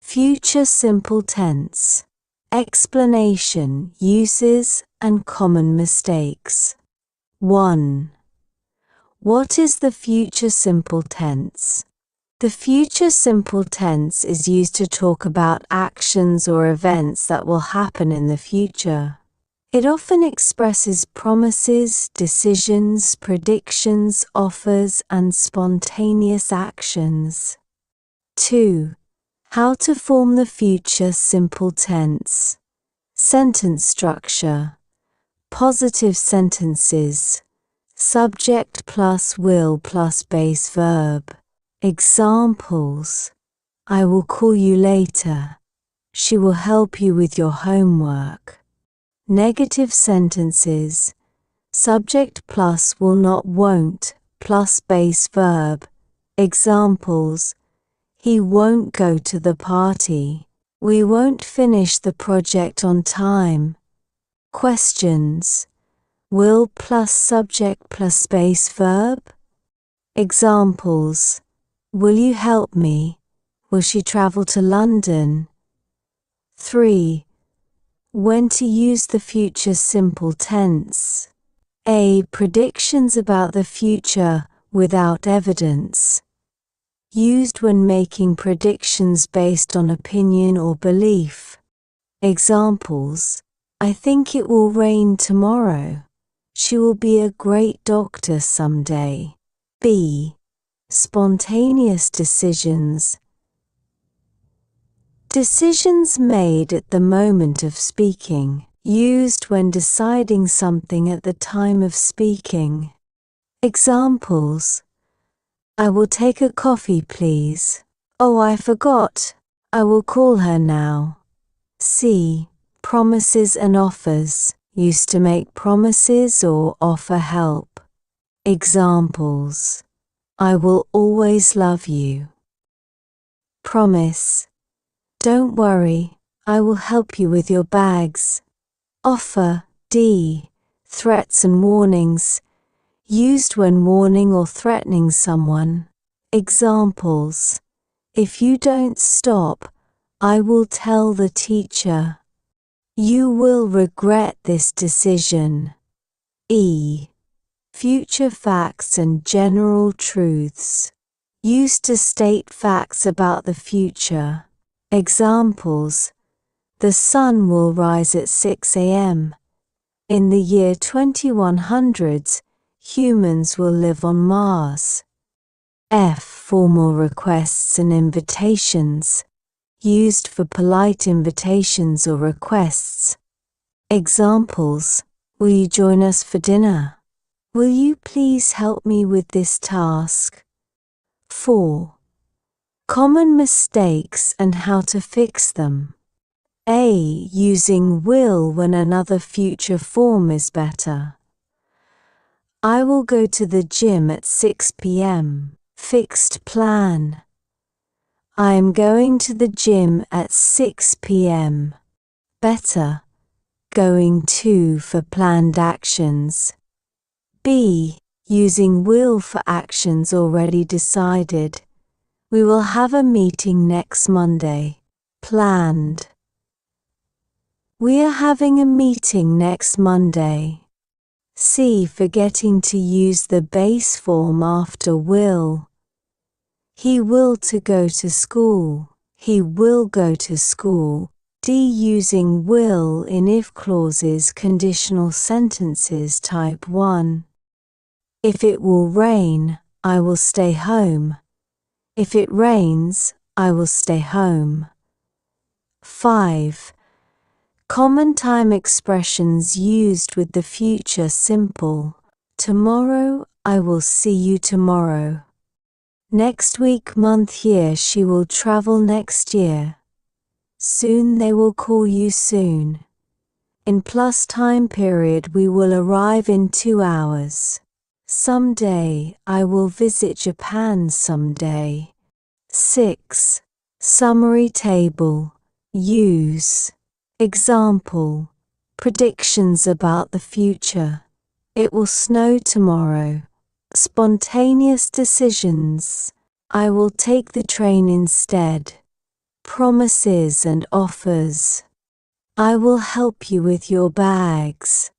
Future simple tense. Explanation, uses, and common mistakes. 1. What is the future simple tense? The future simple tense is used to talk about actions or events that will happen in the future. It often expresses promises, decisions, predictions, offers, and spontaneous actions. 2. How to form the future simple tense. Sentence structure. Positive sentences. Subject plus will plus base verb. Examples. I will call you later. She will help you with your homework. Negative sentences. Subject plus will not won't plus base verb. Examples. He won't go to the party. We won't finish the project on time. Questions. Will plus subject plus base verb. Examples. Will you help me? Will she travel to London? 3. When to use the future simple tense. A. Predictions about the future without evidence. Used when making predictions based on opinion or belief. Examples. I think it will rain tomorrow. She will be a great doctor someday. B. Spontaneous decisions. Decisions made at the moment of speaking. Used when deciding something at the time of speaking. Examples. I will take a coffee, please. Oh, I forgot. I will call her now. C. Promises and offers. Used to make promises or offer help. Examples. I will always love you. Promise. Don't worry, I will help you with your bags. Offer. D. Threats and warnings. Used when warning or threatening someone. Examples. If you don't stop, I will tell the teacher. You will regret this decision. E. Future facts and general truths. Used to state facts about the future. Examples. The sun will rise at 6 a.m. In the year 2100, humans will live on Mars. F. Formal requests and invitations. Used for polite invitations or requests. Examples. Will you join us for dinner? Will you please help me with this task? 4. Common mistakes and how to fix them. A. Using will when another future form is better. I will go to the gym at 6 p.m. Fixed plan. I am going to the gym at 6 p.m. Better. Going to for planned actions. B. Using will for actions already decided. We will have a meeting next Monday. Planned. We are having a meeting next Monday. C. Forgetting to use the base form after will. He will to go to school. He will go to school. D. Using will in if clauses, conditional sentences type 1. If it will rain, I will stay home. If it rains, I will stay home. 5. Common time expressions used with the future simple. Tomorrow, I will see you tomorrow. Next week, month, year, she will travel next year. Soon they will call you soon. In plus time period, we will arrive in 2 hours. Someday, I will visit Japan someday. 6. Summary table. Use. Example. Predictions about the future. It will snow tomorrow. Spontaneous decisions. I will take the train instead. promises and offers. I will help you with your bags.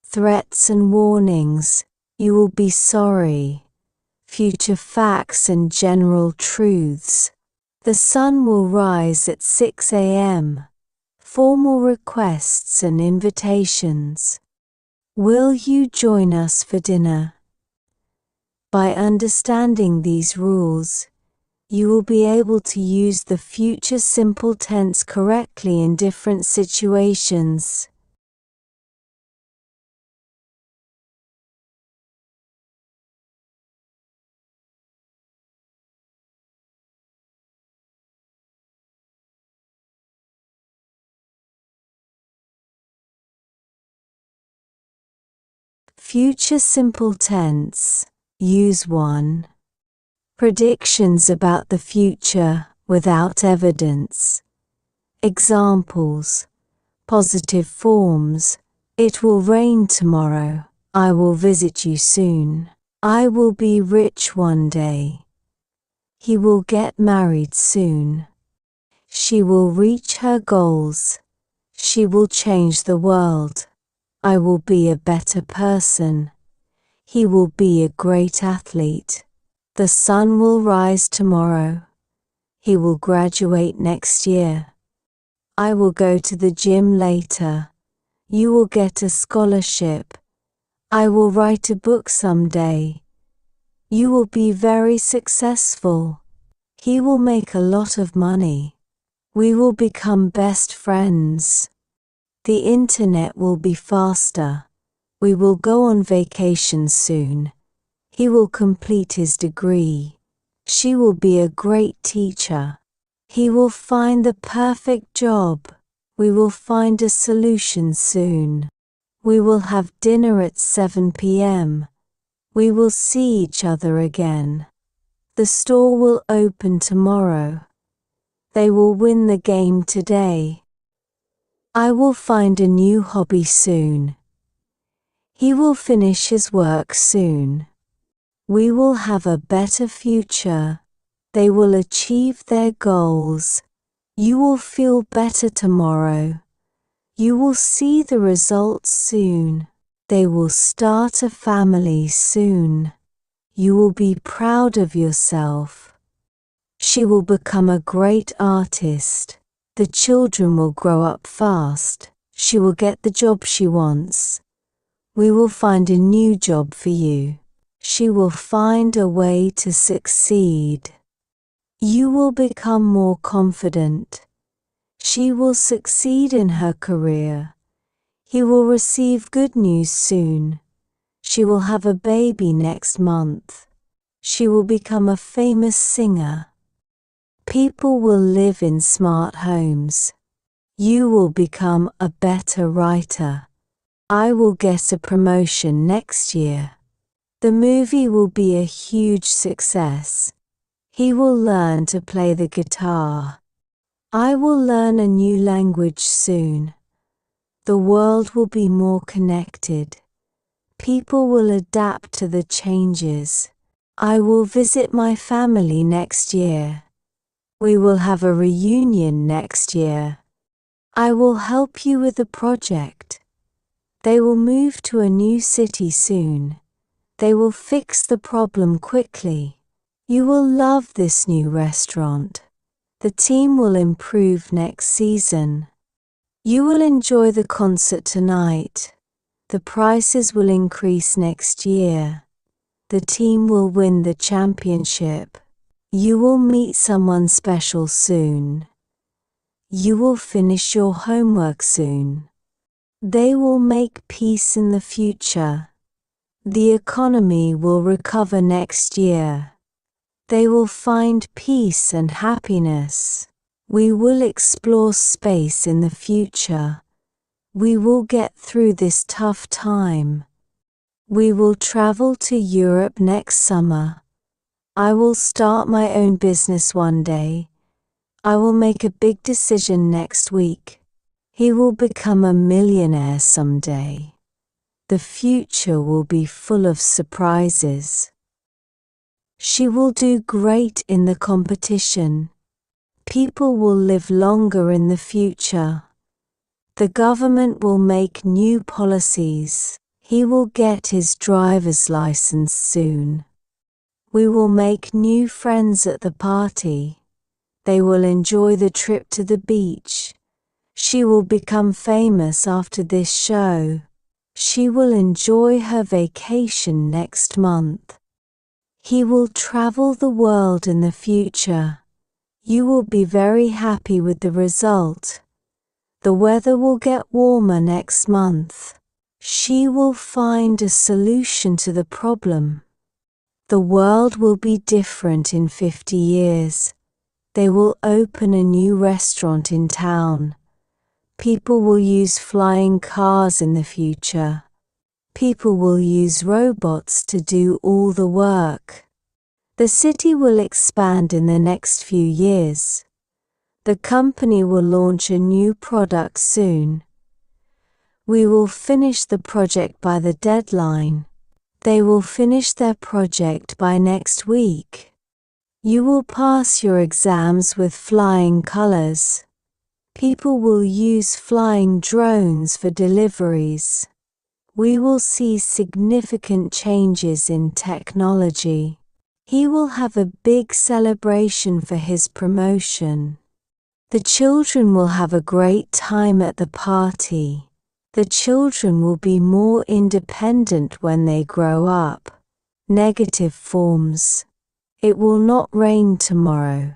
Threats and warnings, you will be sorry. Future facts and general truths. The sun will rise at 6 a.m. Formal requests and invitations. Will you join us for dinner? By understanding these rules, you will be able to use the future simple tense correctly in different situations. Future simple tense. Use 1. Predictions about the future without evidence. Examples. Positive forms. It will rain tomorrow. I will visit you soon. I will be rich one day. He will get married soon. She will reach her goals. She will change the world. I will be a better person. He will be a great athlete. The sun will rise tomorrow. He will graduate next year. I will go to the gym later. You will get a scholarship. I will write a book someday. You will be very successful. He will make a lot of money. We will become best friends. The internet will be faster. We will go on vacation soon. He will complete his degree. She will be a great teacher. He will find the perfect job. We will find a solution soon. We will have dinner at 7 p.m. We will see each other again. The store will open tomorrow. They will win the game today. I will find a new hobby soon. He will finish his work soon. We will have a better future. They will achieve their goals. You will feel better tomorrow. You will see the results soon. They will start a family soon. You will be proud of yourself. She will become a great artist. The children will grow up fast. She will get the job she wants. We will find a new job for you. She will find a way to succeed. You will become more confident. She will succeed in her career. He will receive good news soon. She will have a baby next month. She will become a famous singer. People will live in smart homes. You will become a better writer. I will get a promotion next year. The movie will be a huge success. He will learn to play the guitar. I will learn a new language soon. The world will be more connected. People will adapt to the changes. I will visit my family next year. We will have a reunion next year. I will help you with a project. They will move to a new city soon. They will fix the problem quickly. You will love this new restaurant. The team will improve next season. You will enjoy the concert tonight. The prices will increase next year. The team will win the championship. You will meet someone special soon. You will finish your homework soon. They will make peace in the future. The economy will recover next year. They will find peace and happiness. We will explore space in the future. We will get through this tough time. We will travel to Europe next summer. I will start my own business one day. I will make a big decision next week. He will become a millionaire someday. The future will be full of surprises. She will do great in the competition. People will live longer in the future. The government will make new policies. He will get his driver's license soon. We will make new friends at the party. They will enjoy the trip to the beach. She will become famous after this show. She will enjoy her vacation next month. He will travel the world in the future. You will be very happy with the result. The weather will get warmer next month. She will find a solution to the problem. The world will be different in 50 years. They will open a new restaurant in town. People will use flying cars in the future. People will use robots to do all the work. The city will expand in the next few years. The company will launch a new product soon. We will finish the project by the deadline. They will finish their project by next week. You will pass your exams with flying colors. People will use flying drones for deliveries. We will see significant changes in technology. He will have a big celebration for his promotion. The children will have a great time at the party. The children will be more independent when they grow up. Negative forms. It will not rain tomorrow.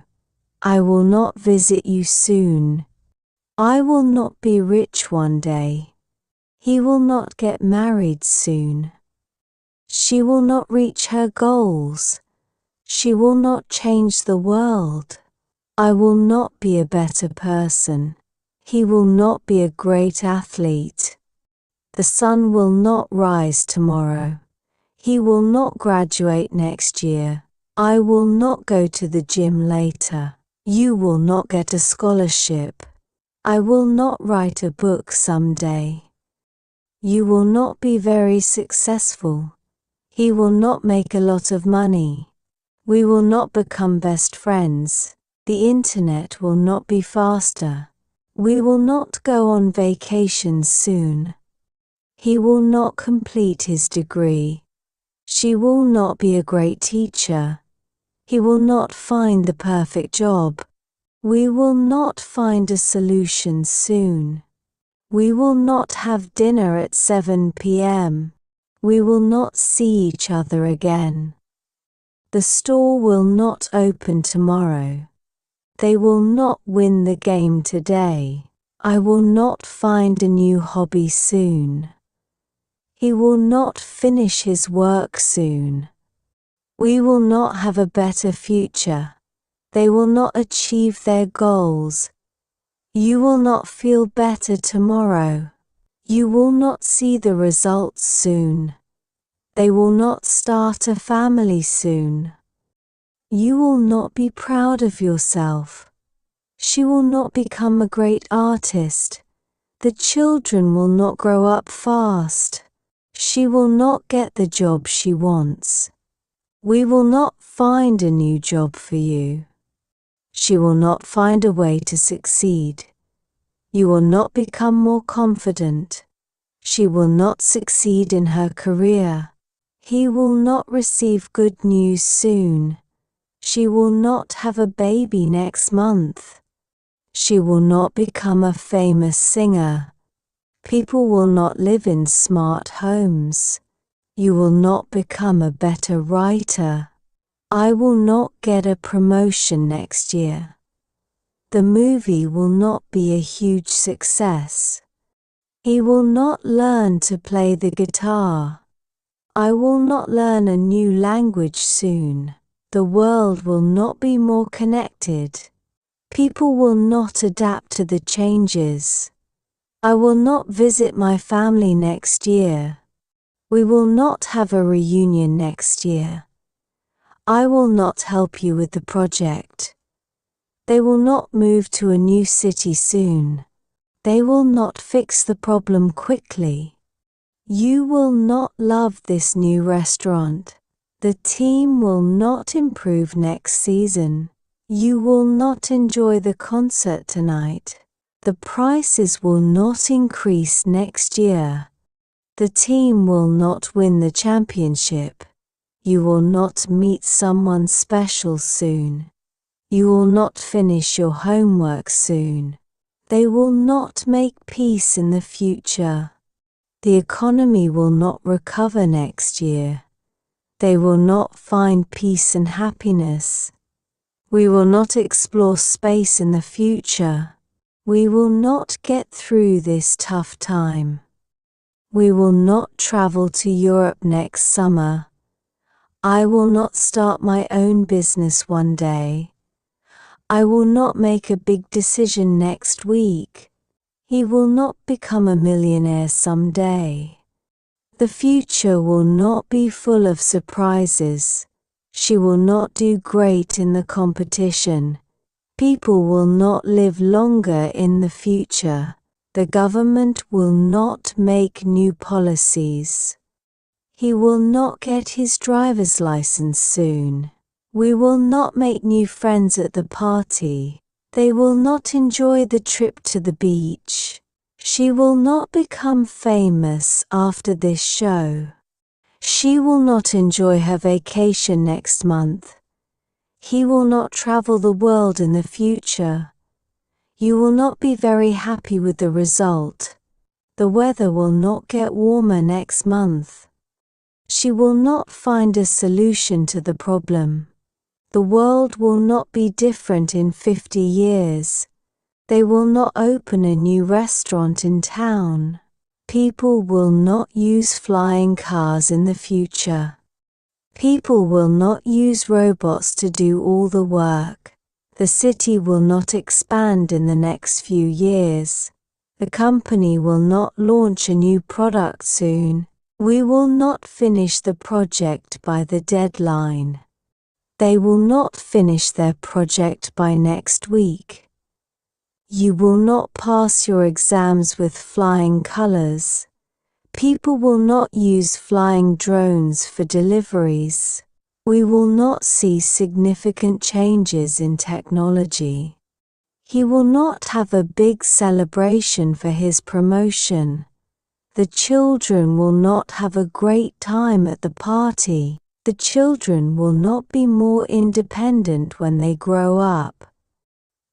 I will not visit you soon. I will not be rich one day. He will not get married soon. She will not reach her goals. She will not change the world. I will not be a better person. He will not be a great athlete. The sun will not rise tomorrow. He will not graduate next year. I will not go to the gym later. You will not get a scholarship. I will not write a book someday. You will not be very successful. He will not make a lot of money. We will not become best friends. The internet will not be faster. We will not go on vacation soon. He will not complete his degree. She will not be a great teacher. He will not find the perfect job. We will not find a solution soon. We will not have dinner at 7 p.m. We will not see each other again. The store will not open tomorrow. They will not win the game today. I will not find a new hobby soon. He will not finish his work soon. We will not have a better future. They will not achieve their goals. You will not feel better tomorrow. You will not see the results soon. They will not start a family soon. You will not be proud of yourself. She will not become a great artist. The children will not grow up fast. She will not get the job she wants. We will not find a new job for you. She will not find a way to succeed. You will not become more confident. She will not succeed in her career. He will not receive good news soon. She will not have a baby next month. She will not become a famous singer. People will not live in smart homes. You will not become a better writer. I will not get a promotion next year. The movie will not be a huge success. He will not learn to play the guitar. I will not learn a new language soon. The world will not be more connected. People will not adapt to the changes. I will not visit my family next year. We will not have a reunion next year. I will not help you with the project. They will not move to a new city soon. They will not fix the problem quickly. You will not love this new restaurant. The team will not improve next season. You will not enjoy the concert tonight. The prices will not increase next year. The team will not win the championship. You will not meet someone special soon. You will not finish your homework soon. They will not make peace in the future. The economy will not recover next year. They will not find peace and happiness. We will not explore space in the future. We will not get through this tough time. We will not travel to Europe next summer. I will not start my own business one day. I will not make a big decision next week. He will not become a millionaire someday. The future will not be full of surprises. She will not do great in the competition. People will not live longer in the future. The government will not make new policies. He will not get his driver's license soon. We will not make new friends at the party. They will not enjoy the trip to the beach. She will not become famous after this show. She will not enjoy her vacation next month. He will not travel the world in the future. You will not be very happy with the result. The weather will not get warmer next month. She will not find a solution to the problem. The world will not be different in 50 years. They will not open a new restaurant in town. People will not use flying cars in the future. People will not use robots to do all the work. The city will not expand in the next few years. The company will not launch a new product soon. We will not finish the project by the deadline. They will not finish their project by next week. You will not pass your exams with flying colors. People will not use flying drones for deliveries. We will not see significant changes in technology. He will not have a big celebration for his promotion. The children will not have a great time at the party. The children will not be more independent when they grow up.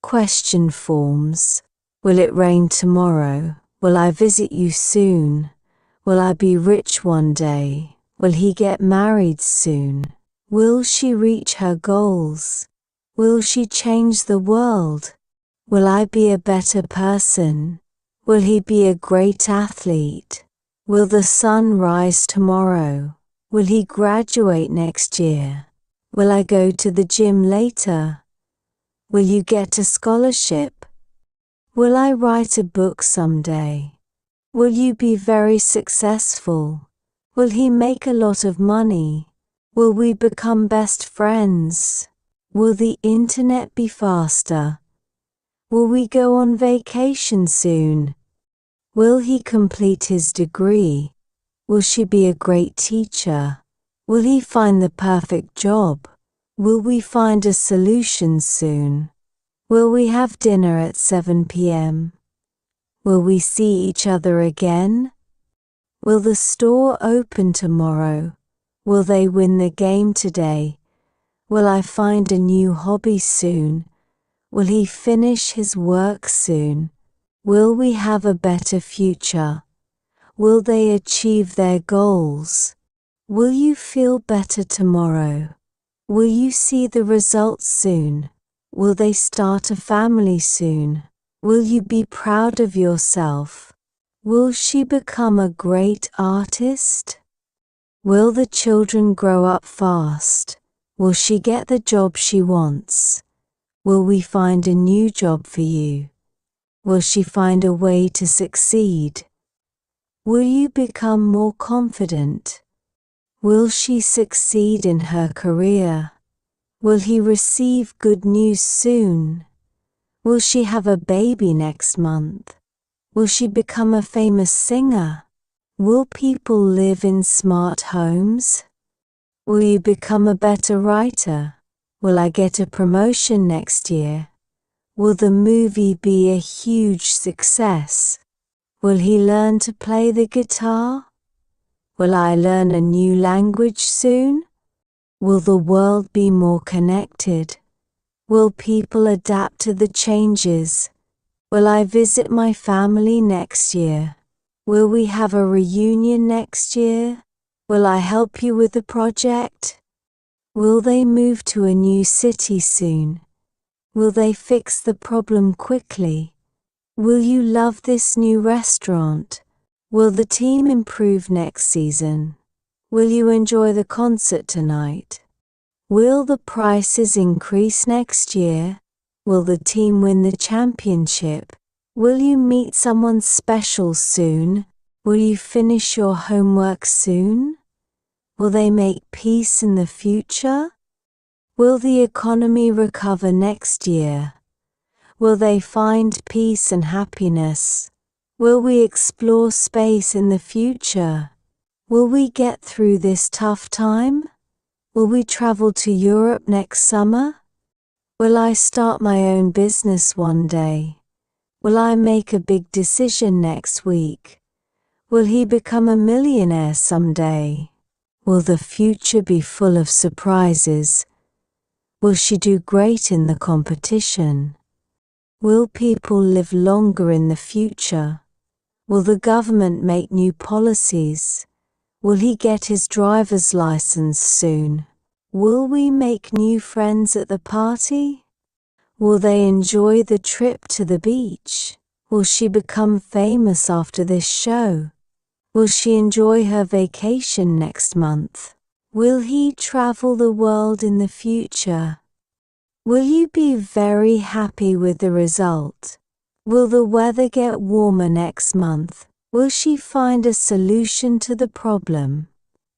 Question forms. Will it rain tomorrow? Will I visit you soon? Will I be rich one day? Will he get married soon? Will she reach her goals? Will she change the world? Will I be a better person? Will he be a great athlete? Will the sun rise tomorrow? Will he graduate next year? Will I go to the gym later? Will you get a scholarship? Will I write a book someday? Will you be very successful? Will he make a lot of money? Will we become best friends? Will the internet be faster? Will we go on vacation soon? Will he complete his degree? Will she be a great teacher? Will he find the perfect job? Will we find a solution soon? Will we have dinner at 7 p.m.? Will we see each other again? Will the store open tomorrow? Will they win the game today? Will I find a new hobby soon? Will he finish his work soon? Will we have a better future? Will they achieve their goals? Will you feel better tomorrow? Will you see the results soon? Will they start a family soon? Will you be proud of yourself? Will she become a great artist? Will the children grow up fast? Will she get the job she wants? Will we find a new job for you? Will she find a way to succeed? Will you become more confident? Will she succeed in her career? Will he receive good news soon? Will she have a baby next month? Will she become a famous singer? Will people live in smart homes? Will you become a better writer? Will I get a promotion next year? Will the movie be a huge success? Will he learn to play the guitar? Will I learn a new language soon? Will the world be more connected? Will people adapt to the changes? Will I visit my family next year? Will we have a reunion next year? Will I help you with the project? Will they move to a new city soon? Will they fix the problem quickly? Will you love this new restaurant? Will the team improve next season? Will you enjoy the concert tonight? Will the prices increase next year? Will the team win the championship? Will you meet someone special soon? Will you finish your homework soon? Will they make peace in the future? Will the economy recover next year? Will they find peace and happiness? Will we explore space in the future? Will we get through this tough time? Will we travel to Europe next summer? Will I start my own business one day? Will I make a big decision next week? Will he become a millionaire someday? Will the future be full of surprises? Will she do great in the competition? Will people live longer in the future? Will the government make new policies? Will he get his driver's license soon? Will we make new friends at the party? Will they enjoy the trip to the beach? Will she become famous after this show? Will she enjoy her vacation next month? Will he travel the world in the future? Will you be very happy with the result? Will the weather get warmer next month? Will she find a solution to the problem?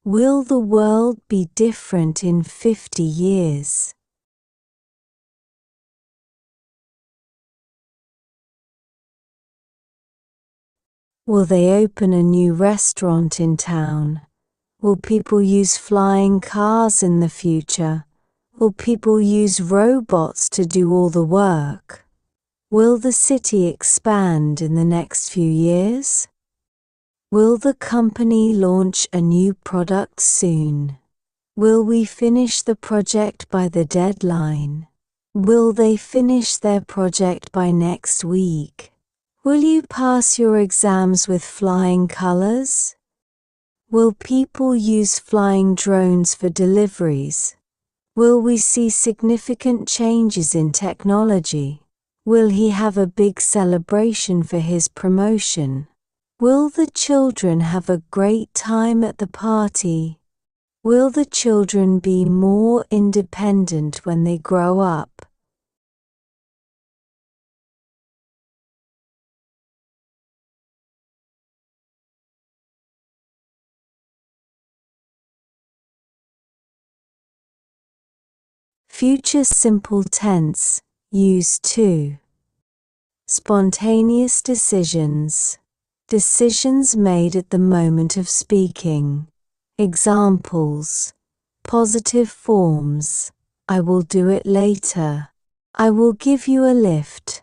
Will the world be different in 50 years? Will they open a new restaurant in town? Will people use flying cars in the future? Will people use robots to do all the work? Will the city expand in the next few years? Will the company launch a new product soon? Will we finish the project by the deadline? Will they finish their project by next week? Will you pass your exams with flying colors? Will people use flying drones for deliveries? Will we see significant changes in technology? Will he have a big celebration for his promotion? Will the children have a great time at the party? Will the children be more independent when they grow up? Future simple tense, use to. Spontaneous decisions. Decisions made at the moment of speaking. Examples. Positive forms. I will do it later. I will give you a lift.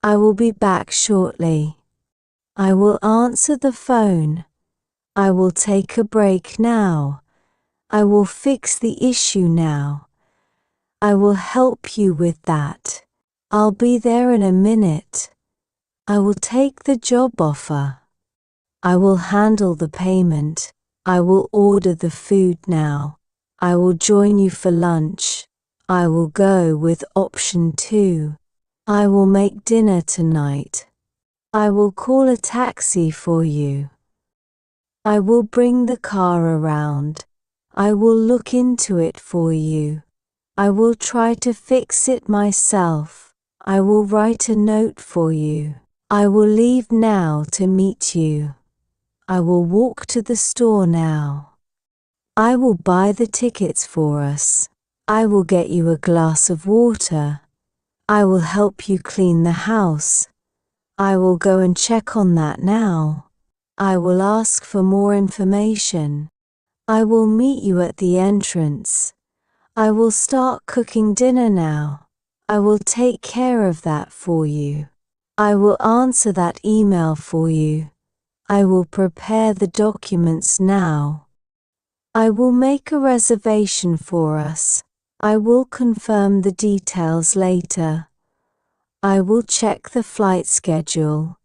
I will be back shortly. I will answer the phone. I will take a break now. I will fix the issue now. I will help you with that. I'll be there in a minute. I will take the job offer. I will handle the payment. I will order the food now. I will join you for lunch. I will go with option 2. I will make dinner tonight. I will call a taxi for you. I will bring the car around. I will look into it for you. I will try to fix it myself. I will write a note for you. I will leave now to meet you. I will walk to the store now. I will buy the tickets for us. I will get you a glass of water. I will help you clean the house. I will go and check on that now. I will ask for more information. I will meet you at the entrance. I will start cooking dinner now. I will take care of that for you. I will answer that email for you. I will prepare the documents now. I will make a reservation for us. I will confirm the details later. I will check the flight schedule.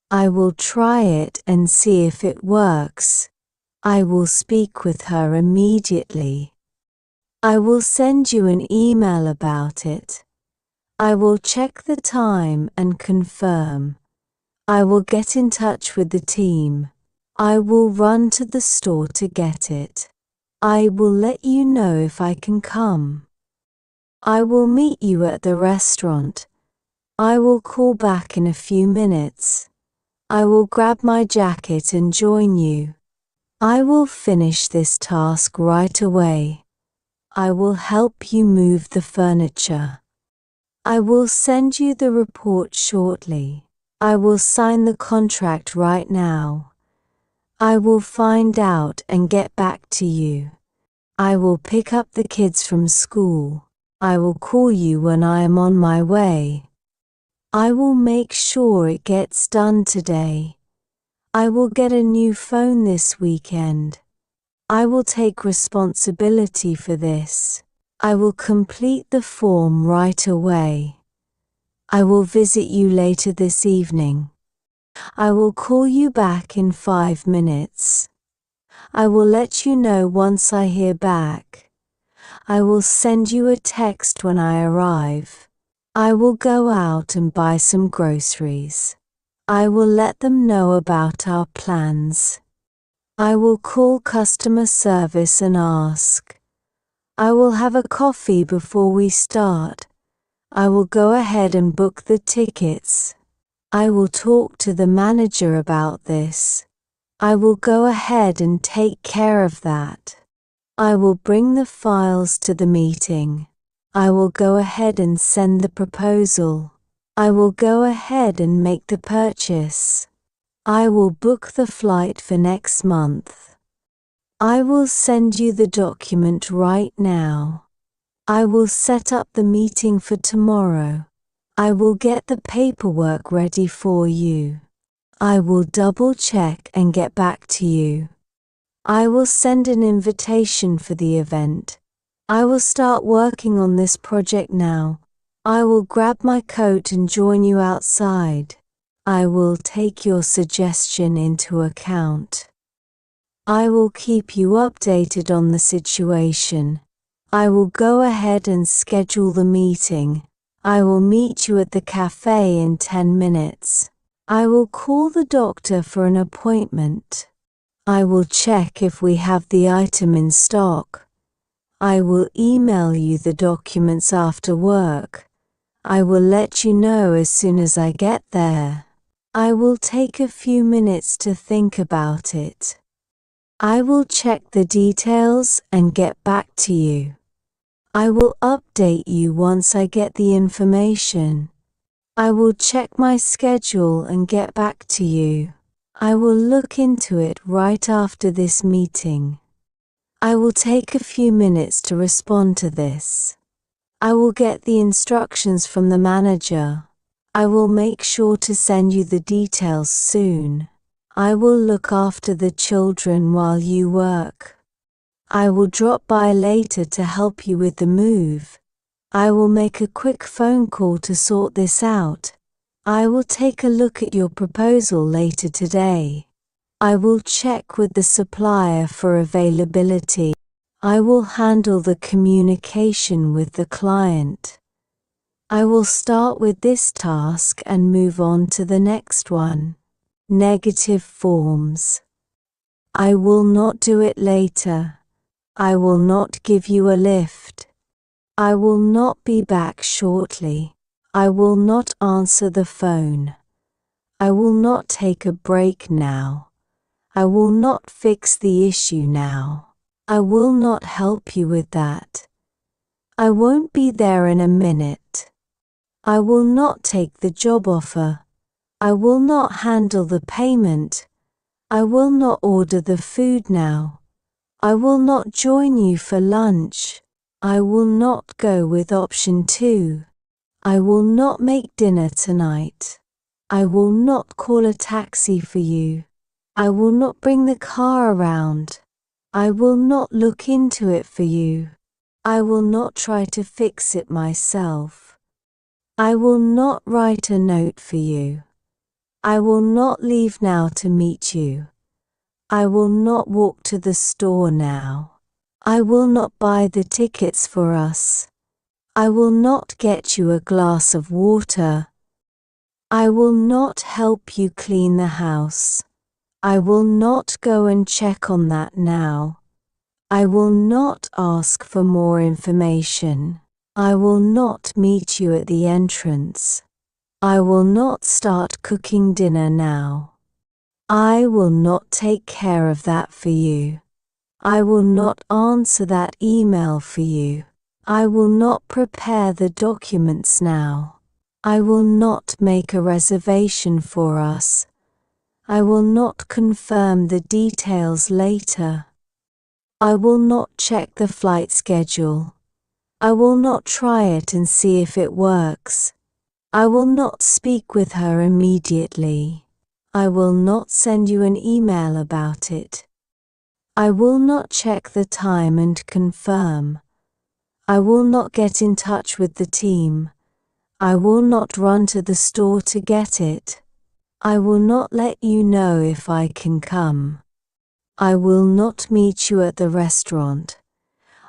I will try it and see if it works. I will speak with her immediately. I will send you an email about it. I will check the time and confirm. I will get in touch with the team. I will run to the store to get it. I will let you know if I can come. I will meet you at the restaurant. I will call back in a few minutes. I will grab my jacket and join you. I will finish this task right away. I will help you move the furniture. I will send you the report shortly. I will sign the contract right now. I will find out and get back to you. I will pick up the kids from school. I will call you when I am on my way. I will make sure it gets done today. I will get a new phone this weekend. I will take responsibility for this. I will complete the form right away. I will visit you later this evening. I will call you back in 5 minutes. I will let you know once I hear back. I will send you a text when I arrive. I will go out and buy some groceries. I will let them know about our plans. I will call customer service and ask. I will have a coffee before we start. I will go ahead and book the tickets. I will talk to the manager about this. I will go ahead and take care of that. I will bring the files to the meeting. I will go ahead and send the proposal. I will go ahead and make the purchase. I will book the flight for next month. I will send you the document right now. I will set up the meeting for tomorrow. I will get the paperwork ready for you. I will double check and get back to you. I will send an invitation for the event. I will start working on this project now. I will grab my coat and join you outside. I will take your suggestion into account. I will keep you updated on the situation. I will go ahead and schedule the meeting. I will meet you at the cafe in 10 minutes. I will call the doctor for an appointment. I will check if we have the item in stock. I will email you the documents after work. I will let you know as soon as I get there. I will take a few minutes to think about it. I will check the details and get back to you. I will update you once I get the information. I will check my schedule and get back to you. I will look into it right after this meeting. I will take a few minutes to respond to this. I will get the instructions from the manager. I will make sure to send you the details soon. I will look after the children while you work. I will drop by later to help you with the move. I will make a quick phone call to sort this out. I will take a look at your proposal later today. I will check with the supplier for availability. I will handle the communication with the client. I will start with this task and move on to the next one. Negative forms. I will not do it later. I will not give you a lift. I will not be back shortly. I will not answer the phone. I will not take a break now. I will not fix the issue now. I will not help you with that. I won't be there in a minute. I will not take the job offer. I will not handle the payment. I will not order the food now. I will not join you for lunch. I will not go with option 2. I will not make dinner tonight. I will not call a taxi for you. I will not bring the car around. I will not look into it for you. I will not try to fix it myself. I will not write a note for you. I will not leave now to meet you. I will not walk to the store now. I will not buy the tickets for us. I will not get you a glass of water. I will not help you clean the house. I will not go and check on that now. I will not ask for more information. I will not meet you at the entrance. I will not start cooking dinner now. I will not take care of that for you. I will not answer that email for you. I will not prepare the documents now. I will not make a reservation for us. I will not confirm the details later. I will not check the flight schedule. I will not try it and see if it works. I will not speak with her immediately. I will not send you an email about it. I will not check the time and confirm. I will not get in touch with the team. I will not run to the store to get it. I will not let you know if I can come. I will not meet you at the restaurant.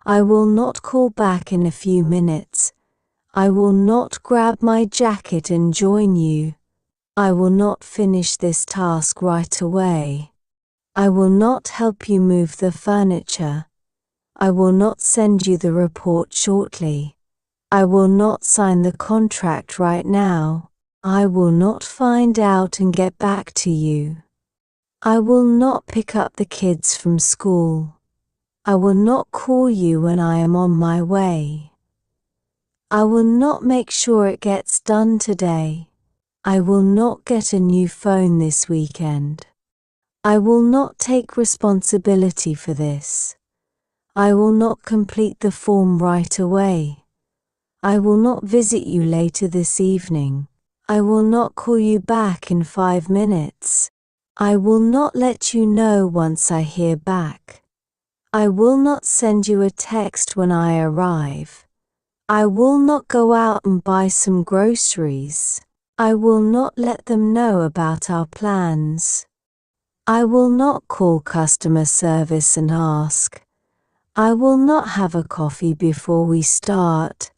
I will not call back in a few minutes. I will not grab my jacket and join you. I will not finish this task right away. I will not help you move the furniture. I will not send you the report shortly. I will not sign the contract right now. I will not find out and get back to you. I will not pick up the kids from school. I will not call you when I am on my way. I will not make sure it gets done today. I will not get a new phone this weekend. I will not take responsibility for this. I will not complete the form right away. I will not visit you later this evening. I will not call you back in 5 minutes. I will not let you know once I hear back. I will not send you a text when I arrive. I will not go out and buy some groceries. I will not let them know about our plans. I will not call customer service and ask. I will not have a coffee before we start.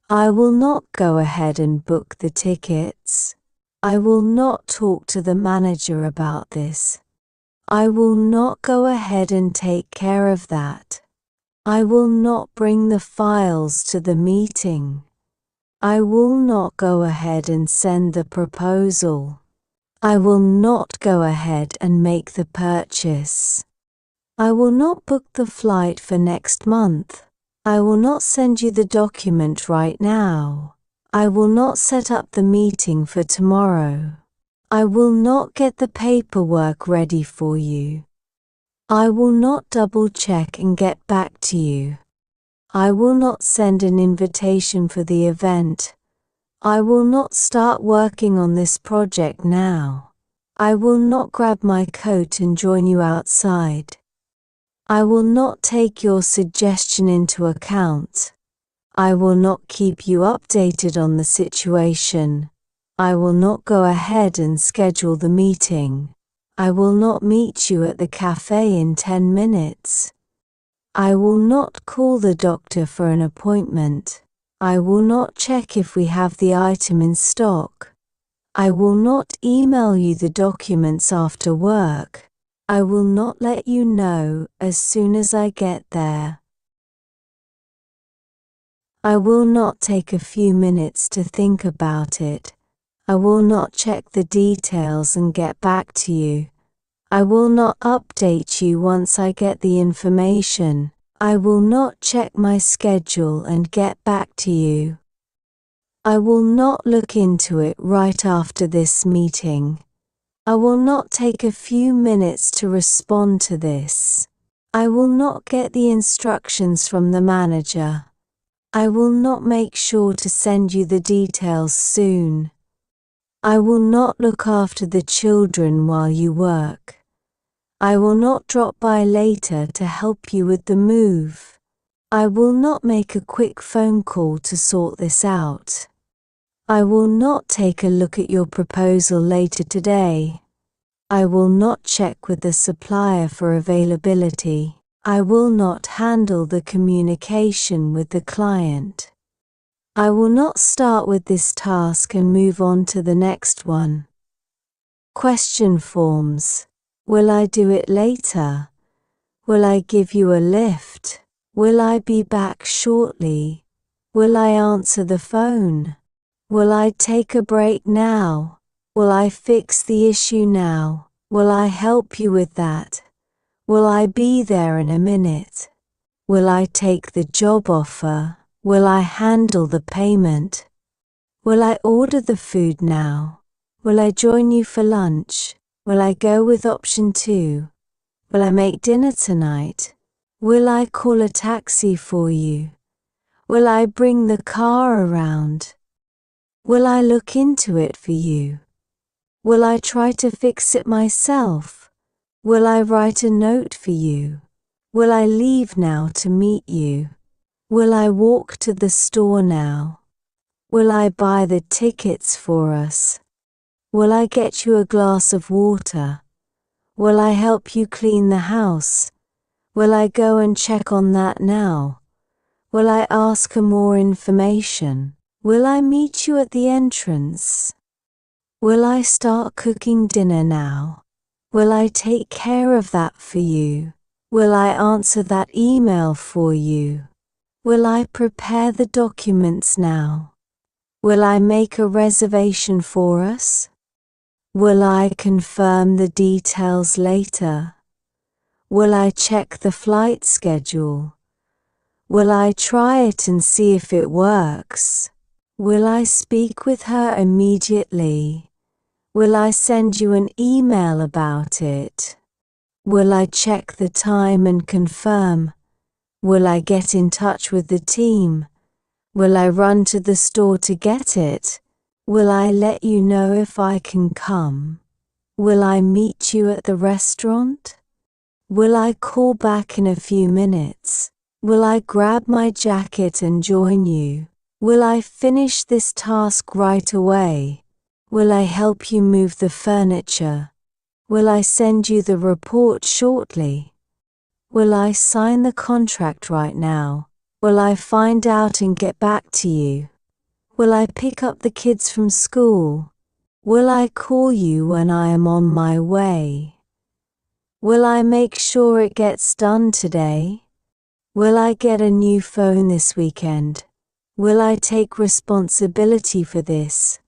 I will not go ahead and book the tickets. I will not talk to the manager about this. I will not go ahead and take care of that. I will not bring the files to the meeting. I will not go ahead and send the proposal. I will not go ahead and make the purchase. I will not book the flight for next month. I will not send you the document right now. I will not set up the meeting for tomorrow. I will not get the paperwork ready for you. I will not double check and get back to you. I will not send an invitation for the event. I will not start working on this project now. I will not grab my coat and join you outside. I will not take your suggestion into account. I will not keep you updated on the situation. I will not go ahead and schedule the meeting. I will not meet you at the cafe in 10 minutes. I will not call the doctor for an appointment. I will not check if we have the item in stock. I will not email you the documents after work. I will not let you know as soon as I get there. I will not take a few minutes to think about it. I will not check the details and get back to you. I will not update you once I get the information. I will not check my schedule and get back to you. I will not look into it right after this meeting. I will not take a few minutes to respond to this. I will not get the instructions from the manager. I will not make sure to send you the details soon. I will not look after the children while you work. I will not drop by later to help you with the move. I will not make a quick phone call to sort this out. I will not take a look at your proposal later today. I will not check with the supplier for availability. I will not handle the communication with the client. I will not start with this task and move on to the next one. Question forms. Will I do it later? Will I give you a lift? Will I be back shortly? Will I answer the phone? Will I take a break now? Will I fix the issue now? Will I help you with that? Will I be there in a minute? Will I take the job offer? Will I handle the payment? Will I order the food now? Will I join you for lunch? Will I go with option 2? Will I make dinner tonight? Will I call a taxi for you? Will I bring the car around? Will I look into it for you? Will I try to fix it myself? Will I write a note for you? Will I leave now to meet you? Will I walk to the store now? Will I buy the tickets for us? Will I get you a glass of water? Will I help you clean the house? Will I go and check on that now? Will I ask for more information? Will I meet you at the entrance? Will I start cooking dinner now? Will I take care of that for you? Will I answer that email for you? Will I prepare the documents now? Will I make a reservation for us? Will I confirm the details later? Will I check the flight schedule? Will I try it and see if it works? Will I speak with her immediately? Will I send you an email about it? Will I check the time and confirm? Will I get in touch with the team? Will I run to the store to get it? Will I let you know if I can come? Will I meet you at the restaurant? Will I call back in a few minutes? Will I grab my jacket and join you? Will I finish this task right away? Will I help you move the furniture? Will I send you the report shortly? Will I sign the contract right now? Will I find out and get back to you? Will I pick up the kids from school? Will I call you when I am on my way? Will I make sure it gets done today? Will I get a new phone this weekend? Will I take responsibility for this?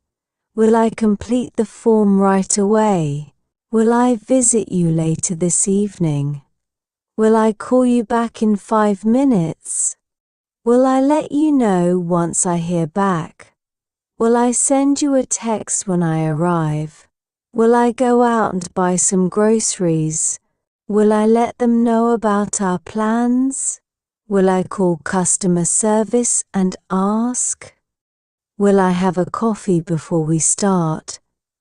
Will I complete the form right away? Will I visit you later this evening? Will I call you back in 5 minutes? Will I let you know once I hear back? Will I send you a text when I arrive? Will I go out and buy some groceries? Will I let them know about our plans? Will I call customer service and ask? Will I have a coffee before we start?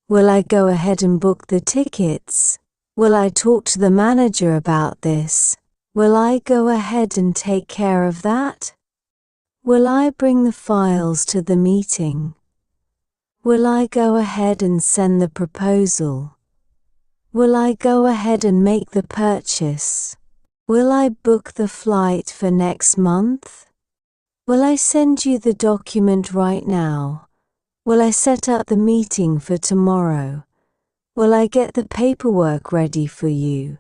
Will I go ahead and book the tickets? Will I talk to the manager about this? Will I go ahead and take care of that? Will I bring the files to the meeting? Will I go ahead and send the proposal? Will I go ahead and make the purchase? Will I book the flight for next month? Will I send you the document right now? Will I set up the meeting for tomorrow? Will I get the paperwork ready for you?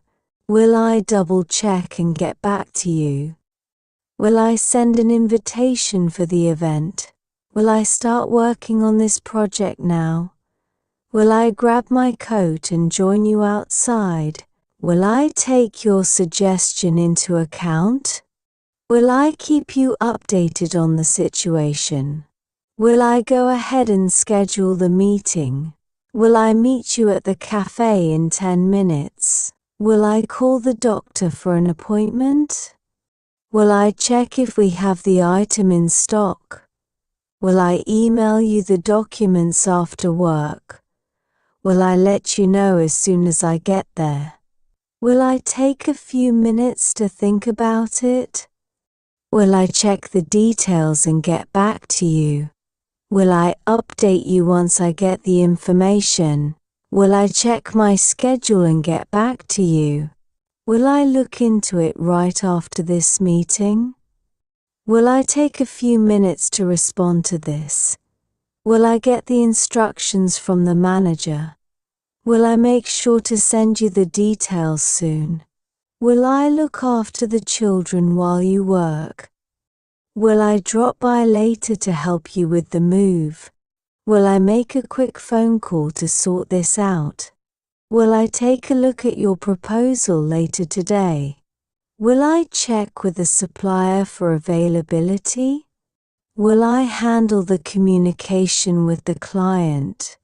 Will I double check and get back to you? Will I send an invitation for the event? Will I start working on this project now? Will I grab my coat and join you outside? Will I take your suggestion into account? Will I keep you updated on the situation? Will I go ahead and schedule the meeting? Will I meet you at the cafe in 10 minutes? Will I call the doctor for an appointment? Will I check if we have the item in stock? Will I email you the documents after work? Will I let you know as soon as I get there? Will I take a few minutes to think about it? Will I check the details and get back to you? Will I update you once I get the information? Will I check my schedule and get back to you? Will I look into it right after this meeting? Will I take a few minutes to respond to this? Will I get the instructions from the manager? Will I make sure to send you the details soon? Will I look after the children while you work? Will I drop by later to help you with the move? Will I make a quick phone call to sort this out? Will I take a look at your proposal later today? Will I check with the supplier for availability? Will I handle the communication with the client?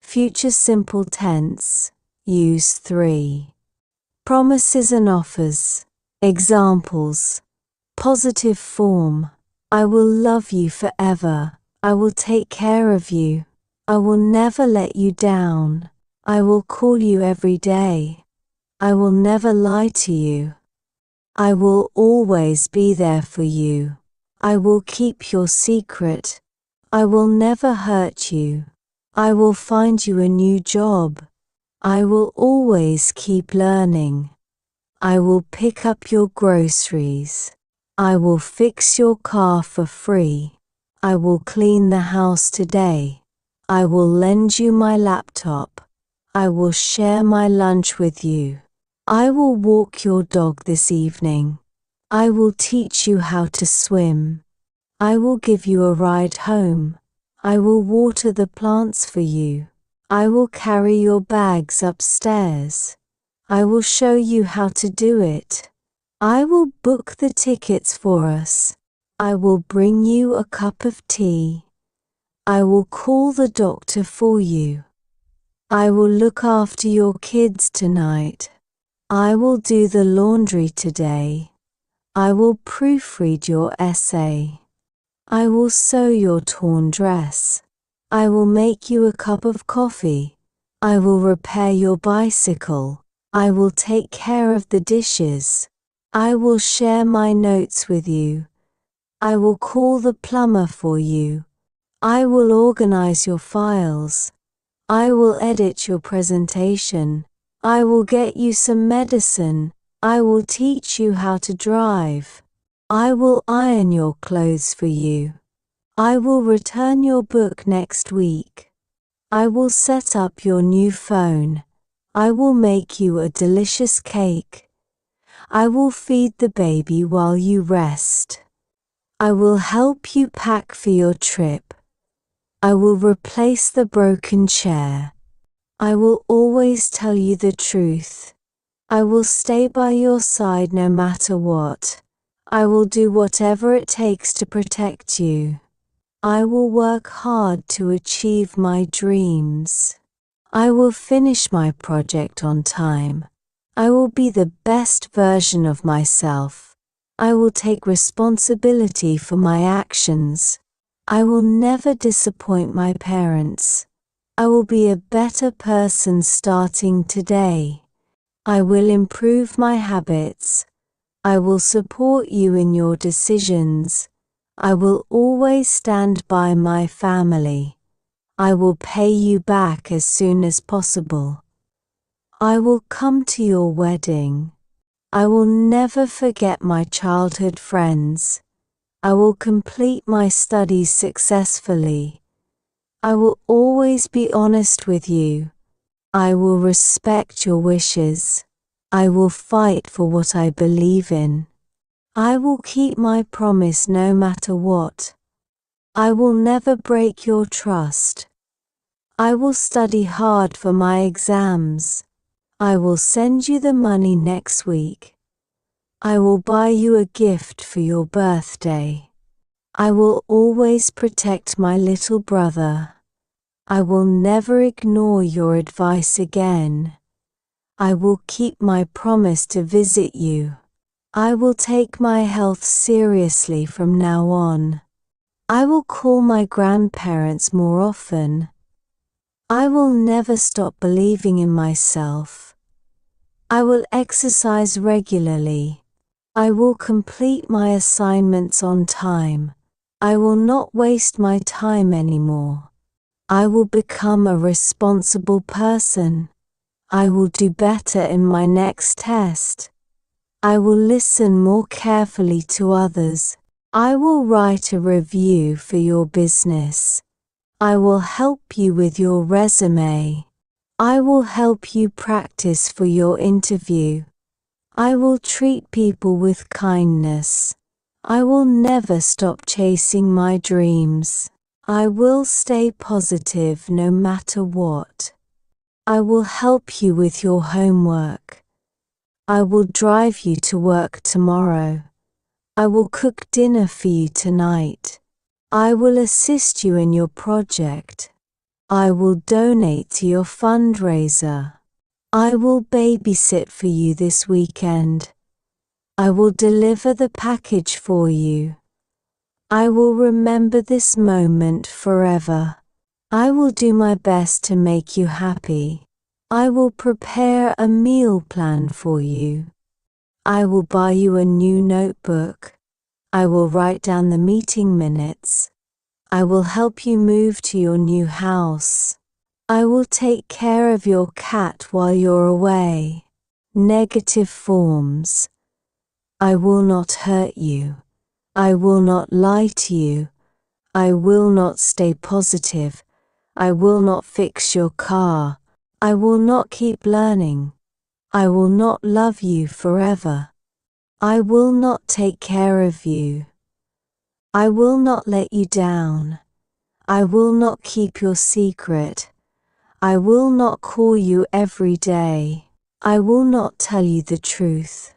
Future simple tense, use 3. Promises and offers. Examples. Positive form. I will love you forever. I will take care of you. I will never let you down. I will call you every day. I will never lie to you. I will always be there for you. I will keep your secret. I will never hurt you. I will find you a new job. I will always keep learning. I will pick up your groceries. I will fix your car for free. I will clean the house today. I will lend you my laptop. I will share my lunch with you. I will walk your dog this evening. I will teach you how to swim. I will give you a ride home. I will water the plants for you. I will carry your bags upstairs. I will show you how to do it. I will book the tickets for us. I will bring you a cup of tea. I will call the doctor for you. I will look after your kids tonight. I will do the laundry today. I will proofread your essay. I will sew your torn dress. I will make you a cup of coffee. I will repair your bicycle. I will take care of the dishes. I will share my notes with you. I will call the plumber for you. I will organize your files. I will edit your presentation. I will get you some medicine. I will teach you how to drive. I will iron your clothes for you. I will return your book next week. I will set up your new phone. I will make you a delicious cake. I will feed the baby while you rest. I will help you pack for your trip. I will replace the broken chair. I will always tell you the truth. I will stay by your side no matter what. I will do whatever it takes to protect you. I will work hard to achieve my dreams. I will finish my project on time. I will be the best version of myself. I will take responsibility for my actions. I will never disappoint my parents. I will be a better person starting today. I will improve my habits. I will support you in your decisions. I will always stand by my family. I will pay you back as soon as possible. I will come to your wedding. I will never forget my childhood friends. I will complete my studies successfully. I will always be honest with you. I will respect your wishes. I will fight for what I believe in. I will keep my promise no matter what. I will never break your trust. I will study hard for my exams. I will send you the money next week. I will buy you a gift for your birthday. I will always protect my little brother. I will never ignore your advice again. I will keep my promise to visit you. I will take my health seriously from now on. I will call my grandparents more often. I will never stop believing in myself. I will exercise regularly. I will complete my assignments on time. I will not waste my time anymore. I will become a responsible person. I will do better in my next test. I will listen more carefully to others. I will write a review for your business. I will help you with your resume. I will help you practice for your interview. I will treat people with kindness. I will never stop chasing my dreams. I will stay positive no matter what. I will help you with your homework. I will drive you to work tomorrow. I will cook dinner for you tonight. I will assist you in your project. I will donate to your fundraiser. I will babysit for you this weekend. I will deliver the package for you. I will remember this moment forever. I will do my best to make you happy. I will prepare a meal plan for you. I will buy you a new notebook. I will write down the meeting minutes. I will help you move to your new house. I will take care of your cat while you're away. Negative forms. I will not hurt you. I will not lie to you. I will not stay positive. I will not fix your car. I will not keep learning. I will not love you forever. I will not take care of you. I will not let you down. I will not keep your secret. I will not call you every day. I will not tell you the truth.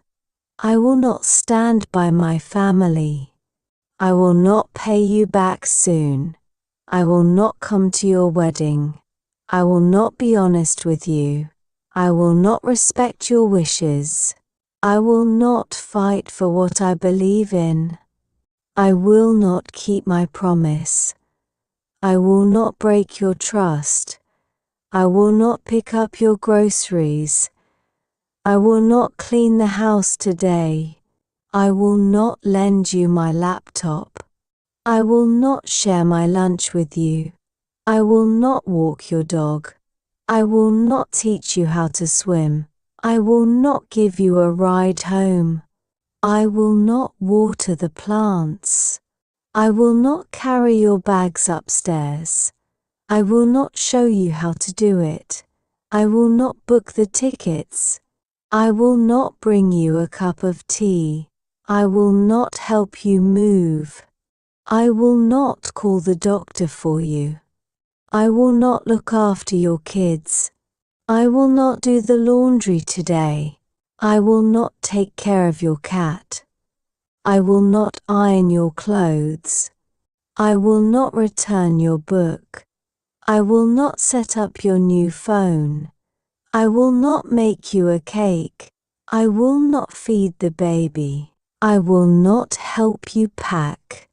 I will not stand by my family. I will not pay you back soon. I will not come to your wedding. I will not be honest with you. I will not respect your wishes. I will not fight for what I believe in. I will not keep my promise. I will not break your trust. I will not pick up your groceries. I will not clean the house today. I will not lend you my laptop. I will not share my lunch with you. I will not walk your dog. I will not teach you how to swim. I will not give you a ride home. I will not water the plants. I will not carry your bags upstairs. I will not show you how to do it. I will not book the tickets. I will not bring you a cup of tea. I will not help you move. I will not call the doctor for you. I will not look after your kids. I will not do the laundry today. I will not take care of your cat. I will not iron your clothes. I will not return your book. I will not set up your new phone. I will not make you a cake. I will not feed the baby. I will not help you pack.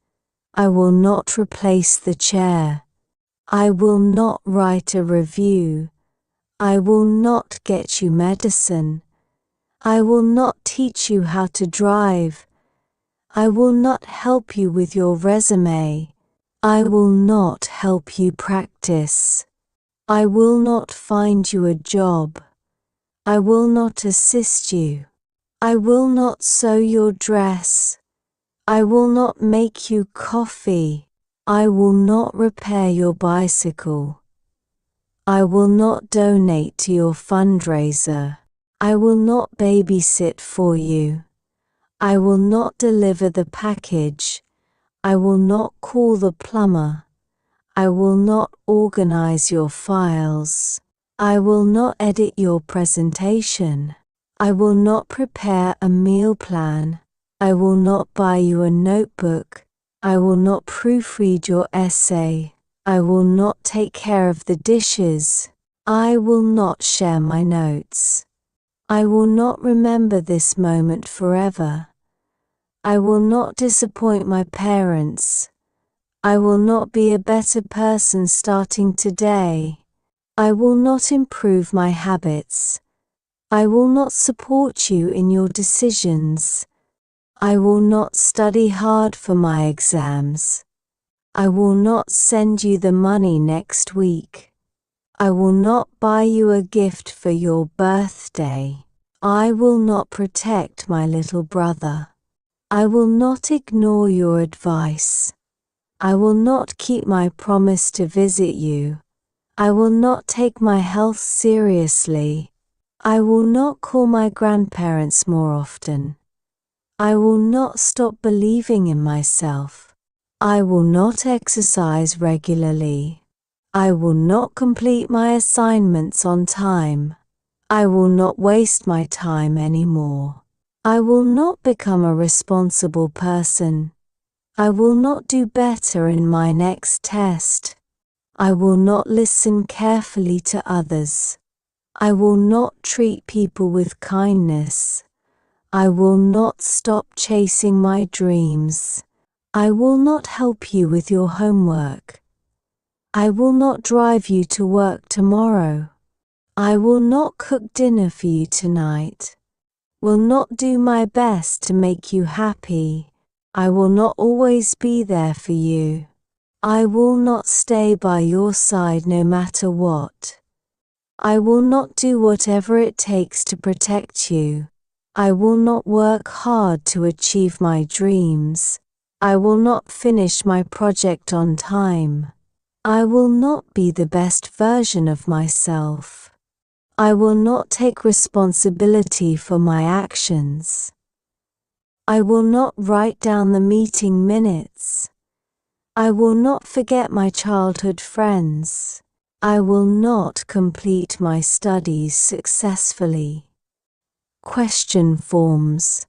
I will not replace the chair. I will not write a review. I will not get you medicine. I will not teach you how to drive. I will not help you with your resume. I will not help you practice. I will not find you a job. I will not assist you. I will not sew your dress. I will not make you coffee. I will not repair your bicycle. I will not donate to your fundraiser. I will not babysit for you. I will not deliver the package. I will not call the plumber. I will not organize your files. I will not edit your presentation. I will not prepare a meal plan. I will not buy you a notebook. I will not proofread your essay. I will not take care of the dishes. I will not share my notes. I will not remember this moment forever. I will not disappoint my parents. I will not be a better person starting today. I will not improve my habits. I will not support you in your decisions. I will not study hard for my exams. I will not send you the money next week. I will not buy you a gift for your birthday. I will not protect my little brother. I will not ignore your advice. I will not keep my promise to visit you. I will not take my health seriously. I will not call my grandparents more often. I will not stop believing in myself. I will not exercise regularly. I will not complete my assignments on time. I will not waste my time anymore. I will not become a responsible person. I will not do better in my next test. I will not listen carefully to others. I will not treat people with kindness. I will not stop chasing my dreams. I will not help you with your homework. I will not drive you to work tomorrow. I will not cook dinner for you tonight. Will not do my best to make you happy. I will not always be there for you. I will not stay by your side no matter what. I will not do whatever it takes to protect you. I will not work hard to achieve my dreams. I will not finish my project on time. I will not be the best version of myself. I will not take responsibility for my actions. I will not write down the meeting minutes. I will not forget my childhood friends. I will not complete my studies successfully. Question forms.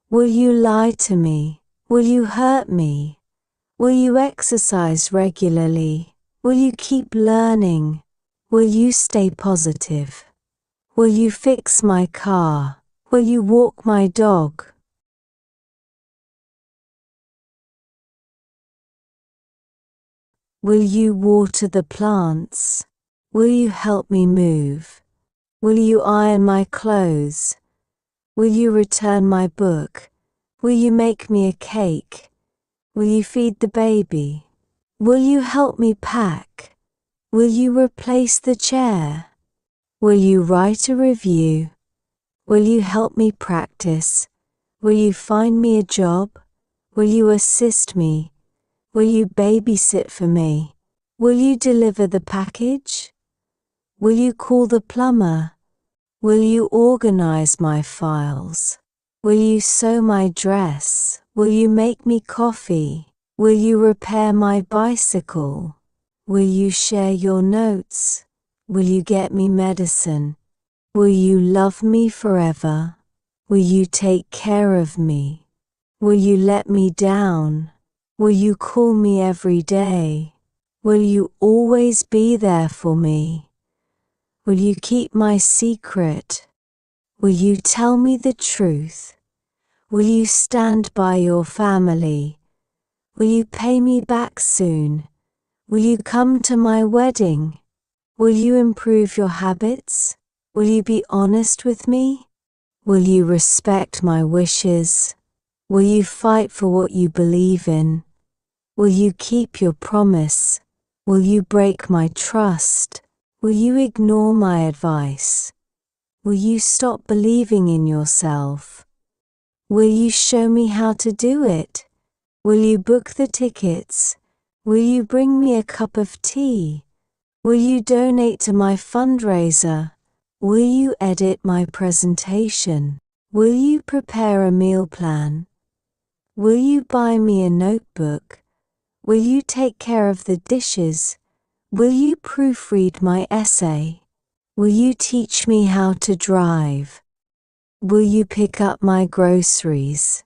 Will you lie to me? Will you hurt me? Will you exercise regularly? Will you keep learning? Will you stay positive? Will you fix my car? Will you walk my dog? Will you water the plants? Will you help me move? Will you iron my clothes? Will you return my book? Will you make me a cake? Will you feed the baby? Will you help me pack? Will you replace the chair? Will you write a review? Will you help me practice? Will you find me a job? Will you assist me? Will you babysit for me? Will you deliver the package? Will you call the plumber? Will you organize my files? Will you sew my dress? Will you make me coffee? Will you repair my bicycle? Will you share your notes? Will you get me medicine? Will you love me forever? Will you take care of me? Will you let me down? Will you call me every day? Will you always be there for me? Will you keep my secret? Will you tell me the truth? Will you stand by your family? Will you pay me back soon? Will you come to my wedding? Will you improve your habits? Will you be honest with me? Will you respect my wishes? Will you fight for what you believe in? Will you keep your promise? Will you break my trust? Will you ignore my advice? Will you stop believing in yourself? Will you show me how to do it? Will you book the tickets? Will you bring me a cup of tea? Will you donate to my fundraiser? Will you edit my presentation? Will you prepare a meal plan? Will you buy me a notebook? Will you take care of the dishes? Will you proofread my essay? Will you teach me how to drive? Will you pick up my groceries?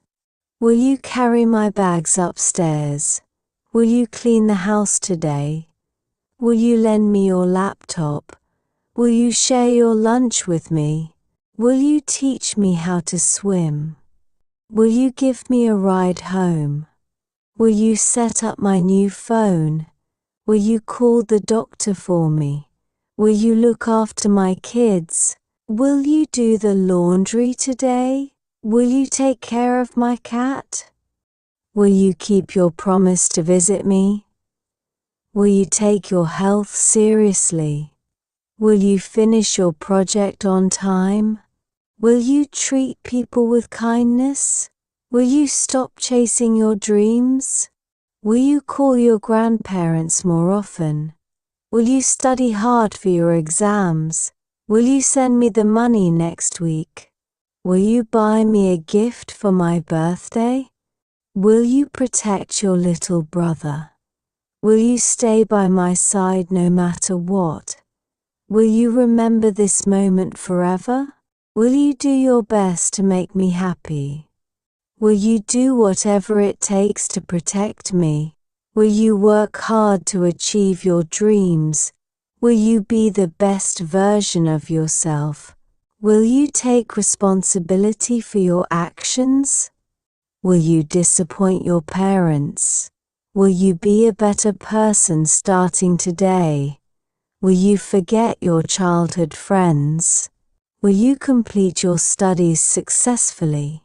Will you carry my bags upstairs? Will you clean the house today? Will you lend me your laptop? Will you share your lunch with me? Will you teach me how to swim? Will you give me a ride home? Will you set up my new phone? Will you call the doctor for me? Will you look after my kids? Will you do the laundry today? Will you take care of my cat? Will you keep your promise to visit me? Will you take your health seriously? Will you finish your project on time? Will you treat people with kindness? Will you stop chasing your dreams? Will you call your grandparents more often? Will you study hard for your exams? Will you send me the money next week? Will you buy me a gift for my birthday? Will you protect your little brother? Will you stay by my side no matter what? Will you remember this moment forever? Will you do your best to make me happy? Will you do whatever it takes to protect me? Will you work hard to achieve your dreams? Will you be the best version of yourself? Will you take responsibility for your actions? Will you disappoint your parents? Will you be a better person starting today? Will you forget your childhood friends? Will you complete your studies successfully?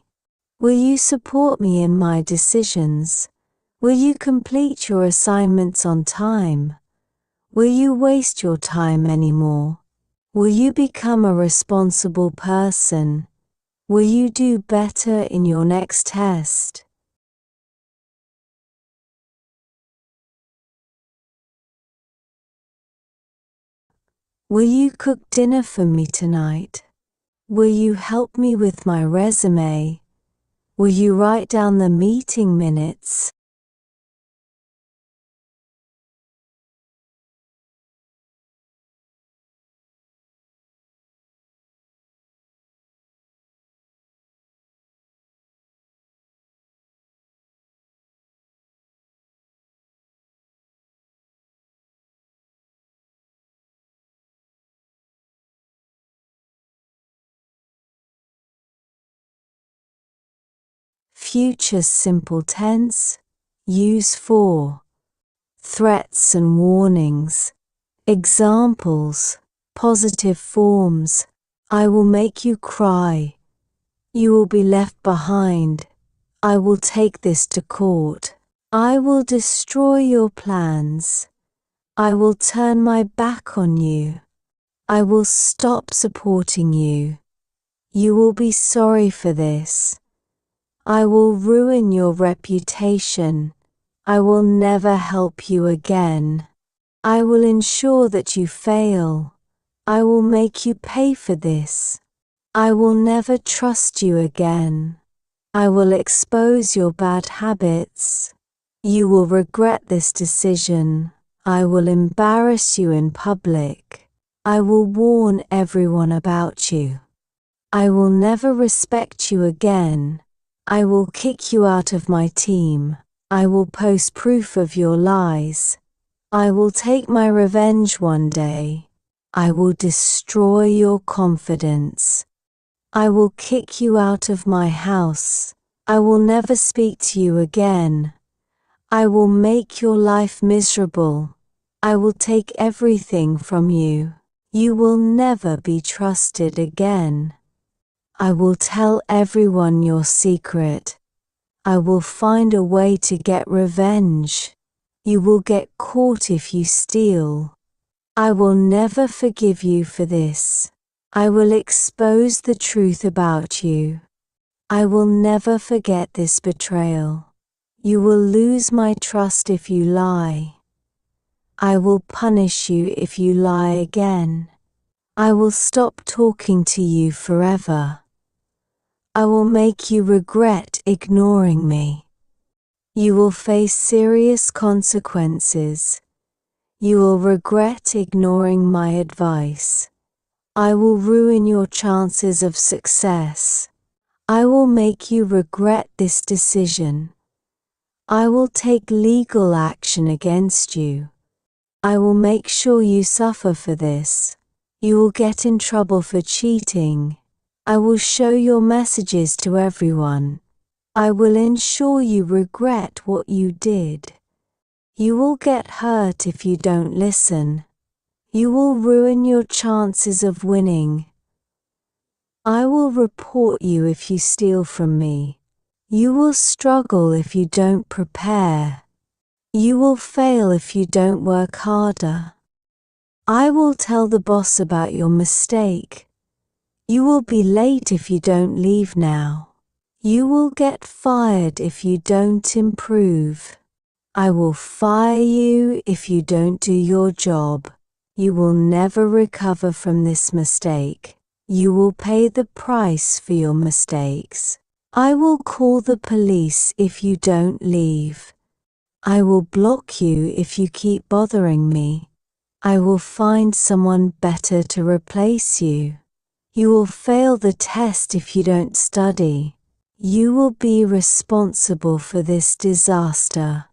Will you support me in my decisions? Will you complete your assignments on time? Will you waste your time anymore? Will you become a responsible person? Will you do better in your next test? Will you cook dinner for me tonight? Will you help me with my resume? Will you write down the meeting minutes? Future simple tense. Use for threats and warnings. Examples. Positive forms. I will make you cry. You will be left behind. I will take this to court. I will destroy your plans. I will turn my back on you. I will stop supporting you. You will be sorry for this. I will ruin your reputation. I will never help you again. I will ensure that you fail. I will make you pay for this. I will never trust you again. I will expose your bad habits. You will regret this decision. I will embarrass you in public. I will warn everyone about you. I will never respect you again. I will kick you out of my team. I will post proof of your lies. I will take my revenge one day. I will destroy your confidence. I will kick you out of my house. I will never speak to you again. I will make your life miserable. I will take everything from you. You will never be trusted again. I will tell everyone your secret. I will find a way to get revenge. You will get caught if you steal. I will never forgive you for this. I will expose the truth about you. I will never forget this betrayal. You will lose my trust if you lie. I will punish you if you lie again. I will stop talking to you forever. I will make you regret ignoring me. You will face serious consequences. You will regret ignoring my advice. I will ruin your chances of success. I will make you regret this decision. I will take legal action against you. I will make sure you suffer for this. You will get in trouble for cheating. I will show your messages to everyone. I will ensure you regret what you did. You will get hurt if you don't listen. You will ruin your chances of winning. I will report you if you steal from me. You will struggle if you don't prepare. You will fail if you don't work harder. I will tell the boss about your mistake. You will be late if you don't leave now. You will get fired if you don't improve. I will fire you if you don't do your job. You will never recover from this mistake. You will pay the price for your mistakes. I will call the police if you don't leave. I will block you if you keep bothering me. I will find someone better to replace you. You will fail the test if you don't study. You will be responsible for this disaster.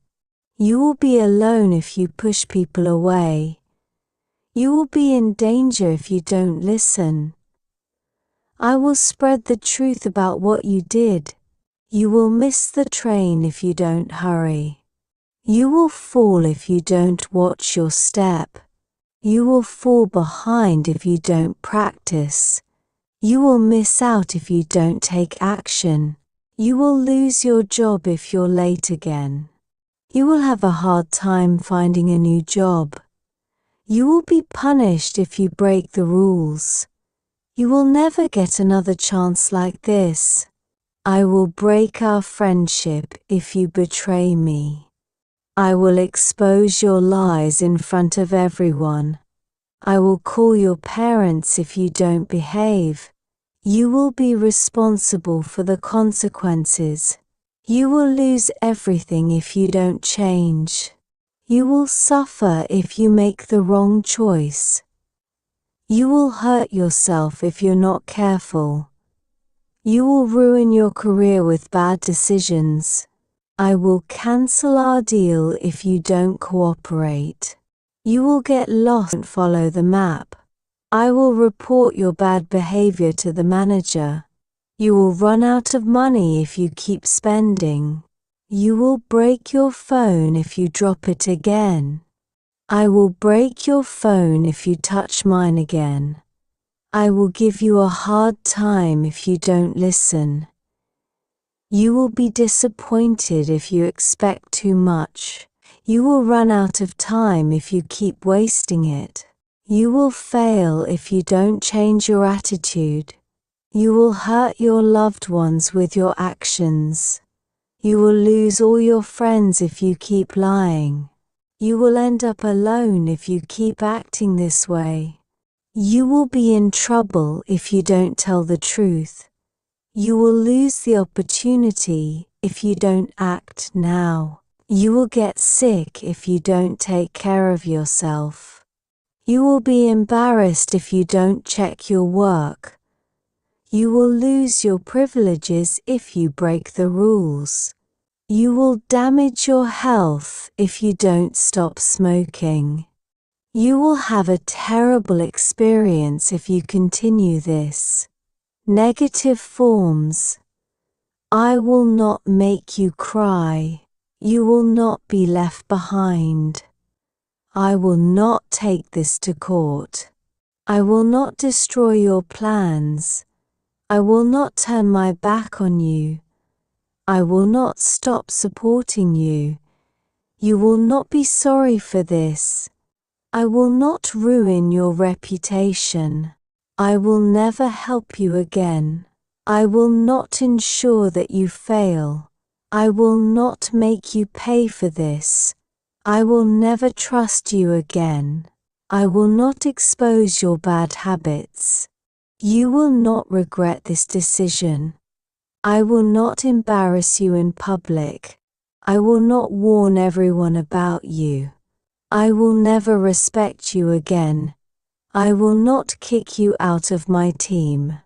You will be alone if you push people away. You will be in danger if you don't listen. I will spread the truth about what you did. You will miss the train if you don't hurry. You will fall if you don't watch your step. You will fall behind if you don't practice. You will miss out if you don't take action. You will lose your job if you're late again. You will have a hard time finding a new job. You will be punished if you break the rules. You will never get another chance like this. I will break our friendship if you betray me. I will expose your lies in front of everyone. I will call your parents if you don't behave. You will be responsible for the consequences. You will lose everything if you don't change. You will suffer if you make the wrong choice. You will hurt yourself if you're not careful. You will ruin your career with bad decisions. I will cancel our deal if you don't cooperate. You will get lost and follow the map. I will report your bad behavior to the manager. You will run out of money if you keep spending. You will break your phone if you drop it again. I will break your phone if you touch mine again. I will give you a hard time if you don't listen. You will be disappointed if you expect too much. You will run out of time if you keep wasting it. You will fail if you don't change your attitude. You will hurt your loved ones with your actions. You will lose all your friends if you keep lying. You will end up alone if you keep acting this way. You will be in trouble if you don't tell the truth. You will lose the opportunity if you don't act now. You will get sick if you don't take care of yourself. You will be embarrassed if you don't check your work. You will lose your privileges if you break the rules. You will damage your health if you don't stop smoking. You will have a terrible experience if you continue this. Negative forms. I will not make you cry. You will not be left behind. I will not take this to court. I will not destroy your plans. I will not turn my back on you. I will not stop supporting you. You will not be sorry for this. I will not ruin your reputation. I will never help you again. I will not ensure that you fail. I will not make you pay for this. I will never trust you again. I will not expose your bad habits. You will not regret this decision. I will not embarrass you in public. I will not warn everyone about you. I will never respect you again. I will not kick you out of my team.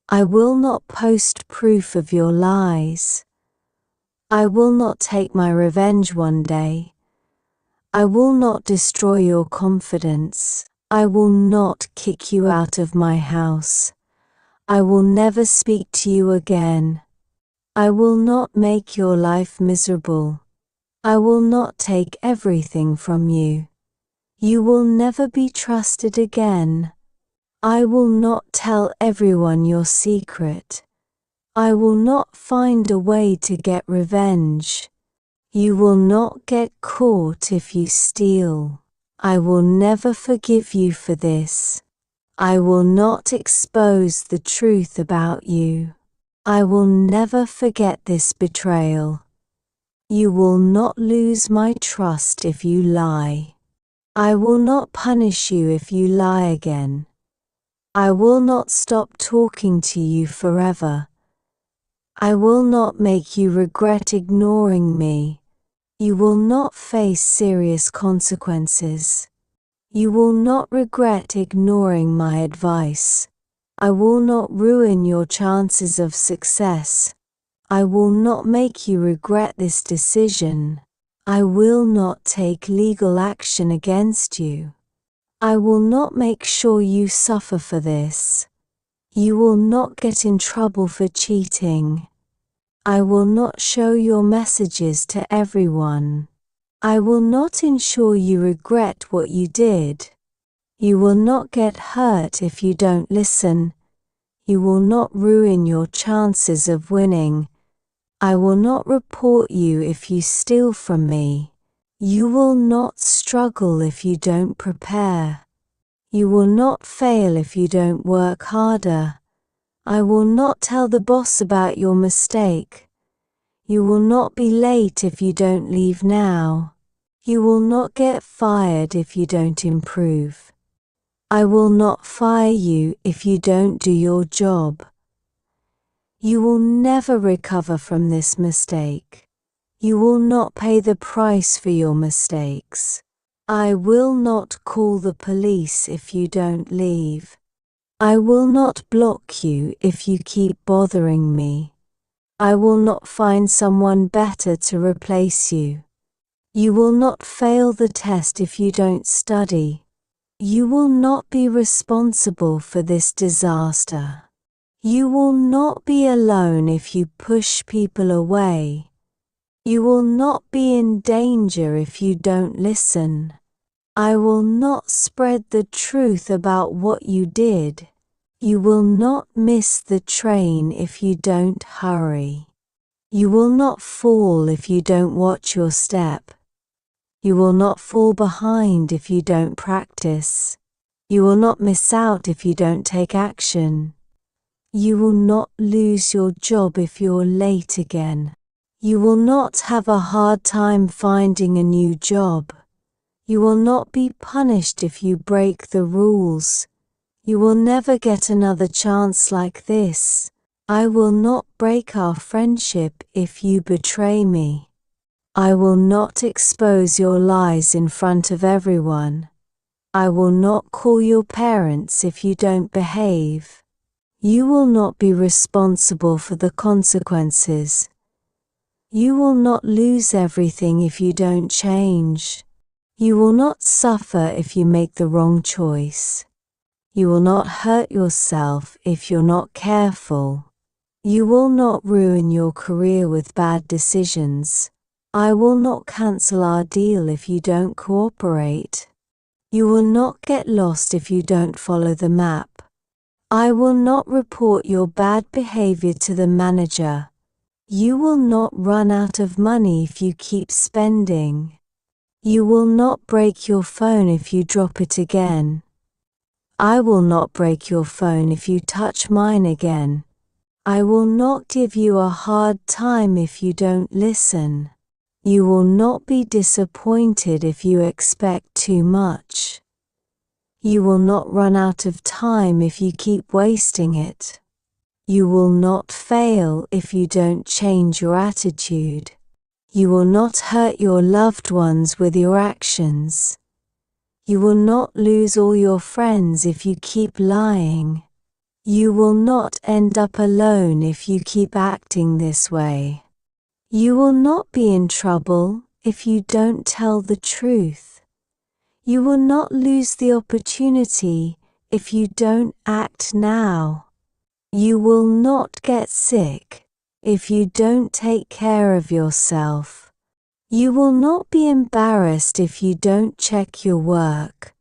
I will not post proof of your lies. I will not take my revenge one day. I will not destroy your confidence. I will not kick you out of my house. I will never speak to you again. I will not make your life miserable. I will not take everything from you. You will never be trusted again. I will not tell everyone your secret. I will not find a way to get revenge. You will not get caught if you steal. I will never forgive you for this. I will not expose the truth about you. I will never forget this betrayal. You will not lose my trust if you lie. I will not punish you if you lie again. I will not stop talking to you forever. I will not make you regret ignoring me. You will not face serious consequences. You will not regret ignoring my advice. I will not ruin your chances of success. I will not make you regret this decision. I will not take legal action against you. I will not make sure you suffer for this. You will not get in trouble for cheating. I will not show your messages to everyone. I will not ensure you regret what you did. You will not get hurt if you don't listen. You will not ruin your chances of winning. I will not report you if you steal from me. You will not struggle if you don't prepare. You will not fail if you don't work harder. I will not tell the boss about your mistake. You will not be late if you don't leave now. You will not get fired if you don't improve. I will not fire you if you don't do your job. You will never recover from this mistake. You will not pay the price for your mistakes. I will not call the police if you don't leave. I will not block you if you keep bothering me. I will not find someone better to replace you. You will not fail the test if you don't study. You will not be responsible for this disaster. You will not be alone if you push people away. You will not be in danger if you don't listen. I will not spread the truth about what you did. You will not miss the train if you don't hurry. You will not fall if you don't watch your step. You will not fall behind if you don't practice. You will not miss out if you don't take action. You will not lose your job if you're late again. You will not have a hard time finding a new job. You will not be punished if you break the rules. You will never get another chance like this. I will not break our friendship if you betray me. I will not expose your lies in front of everyone. I will not call your parents if you don't behave. You will not be responsible for the consequences. You will not lose everything if you don't change. You will not suffer if you make the wrong choice. You will not hurt yourself if you're not careful. You will not ruin your career with bad decisions. I will not cancel our deal if you don't cooperate. You will not get lost if you don't follow the map. I will not report your bad behavior to the manager. You will not run out of money if you keep spending. You will not break your phone if you drop it again. I will not break your phone if you touch mine again. I will not give you a hard time if you don't listen. You will not be disappointed if you expect too much. You will not run out of time if you keep wasting it. You will not fail if you don't change your attitude. You will not hurt your loved ones with your actions. You will not lose all your friends if you keep lying. You will not end up alone if you keep acting this way. You will not be in trouble if you don't tell the truth. You will not lose the opportunity if you don't act now. You will not get sick if you don't take care of yourself. You will not be embarrassed if you don't check your work.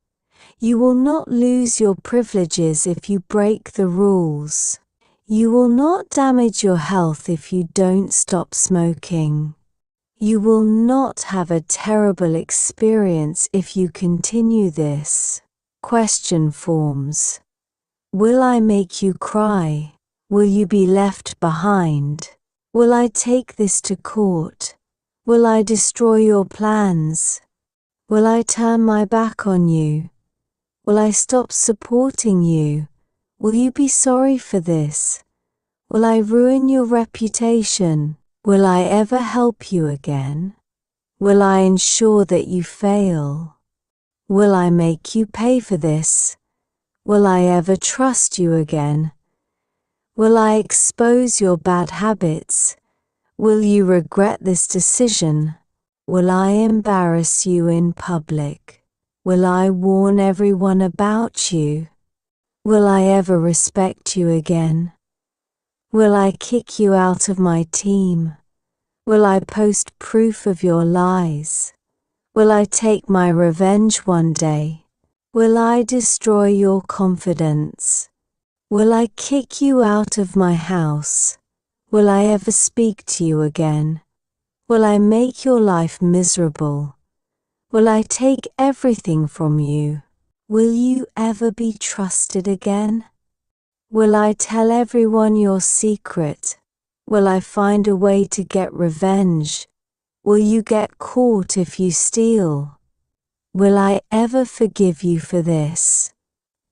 You will not lose your privileges if you break the rules. You will not damage your health if you don't stop smoking. You will not have a terrible experience if you continue this. Question forms. Will I make you cry? Will you be left behind? Will I take this to court? Will I destroy your plans? Will I turn my back on you? Will I stop supporting you? Will you be sorry for this? Will I ruin your reputation? Will I ever help you again? Will I ensure that you fail? Will I make you pay for this? Will I ever trust you again? Will I expose your bad habits? Will you regret this decision? Will I embarrass you in public? Will I warn everyone about you? Will I ever respect you again? Will I kick you out of my team? Will I post proof of your lies? Will I take my revenge one day? Will I destroy your confidence? Will I kick you out of my house? Will I ever speak to you again? Will I make your life miserable? Will I take everything from you? Will you ever be trusted again? Will I tell everyone your secret? Will I find a way to get revenge? Will you get caught if you steal? Will I ever forgive you for this?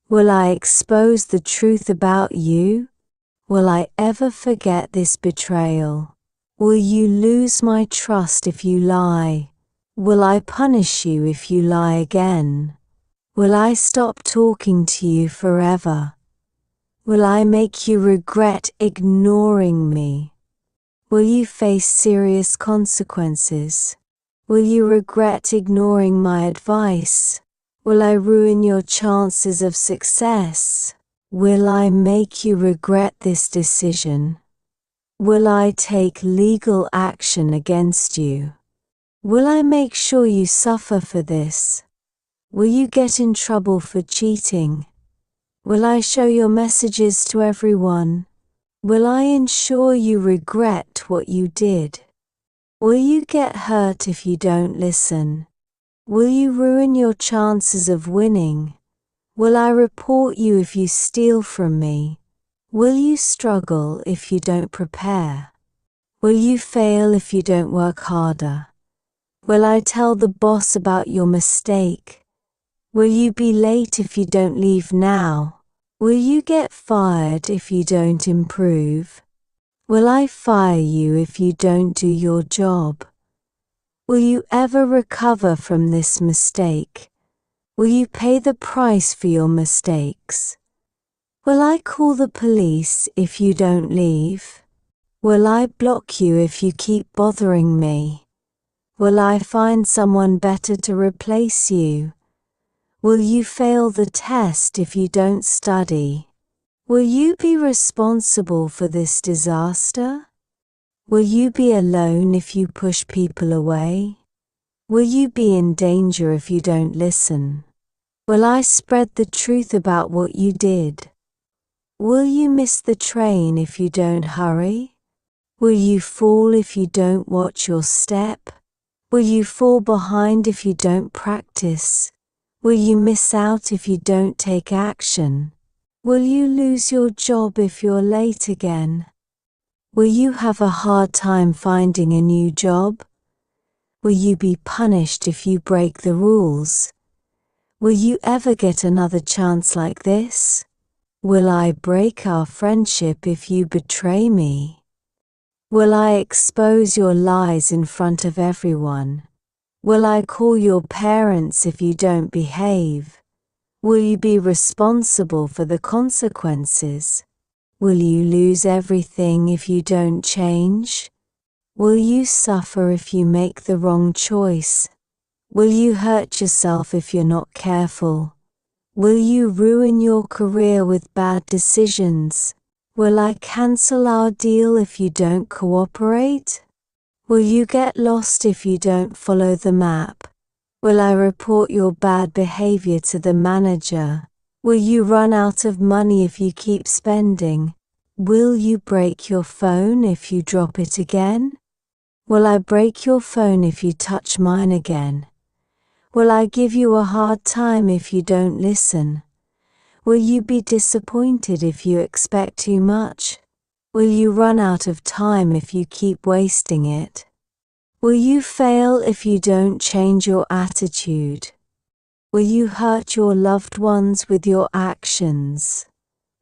Will I expose the truth about you? Will I ever forget this betrayal? Will you lose my trust if you lie? Will I punish you if you lie again? Will I stop talking to you forever? Will I make you regret ignoring me? Will you face serious consequences? Will you regret ignoring my advice? Will I ruin your chances of success? Will I make you regret this decision? Will I take legal action against you? Will I make sure you suffer for this? Will you get in trouble for cheating? Will I show your messages to everyone? Will I ensure you regret what you did? Will you get hurt if you don't listen? Will you ruin your chances of winning? Will I report you if you steal from me? Will you struggle if you don't prepare? Will you fail if you don't work harder? Will I tell the boss about your mistake? Will you be late if you don't leave now? Will you get fired if you don't improve? Will I fire you if you don't do your job? Will you ever recover from this mistake? Will you pay the price for your mistakes? Will I call the police if you don't leave? Will I block you if you keep bothering me? Will I find someone better to replace you? Will you fail the test if you don't study? Will you be responsible for this disaster? Will you be alone if you push people away? Will you be in danger if you don't listen? Will I spread the truth about what you did? Will you miss the train if you don't hurry? Will you fall if you don't watch your step? Will you fall behind if you don't practice? Will you miss out if you don't take action? Will you lose your job if you're late again? Will you have a hard time finding a new job? Will you be punished if you break the rules? Will you ever get another chance like this? Will I break our friendship if you betray me? Will I expose your lies in front of everyone? Will I call your parents if you don't behave? Will you be responsible for the consequences? Will you lose everything if you don't change? Will you suffer if you make the wrong choice? Will you hurt yourself if you're not careful? Will you ruin your career with bad decisions? Will I cancel our deal if you don't cooperate? Will you get lost if you don't follow the map? Will I report your bad behavior to the manager? Will you run out of money if you keep spending? Will you break your phone if you drop it again? Will I break your phone if you touch mine again? Will I give you a hard time if you don't listen? Will you be disappointed if you expect too much? Will you run out of time if you keep wasting it? Will you fail if you don't change your attitude? Will you hurt your loved ones with your actions?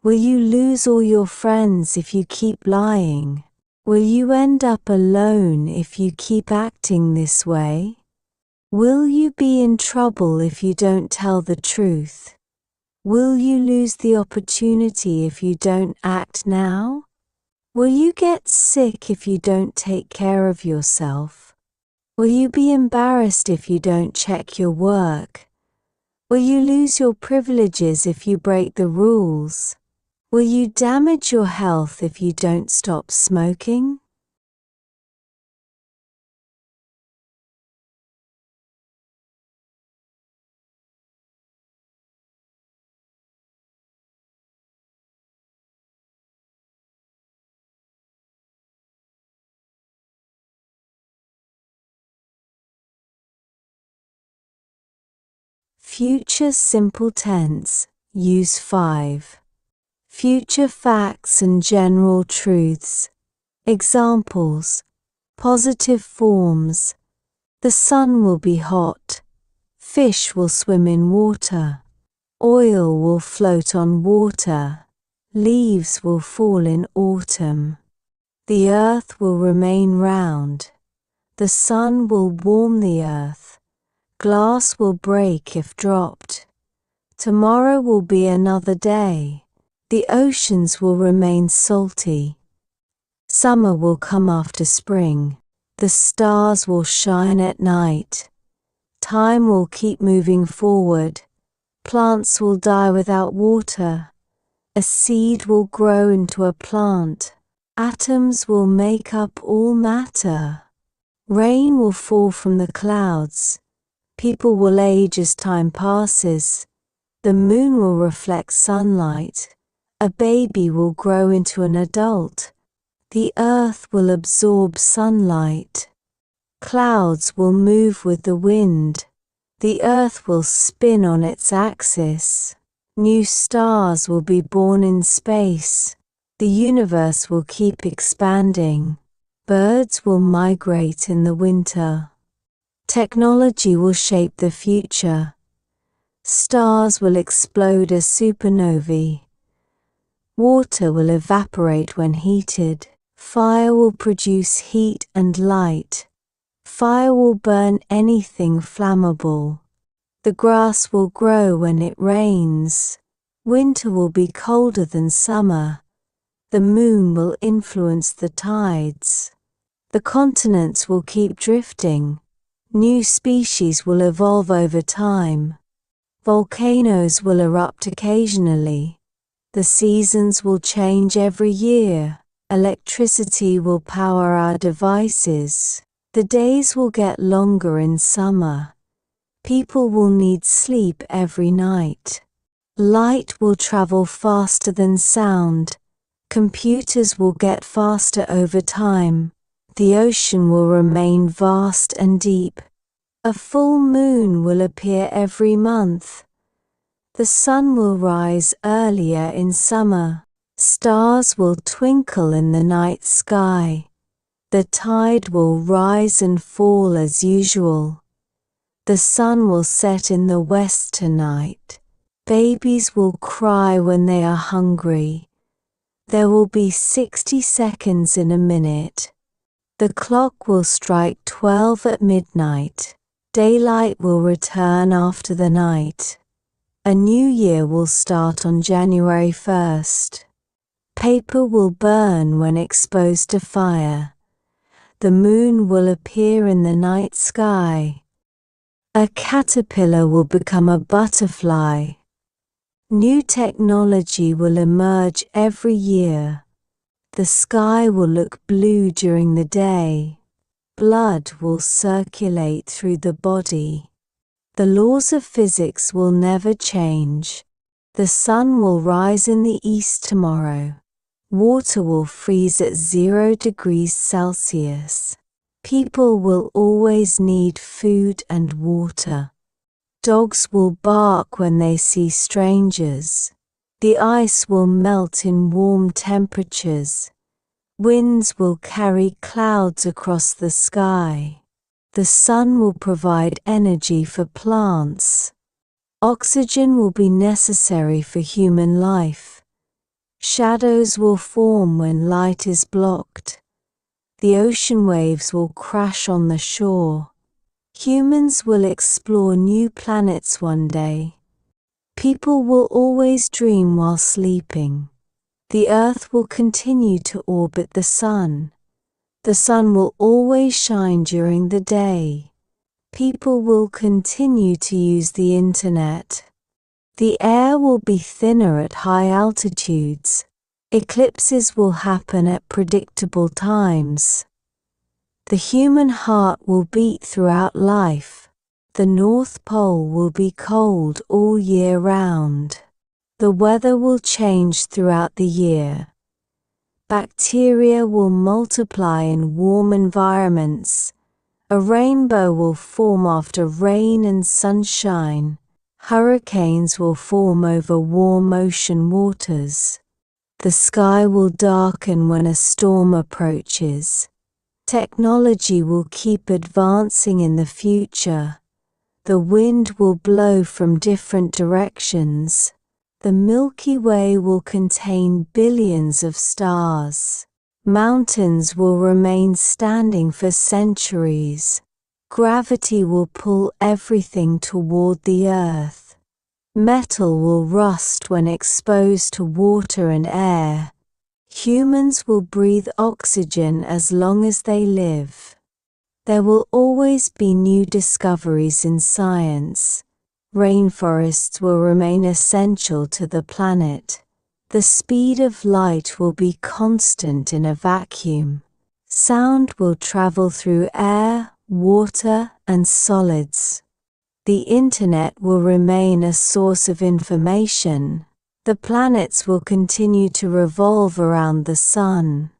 Will you lose all your friends if you keep lying? Will you end up alone if you keep acting this way? Will you be in trouble if you don't tell the truth? Will you lose the opportunity if you don't act now? Will you get sick if you don't take care of yourself? Will you be embarrassed if you don't check your work? Will you lose your privileges if you break the rules? Will you damage your health if you don't stop smoking? Future simple tense, use 5. Future facts and general truths. Examples. Positive forms. The sun will be hot. Fish will swim in water. Oil will float on water. Leaves will fall in autumn. The earth will remain round. The sun will warm the earth. Glass will break if dropped. Tomorrow will be another day. The oceans will remain salty. Summer will come after spring. The stars will shine at night. Time will keep moving forward. Plants will die without water. A seed will grow into a plant. Atoms will make up all matter. Rain will fall from the clouds. People will age as time passes. The moon will reflect sunlight. A baby will grow into an adult. The earth will absorb sunlight. Clouds will move with the wind. The earth will spin on its axis. New stars will be born in space. The universe will keep expanding. Birds will migrate in the winter. Technology will shape the future. Stars will explode as supernovae. Water will evaporate when heated. Fire will produce heat and light. Fire will burn anything flammable. The grass will grow when it rains. Winter will be colder than summer. The moon will influence the tides. The continents will keep drifting. New species will evolve over time. Volcanoes will erupt occasionally. The seasons will change every year. Electricity will power our devices. The days will get longer in summer. People will need sleep every night. Light will travel faster than sound. Computers will get faster over time. The ocean will remain vast and deep. A full moon will appear every month. The sun will rise earlier in summer. Stars will twinkle in the night sky. The tide will rise and fall as usual. The sun will set in the west tonight. Babies will cry when they are hungry. There will be 60 seconds in a minute. The clock will strike 12 at midnight. Daylight will return after the night. A new year will start on January 1st. Paper will burn when exposed to fire. The moon will appear in the night sky. A caterpillar will become a butterfly. New technology will emerge every year. The sky will look blue during the day. Blood will circulate through the body. The laws of physics will never change. The sun will rise in the east tomorrow. Water will freeze at 0 degrees Celsius. People will always need food and water. Dogs will bark when they see strangers. The ice will melt in warm temperatures. Winds will carry clouds across the sky. The sun will provide energy for plants. Oxygen will be necessary for human life. Shadows will form when light is blocked. The ocean waves will crash on the shore. Humans will explore new planets one day. People will always dream while sleeping. The Earth will continue to orbit the sun. The sun will always shine during the day. People will continue to use the internet. The air will be thinner at high altitudes. Eclipses will happen at predictable times. The human heart will beat throughout life. The North Pole will be cold all year round. The weather will change throughout the year. Bacteria will multiply in warm environments. A rainbow will form after rain and sunshine. Hurricanes will form over warm ocean waters. The sky will darken when a storm approaches. Technology will keep advancing in the future. The wind will blow from different directions. The Milky Way will contain billions of stars. Mountains will remain standing for centuries. Gravity will pull everything toward the earth. Metal will rust when exposed to water and air. Humans will breathe oxygen as long as they live. There will always be new discoveries in science. Rainforests will remain essential to the planet. The speed of light will be constant in a vacuum. Sound will travel through air, water, and solids. The internet will remain a source of information. The planets will continue to revolve around the sun.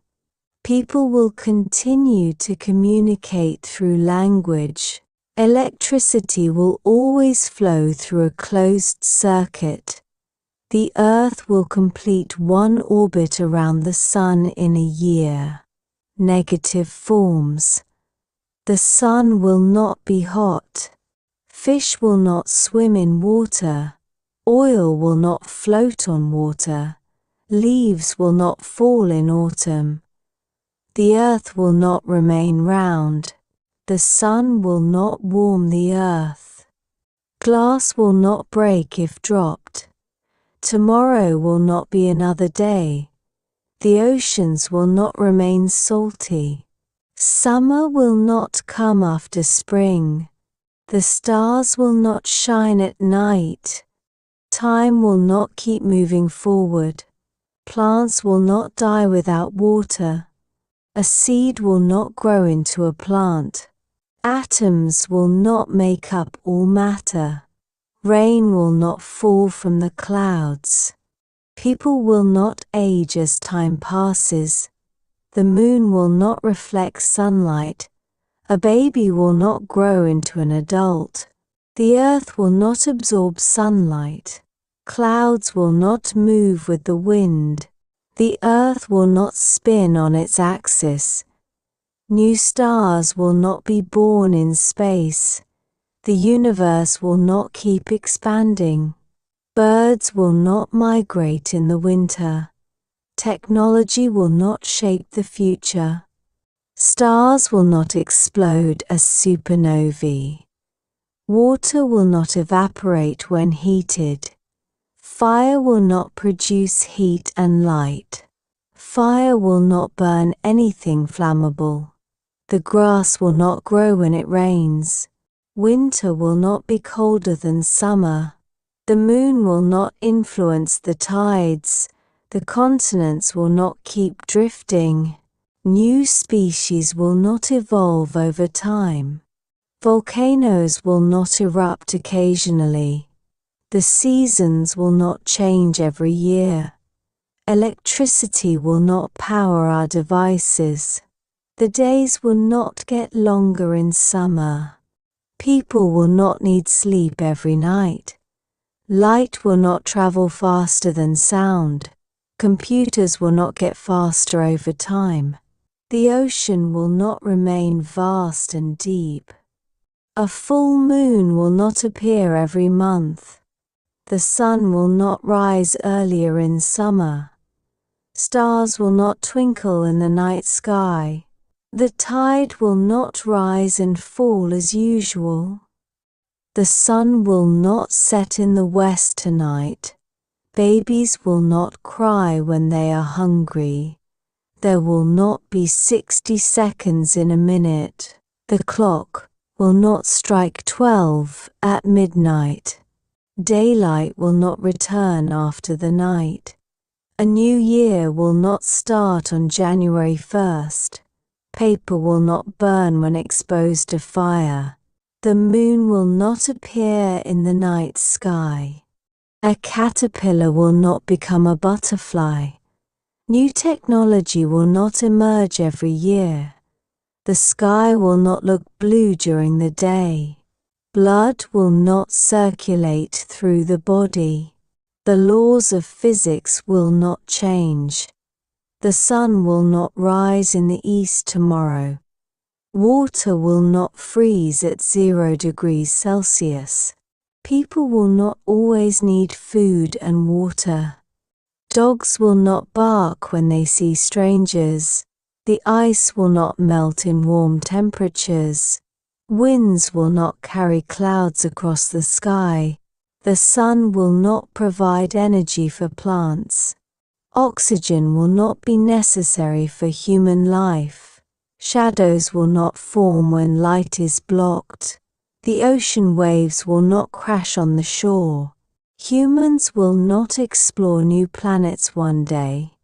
People will continue to communicate through language. Electricity will always flow through a closed circuit. The Earth will complete one orbit around the sun in a year. Negative forms. The sun will not be hot. Fish will not swim in water. Oil will not float on water. Leaves will not fall in autumn. The earth will not remain round. The sun will not warm the earth. Glass will not break if dropped. Tomorrow will not be another day. The oceans will not remain salty. Summer will not come after spring. The stars will not shine at night. Time will not keep moving forward. Plants will not die without water. A seed will not grow into a plant. Atoms will not make up all matter. Rain will not fall from the clouds. People will not age as time passes. The moon will not reflect sunlight. A baby will not grow into an adult. The earth will not absorb sunlight. Clouds will not move with the wind. The earth will not spin on its axis. New stars will not be born in space. The universe will not keep expanding. Birds will not migrate in the winter. Technology will not shape the future. Stars will not explode as supernovae. Water will not evaporate when heated. Fire will not produce heat and light. Fire will not burn anything flammable. The grass will not grow when it rains. Winter will not be colder than summer. The moon will not influence the tides. The continents will not keep drifting. New species will not evolve over time. Volcanoes will not erupt occasionally. The seasons will not change every year. Electricity will not power our devices. The days will not get longer in summer. People will not need sleep every night. Light will not travel faster than sound. Computers will not get faster over time. The ocean will not remain vast and deep. A full moon will not appear every month. The sun will not rise earlier in summer. Stars will not twinkle in the night sky. The tide will not rise and fall as usual. The sun will not set in the west tonight. Babies will not cry when they are hungry. There will not be 60 seconds in a minute. The clock will not strike 12 at midnight. Daylight will not return after the night. A new year will not start on January 1st. Paper will not burn when exposed to fire. The moon will not appear in the night sky. A caterpillar will not become a butterfly. New technology will not emerge every year. The sky will not look blue during the day. Blood will not circulate through the body. The laws of physics will not change. The sun will not rise in the east tomorrow. Water will not freeze at 0 degrees Celsius. People will not always need food and water. Dogs will not bark when they see strangers. The ice will not melt in warm temperatures. Winds will not carry clouds across the sky. The sun will not provide energy for plants. Oxygen will not be necessary for human life. Shadows will not form when light is blocked. The ocean waves will not crash on the shore. Humans will not explore new planets one day.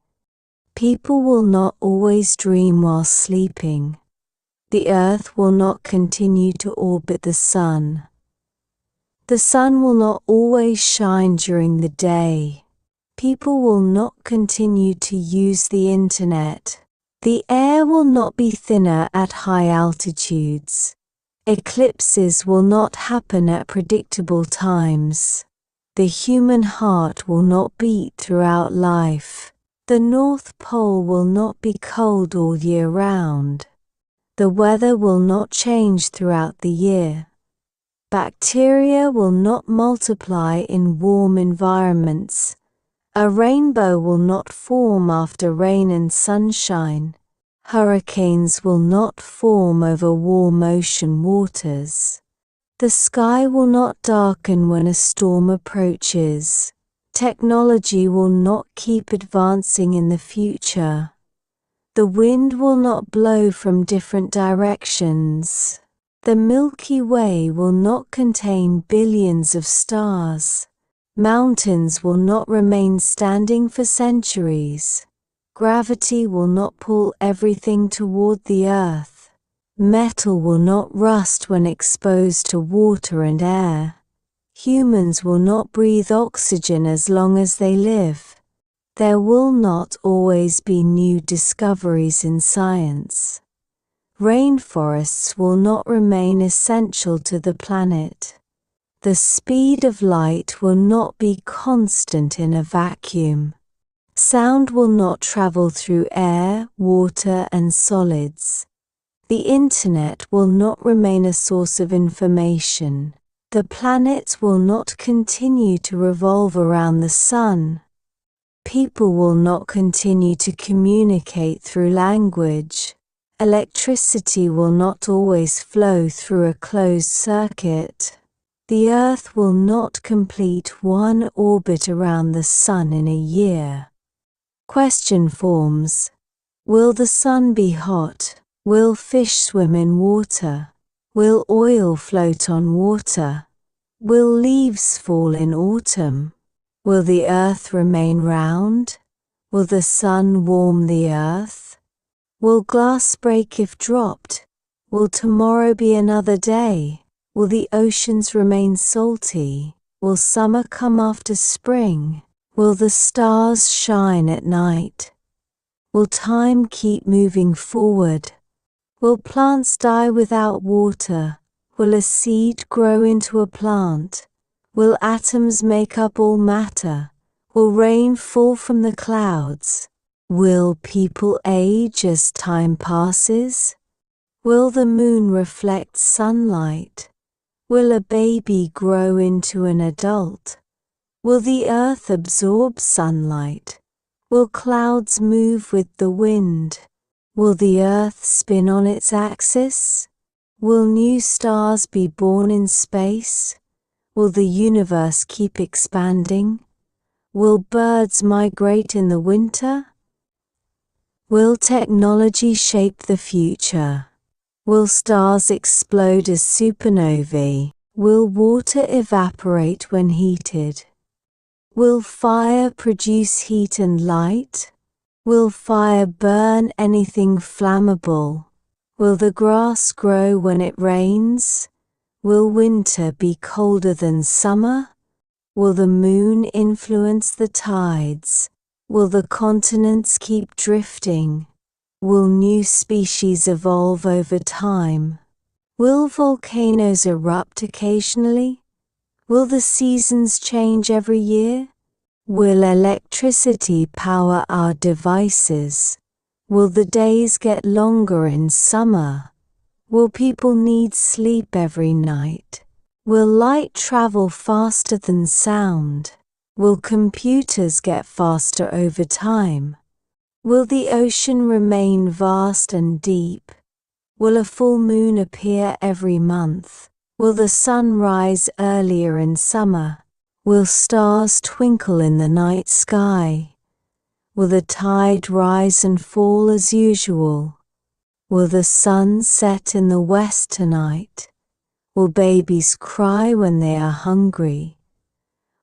People will not always dream while sleeping. The earth will not continue to orbit the sun. The sun will not always shine during the day. People will not continue to use the internet. The air will not be thinner at high altitudes. Eclipses will not happen at predictable times. The human heart will not beat throughout life. The North Pole will not be cold all year round. The weather will not change throughout the year. Bacteria will not multiply in warm environments. A rainbow will not form after rain and sunshine. Hurricanes will not form over warm ocean waters. The sky will not darken when a storm approaches. Technology will not keep advancing in the future. The wind will not blow from different directions. The Milky Way will not contain billions of stars. Mountains will not remain standing for centuries. Gravity will not pull everything toward the earth. Metal will not rust when exposed to water and air. Humans will not breathe oxygen as long as they live. There will not always be new discoveries in science. Rainforests will not remain essential to the planet. The speed of light will not be constant in a vacuum. Sound will not travel through air, water, and solids. The internet will not remain a source of information. The planet will not continue to revolve around the sun. People will not continue to communicate through language. Electricity will not always flow through a closed circuit. The Earth will not complete one orbit around the Sun in a year. Question forms. Will the sun be hot? Will fish swim in water? Will oil float on water? Will leaves fall in autumn? Will the earth remain round? Will the sun warm the earth? Will glass break if dropped? Will tomorrow be another day? Will the oceans remain salty? Will summer come after spring? Will the stars shine at night? Will time keep moving forward? Will plants die without water? Will a seed grow into a plant? Will atoms make up all matter? Will rain fall from the clouds? Will people age as time passes? Will the moon reflect sunlight? Will a baby grow into an adult? Will the earth absorb sunlight? Will clouds move with the wind? Will the earth spin on its axis? Will new stars be born in space? Will the universe keep expanding? Will birds migrate in the winter? Will technology shape the future? Will stars explode as supernovae? Will water evaporate when heated? Will fire produce heat and light? Will fire burn anything flammable? Will the grass grow when it rains? Will winter be colder than summer? Will the moon influence the tides? Will the continents keep drifting? Will new species evolve over time? Will volcanoes erupt occasionally? Will the seasons change every year? Will electricity power our devices? Will the days get longer in summer? Will people need sleep every night? Will light travel faster than sound? Will computers get faster over time? Will the ocean remain vast and deep? Will a full moon appear every month? Will the sun rise earlier in summer? Will stars twinkle in the night sky? Will the tide rise and fall as usual? Will the sun set in the west tonight? Will babies cry when they are hungry?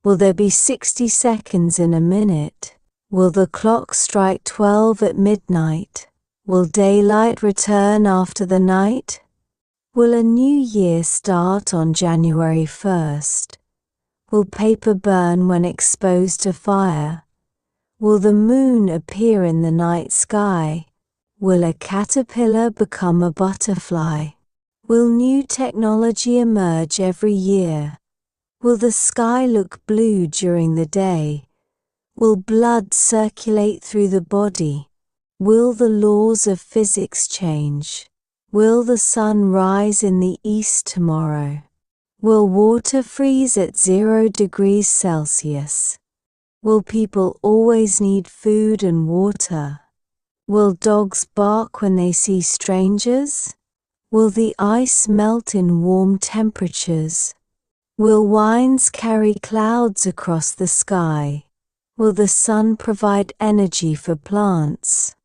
Will there be 60 seconds in a minute? Will the clock strike 12 at midnight? Will daylight return after the night? Will a new year start on January 1st? Will paper burn when exposed to fire? Will the moon appear in the night sky? Will a caterpillar become a butterfly? Will new technology emerge every year? Will the sky look blue during the day? Will blood circulate through the body? Will the laws of physics change? Will the sun rise in the east tomorrow? Will water freeze at 0 degrees Celsius? Will people always need food and water? Will dogs bark when they see strangers? Will the ice melt in warm temperatures? Will winds carry clouds across the sky? Will the sun provide energy for plants?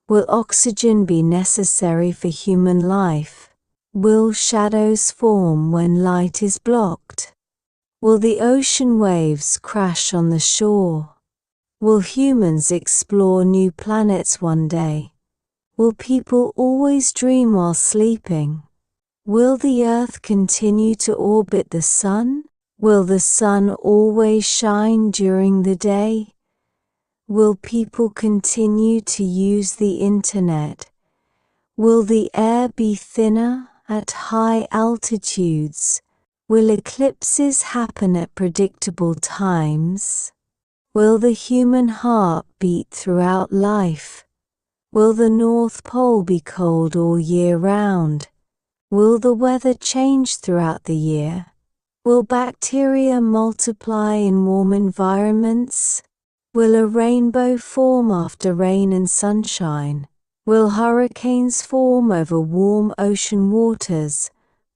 Will oxygen be necessary for human life? Will shadows form when light is blocked? Will the ocean waves crash on the shore? Will humans explore new planets one day? Will people always dream while sleeping? Will the earth continue to orbit the sun? Will the sun always shine during the day? Will people continue to use the internet? Will the air be thinner at high altitudes? Will eclipses happen at predictable times? Will the human heart beat throughout life? Will the North Pole be cold all year round? Will the weather change throughout the year? Will bacteria multiply in warm environments? Will a rainbow form after rain and sunshine? Will hurricanes form over warm ocean waters?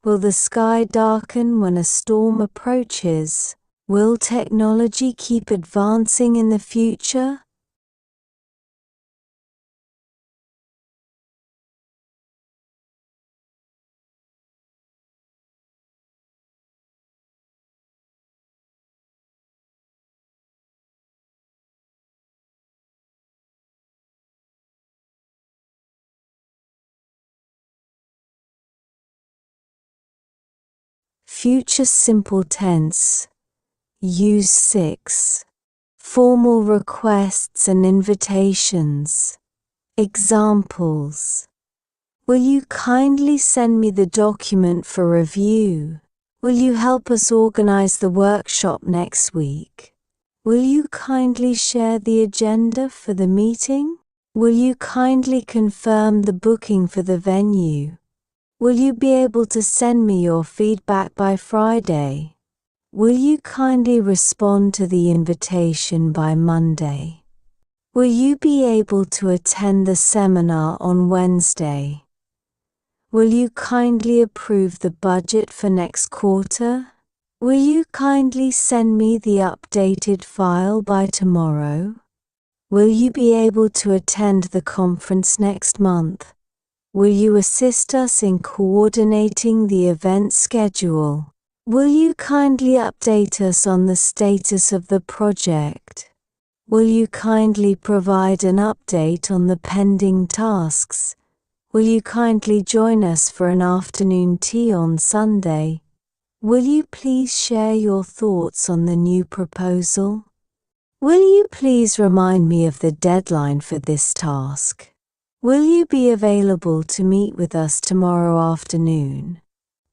Will the sky darken when a storm approaches? Will technology keep advancing in the future? Future simple tense. Use 6. Formal requests and invitations. Examples. Will you kindly send me the document for review? Will you help us organize the workshop next week? Will you kindly share the agenda for the meeting? Will you kindly confirm the booking for the venue? Will you be able to send me your feedback by Friday? Will you kindly respond to the invitation by Monday? Will you be able to attend the seminar on Wednesday? Will you kindly approve the budget for next quarter? Will you kindly send me the updated file by tomorrow? Will you be able to attend the conference next month? Will you assist us in coordinating the event schedule? Will you kindly update us on the status of the project? Will you kindly provide an update on the pending tasks? Will you kindly join us for an afternoon tea on Sunday? Will you please share your thoughts on the new proposal? Will you please remind me of the deadline for this task? Will you be available to meet with us tomorrow afternoon?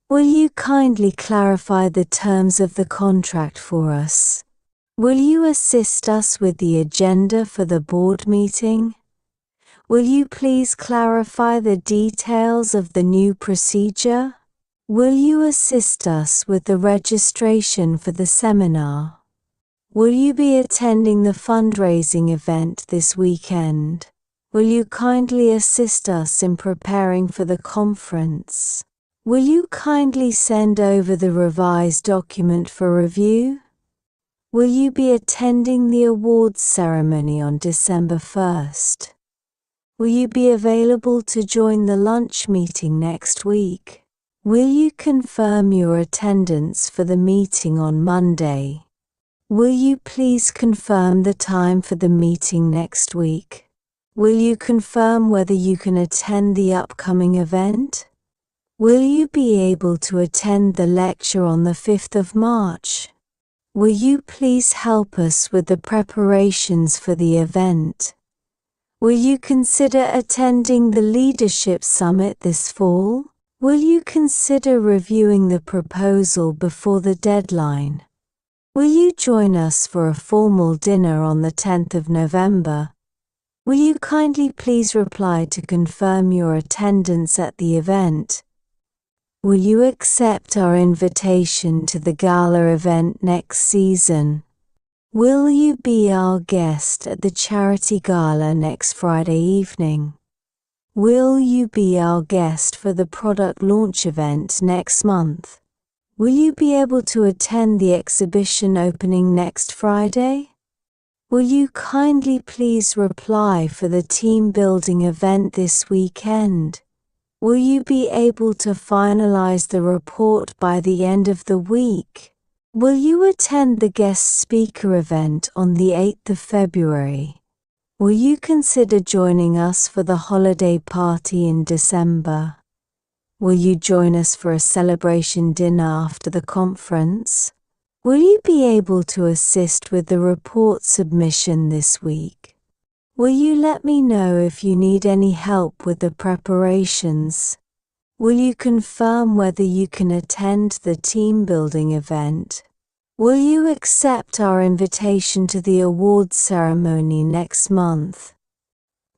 Will you kindly clarify the terms of the contract for us? Will you assist us with the agenda for the board meeting? Will you please clarify the details of the new procedure? Will you assist us with the registration for the seminar? Will you be attending the fundraising event this weekend? Will you kindly assist us in preparing for the conference? Will you kindly send over the revised document for review? Will you be attending the awards ceremony on December 1st? Will you be available to join the lunch meeting next week? Will you confirm your attendance for the meeting on Monday? Will you please confirm the time for the meeting next week? Will you confirm whether you can attend the upcoming event? Will you be able to attend the lecture on the 5th of March? Will you please help us with the preparations for the event? Will you consider attending the Leadership Summit this fall? Will you consider reviewing the proposal before the deadline? Will you join us for a formal dinner on the 10th of November? Will you kindly please reply to confirm your attendance at the event? Will you accept our invitation to the gala event next season? Will you be our guest at the charity gala next Friday evening? Will you be our guest for the product launch event next month? Will you be able to attend the exhibition opening next Friday? Will you kindly please reply for the team building event this weekend? Will you be able to finalize the report by the end of the week? Will you attend the guest speaker event on the 8th of February? Will you consider joining us for the holiday party in December? Will you join us for a celebration dinner after the conference? Will you be able to assist with the report submission this week? Will you let me know if you need any help with the preparations? Will you confirm whether you can attend the team building event? Will you accept our invitation to the awards ceremony next month?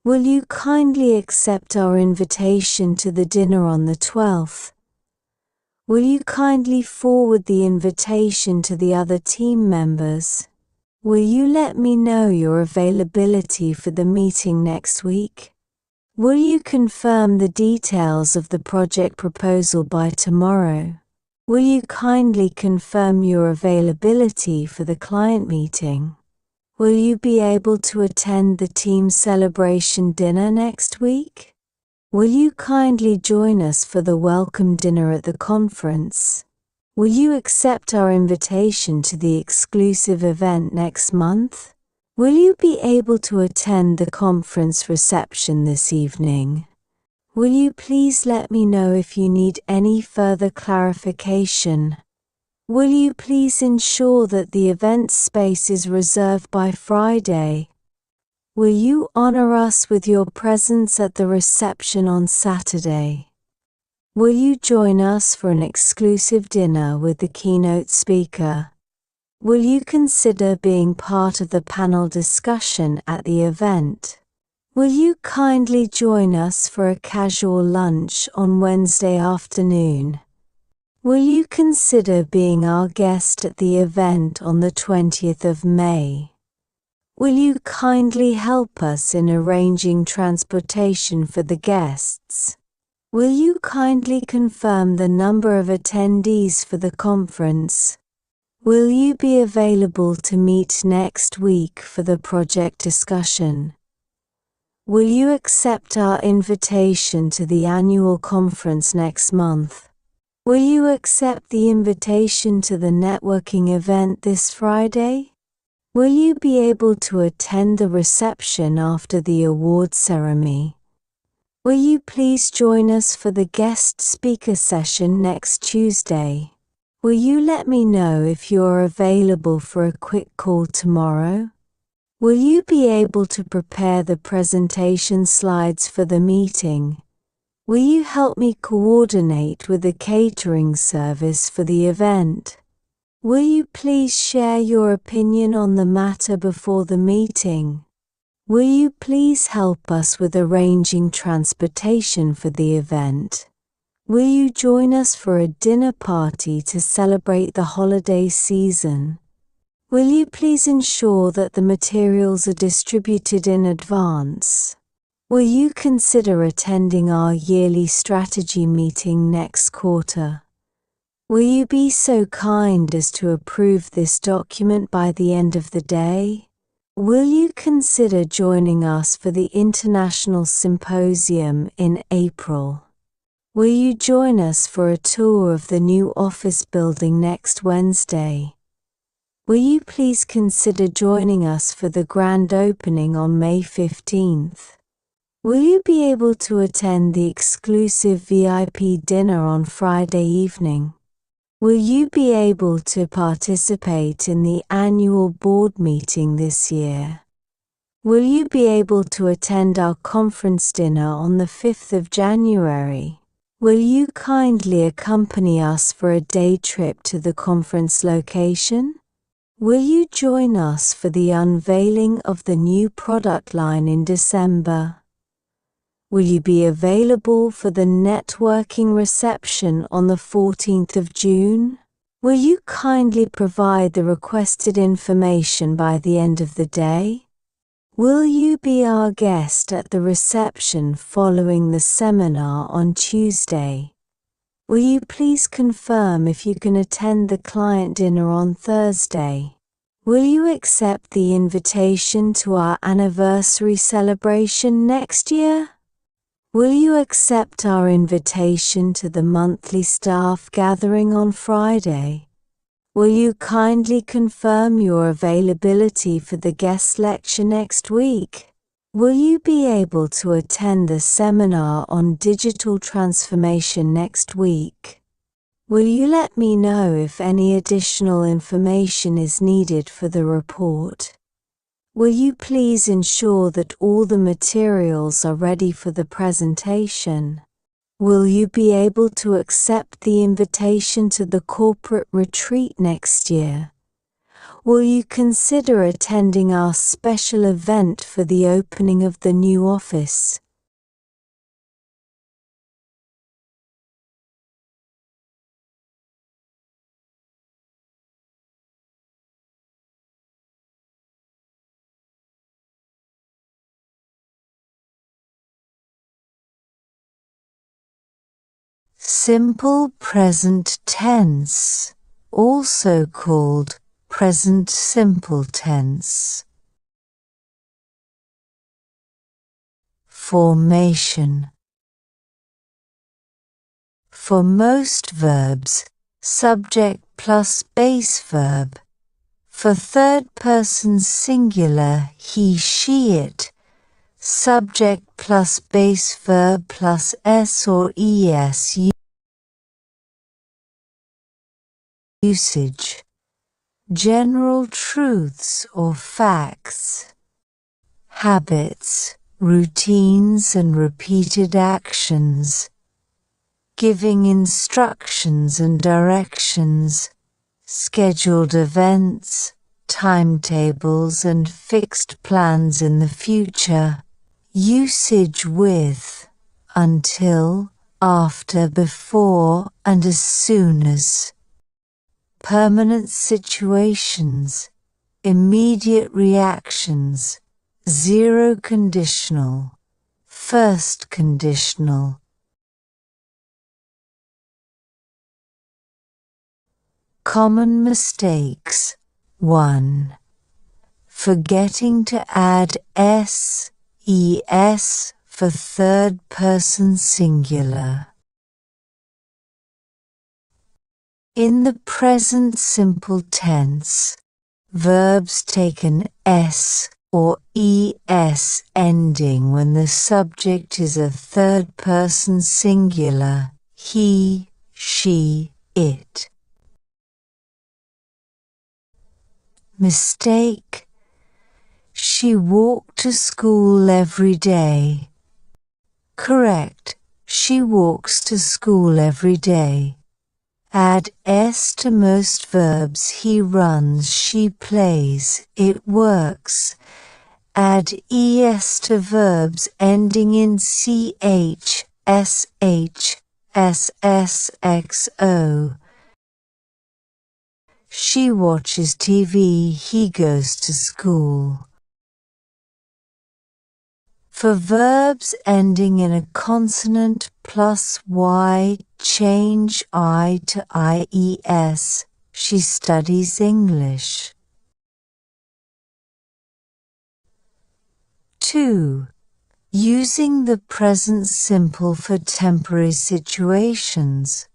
Will you kindly accept our invitation to the dinner on the 12th? Will you kindly forward the invitation to the other team members? Will you let me know your availability for the meeting next week? Will you confirm the details of the project proposal by tomorrow? Will you kindly confirm your availability for the client meeting? Will you be able to attend the team celebration dinner next week? Will you kindly join us for the welcome dinner at the conference? Will you accept our invitation to the exclusive event next month? Will you be able to attend the conference reception this evening? Will you please let me know if you need any further clarification? Will you please ensure that the event space is reserved by Friday? Will you honor us with your presence at the reception on Saturday? Will you join us for an exclusive dinner with the keynote speaker? Will you consider being part of the panel discussion at the event? Will you kindly join us for a casual lunch on Wednesday afternoon? Will you consider being our guest at the event on the 20th of May? Will you kindly help us in arranging transportation for the guests? Will you kindly confirm the number of attendees for the conference? Will you be available to meet next week for the project discussion? Will you accept our invitation to the annual conference next month? Will you accept the invitation to the networking event this Friday? Will you be able to attend the reception after the awards ceremony? Will you please join us for the guest speaker session next Tuesday? Will you let me know if you are available for a quick call tomorrow? Will you be able to prepare the presentation slides for the meeting? Will you help me coordinate with the catering service for the event? Will you please share your opinion on the matter before the meeting? Will you please help us with arranging transportation for the event? Will you join us for a dinner party to celebrate the holiday season? Will you please ensure that the materials are distributed in advance? Will you consider attending our yearly strategy meeting next quarter? Will you be so kind as to approve this document by the end of the day? Will you consider joining us for the International Symposium in April? Will you join us for a tour of the new office building next Wednesday? Will you please consider joining us for the grand opening on May 15th? Will you be able to attend the exclusive VIP dinner on Friday evening? Will you be able to participate in the annual board meeting this year? Will you be able to attend our conference dinner on the 5th of January? Will you kindly accompany us for a day trip to the conference location? Will you join us for the unveiling of the new product line in December? Will you be available for the networking reception on the 14th of June? Will you kindly provide the requested information by the end of the day? Will you be our guest at the reception following the seminar on Tuesday? Will you please confirm if you can attend the client dinner on Thursday? Will you accept the invitation to our anniversary celebration next year? Will you accept our invitation to the monthly staff gathering on Friday? Will you kindly confirm your availability for the guest lecture next week? Will you be able to attend the seminar on digital transformation next week? Will you let me know if any additional information is needed for the report? Will you please ensure that all the materials are ready for the presentation? Will you be able to accept the invitation to the corporate retreat next year? Will you consider attending our special event for the opening of the new office? Simple present tense, also called present simple tense. Formation. For most verbs, subject plus base verb. For third person singular, he, she, it, subject plus base verb plus s or es. Usage. General truths or facts. Habits, routines and repeated actions. Giving instructions and directions. Scheduled events, timetables and fixed plans in the future. Usage with, until, after, before and as soon as. Permanent situations, immediate reactions, zero conditional, first conditional. Common mistakes. 1. Forgetting to add s, es for third person singular. In the present simple tense, verbs take an s or es ending when the subject is a third person singular, he, she, it. Mistake. She walked to school every day. Correct. She walks to school every day. Add s to most verbs. He runs, she plays, it works. Add es to verbs ending in ch, sh, ss, xo. She watches TV, he goes to school. For verbs ending in a consonant plus y, change I to ies. She studies English. 2. Using the present simple for temporary situations.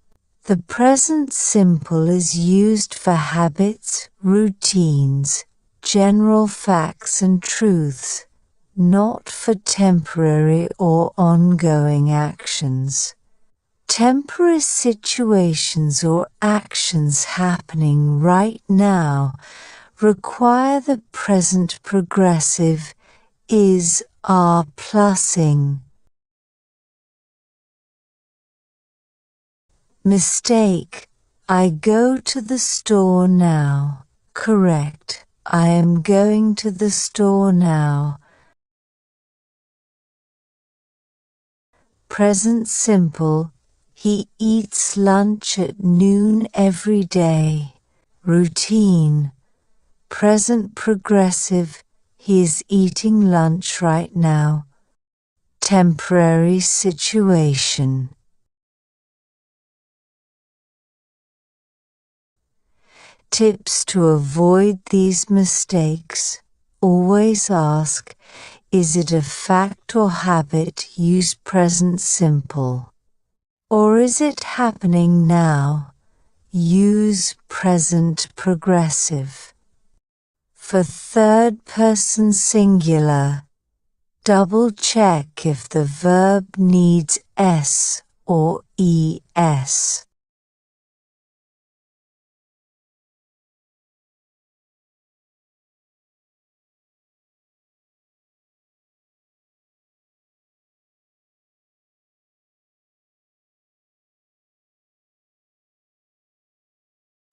The present simple is used for habits, routines, general facts and truths, not for temporary or ongoing actions. Temporary situations or actions happening right now require the present progressive is, are plusing. Mistake. I go to the store now. Correct. I am going to the store now. Present simple. He eats lunch at noon every day. Routine. Present progressive. He is eating lunch right now. Temporary situation. Tips to avoid these mistakes. Always ask, is it a fact or habit? Use present simple. Or is it happening now? Use present progressive. For third person singular, double check if the verb needs s or es.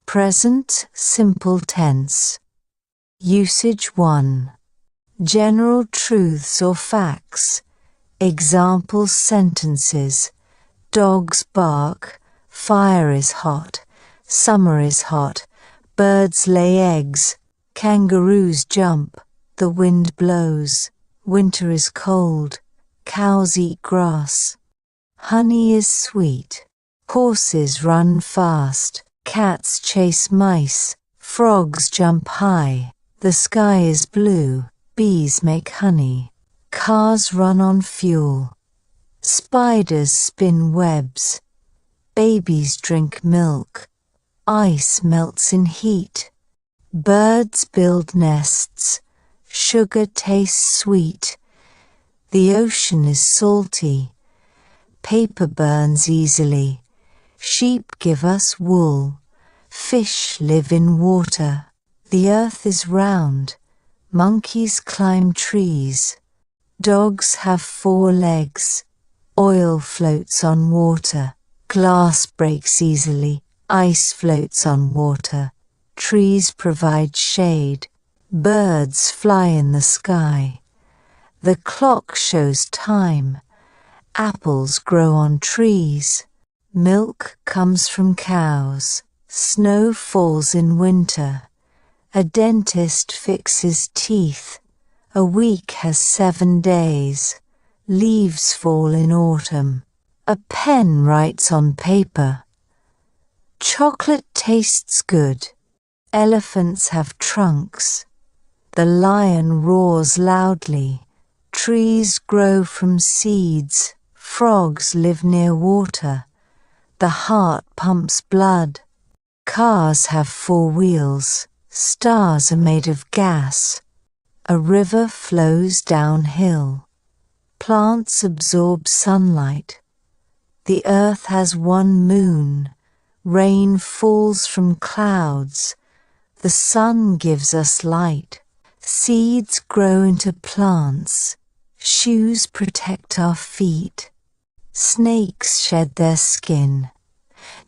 Present simple tense. Usage 1. General truths or facts. Example sentences. Dogs bark, fire is hot, summer is hot, birds lay eggs, kangaroos jump, the wind blows, winter is cold, cows eat grass, honey is sweet. Horses run fast, cats chase mice, frogs jump high, the sky is blue, bees make honey, cars run on fuel, spiders spin webs, babies drink milk, ice melts in heat, birds build nests, sugar tastes sweet, the ocean is salty, paper burns easily, sheep give us wool, fish live in water, the earth is round, monkeys climb trees, dogs have 4 legs, oil floats on water, glass breaks easily, ice floats on water, trees provide shade, birds fly in the sky, the clock shows time, apples grow on trees, milk comes from cows, snow falls in winter, a dentist fixes teeth, a week has 7 days, leaves fall in autumn, a pen writes on paper, chocolate tastes good, elephants have trunks, the lion roars loudly, trees grow from seeds, frogs live near water, the heart pumps blood, cars have 4 wheels, stars are made of gas, a river flows downhill, plants absorb sunlight, the earth has 1 moon, rain falls from clouds, the sun gives us light, seeds grow into plants, shoes protect our feet, snakes shed their skin,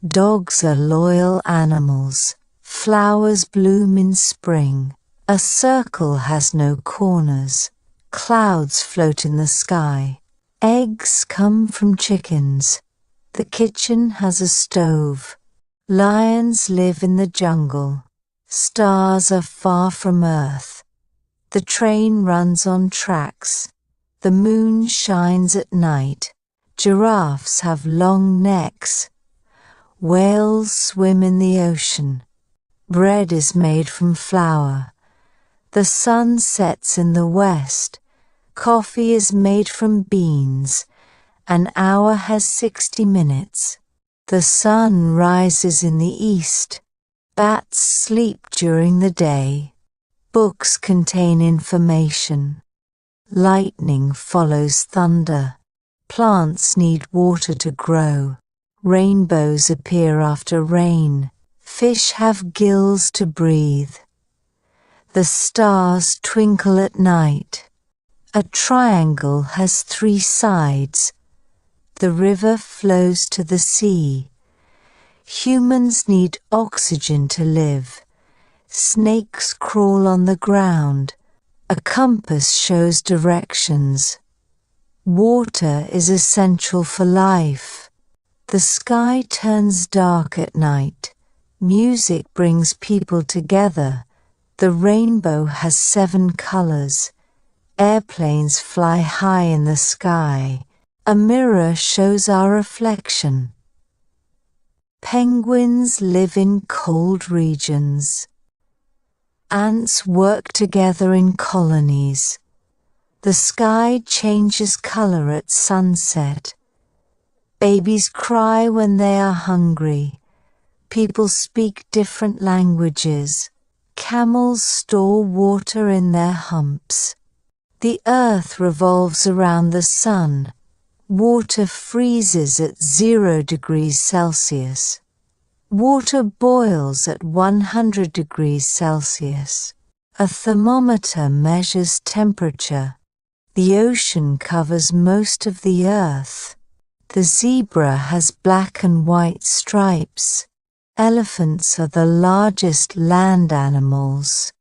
dogs are loyal animals, flowers bloom in spring, a circle has no corners, clouds float in the sky, eggs come from chickens, the kitchen has a stove, lions live in the jungle, stars are far from earth, the train runs on tracks, the moon shines at night, giraffes have long necks, whales swim in the ocean, bread is made from flour, the sun sets in the west, coffee is made from beans, an hour has 60 minutes, the sun rises in the east, bats sleep during the day, books contain information, lightning follows thunder, plants need water to grow, rainbows appear after rain, fish have gills to breathe, the stars twinkle at night, a triangle has 3 sides, the river flows to the sea, humans need oxygen to live, snakes crawl on the ground, a compass shows directions, water is essential for life, the sky turns dark at night, music brings people together, the rainbow has 7 colors, airplanes fly high in the sky, a mirror shows our reflection. Penguins live in cold regions. Ants work together in colonies. The sky changes color at sunset. Babies cry when they are hungry. People speak different languages. Camels store water in their humps. The earth revolves around the sun. Water freezes at 0 degrees Celsius. Water boils at 100 degrees Celsius. A thermometer measures temperature. The ocean covers most of the earth. The zebra has black and white stripes. Elephants are the largest land animals.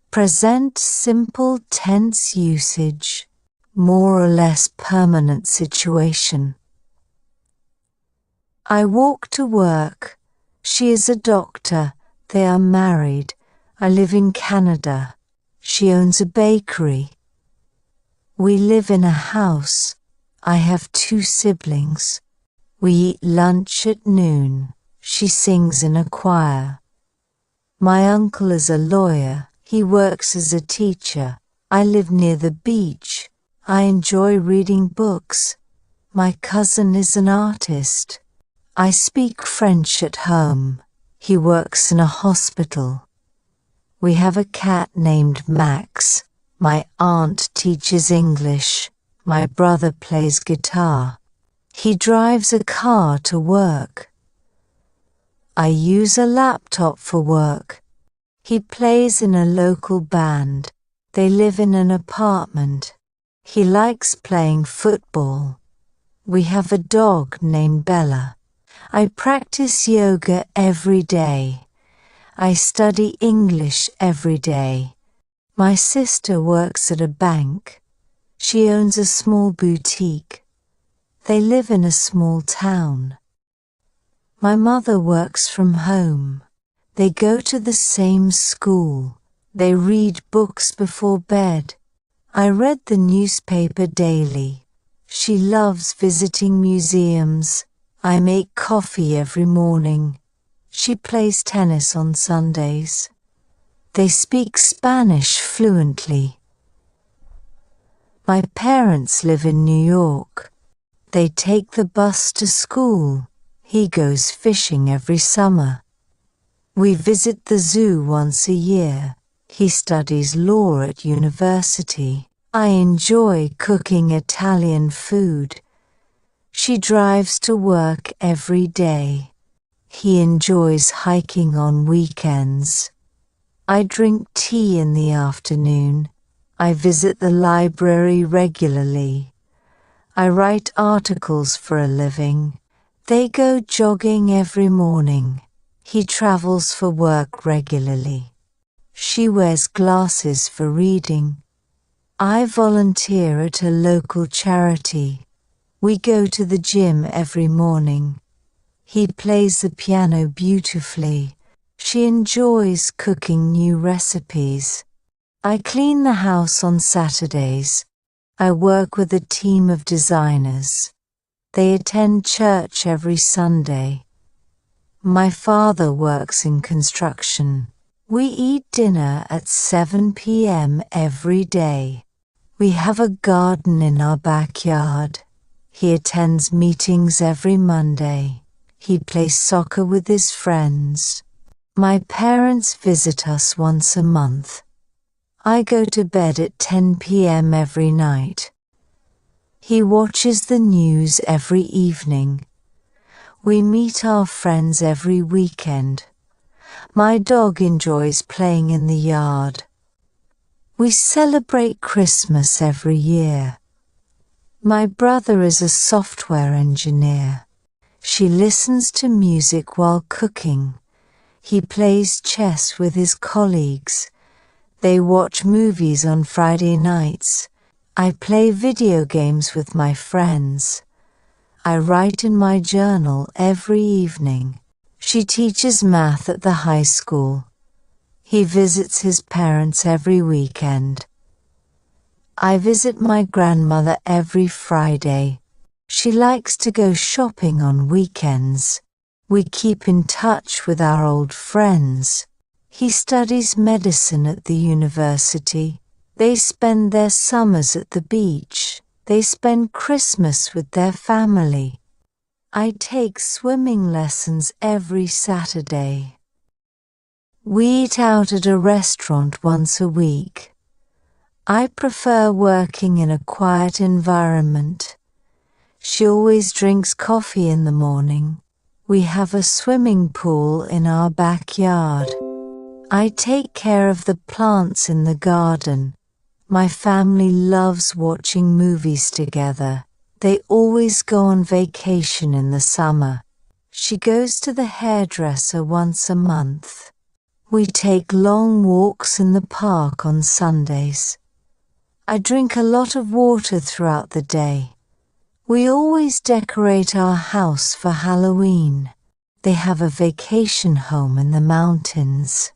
Present simple tense usage. more or less permanent situation. I walk to work. She is a doctor. They are married. I live in Canada. She owns a bakery. We live in a house. I have 2 siblings. We eat lunch at noon. She sings in a choir. My uncle is a lawyer. He works as a teacher. I live near the beach. I enjoy reading books. My cousin is an artist. I speak French at home. He works in a hospital. We have a cat named Max. My aunt teaches English. My brother plays guitar. He drives a car to work. I use a laptop for work. He plays in a local band. They live in an apartment. He likes playing football. We have a dog named Bella. I practice yoga every day. I study English every day. My sister works at a bank. She owns a small boutique. They live in a small town. My mother works from home. They go to the same school. They read books before bed. I read the newspaper daily. She loves visiting museums. I make coffee every morning. She plays tennis on Sundays. They speak Spanish fluently. My parents live in New York. They take the bus to school. He goes fishing every summer. We visit the zoo once a year. He studies law at university. I enjoy cooking Italian food. She drives to work every day. He enjoys hiking on weekends. I drink tea in the afternoon. I visit the library regularly. I write articles for a living. They go jogging every morning. He travels for work regularly. She wears glasses for reading. I volunteer at a local charity. We go to the gym every morning. He plays the piano beautifully. She enjoys cooking new recipes. I clean the house on Saturdays. I work with a team of designers. They attend church every Sunday. My father works in construction. We eat dinner at 7 p.m. every day. We have a garden in our backyard. He attends meetings every Monday. He plays soccer with his friends. My parents visit us once a month. I go to bed at 10 p.m. every night. He watches the news every evening. We meet our friends every weekend. My dog enjoys playing in the yard. We celebrate Christmas every year. My brother is a software engineer. She listens to music while cooking. He plays chess with his colleagues. They watch movies on Friday nights. I play video games with my friends. I write in my journal every evening. She teaches math at the high school. He visits his parents every weekend. I visit my grandmother every Friday. She likes to go shopping on weekends. We keep in touch with our old friends. He studies medicine at the university. They spend their summers at the beach. They spend Christmas with their family. I take swimming lessons every Saturday. We eat out at a restaurant once a week. I prefer working in a quiet environment. She always drinks coffee in the morning. We have a swimming pool in our backyard. I take care of the plants in the garden. My family loves watching movies together. They always go on vacation in the summer. She goes to the hairdresser once a month. We take long walks in the park on Sundays. I drink a lot of water throughout the day. We always decorate our house for Halloween. They have a vacation home in the mountains.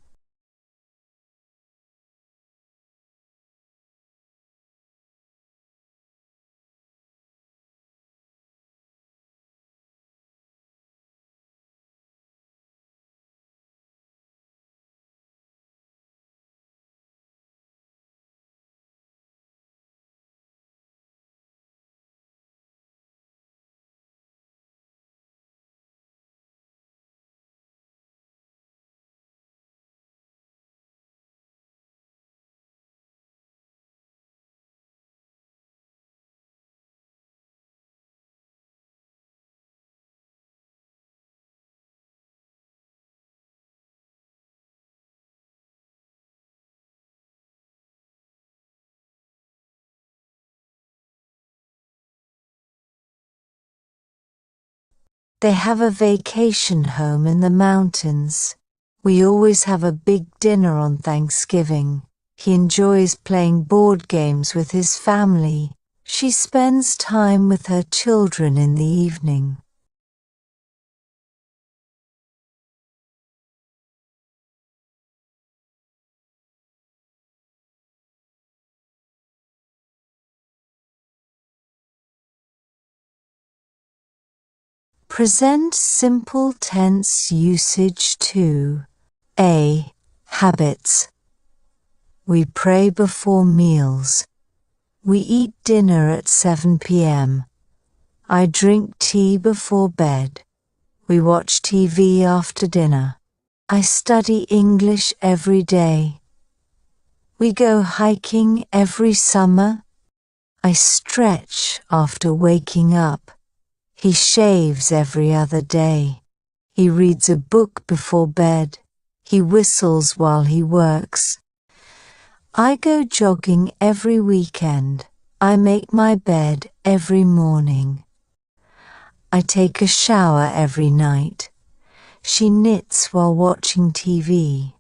They have a vacation home in the mountains. We always have a big dinner on Thanksgiving. He enjoys playing board games with his family. She spends time with her children in the evening. Present simple tense usage to A. Habits. We pray before meals. We eat dinner at 7 p.m. I drink tea before bed. We watch TV after dinner. I study English every day. We go hiking every summer. I stretch after waking up. He shaves every other day. He reads a book before bed. He whistles while he works. I go jogging every weekend. I make my bed every morning. I take a shower every night. She knits while watching TV.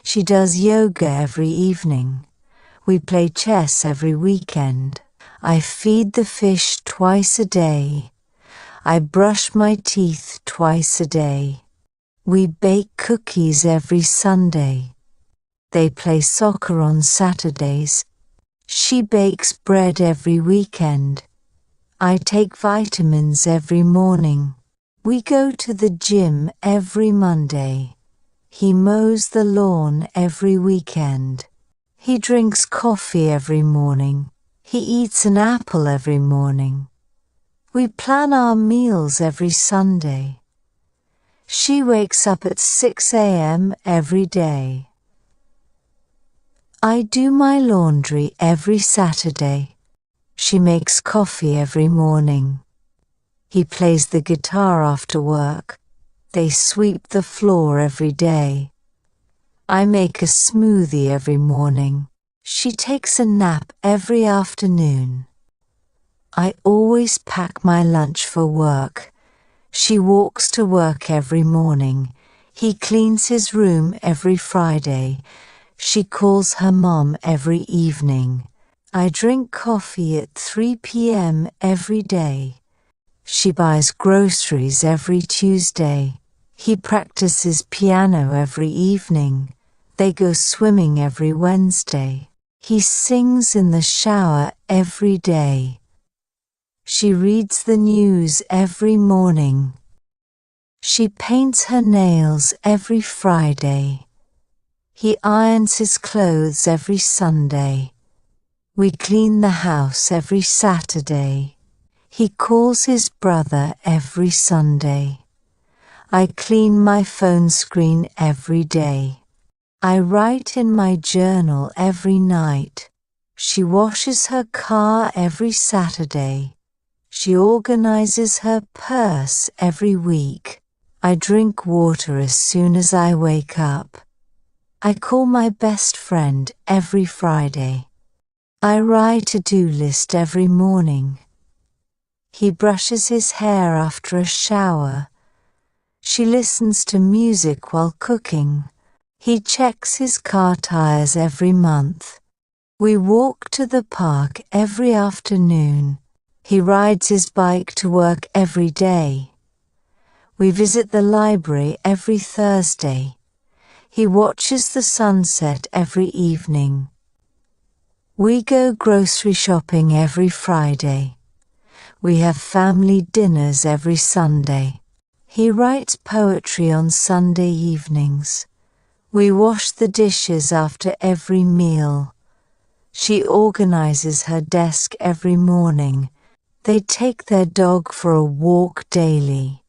She does yoga every evening. We play chess every weekend. I feed the fish twice a day. I brush my teeth twice a day. We bake cookies every Sunday. They play soccer on Saturdays. She bakes bread every weekend. I take vitamins every morning. We go to the gym every Monday. He mows the lawn every weekend. He drinks coffee every morning. He eats an apple every morning. We plan our meals every Sunday. She wakes up at 6 a.m. every day. I do my laundry every Saturday. She makes coffee every morning. He plays the guitar after work. They sweep the floor every day. I make a smoothie every morning. She takes a nap every afternoon. I always pack my lunch for work. She walks to work every morning. He cleans his room every Friday. She calls her mom every evening. I drink coffee at 3 p.m. every day. She buys groceries every Tuesday. He practices piano every evening. They go swimming every Wednesday. He sings in the shower every day. She reads the news every morning. She paints her nails every Friday. He irons his clothes every Sunday. We clean the house every Saturday. He calls his brother every Sunday. I clean my phone screen every day. I write in my journal every night. She washes her car every Saturday. She organizes her purse every week. I drink water as soon as I wake up. I call my best friend every Friday. I write a to-do list every morning. He brushes his hair after a shower. She listens to music while cooking. He checks his car tires every month. We walk to the park every afternoon. He rides his bike to work every day. We visit the library every Thursday. He watches the sunset every evening. We go grocery shopping every Friday. We have family dinners every Sunday. He writes poetry on Sunday evenings. We wash the dishes after every meal. She organizes her desk every morning. They take their dog for a walk daily.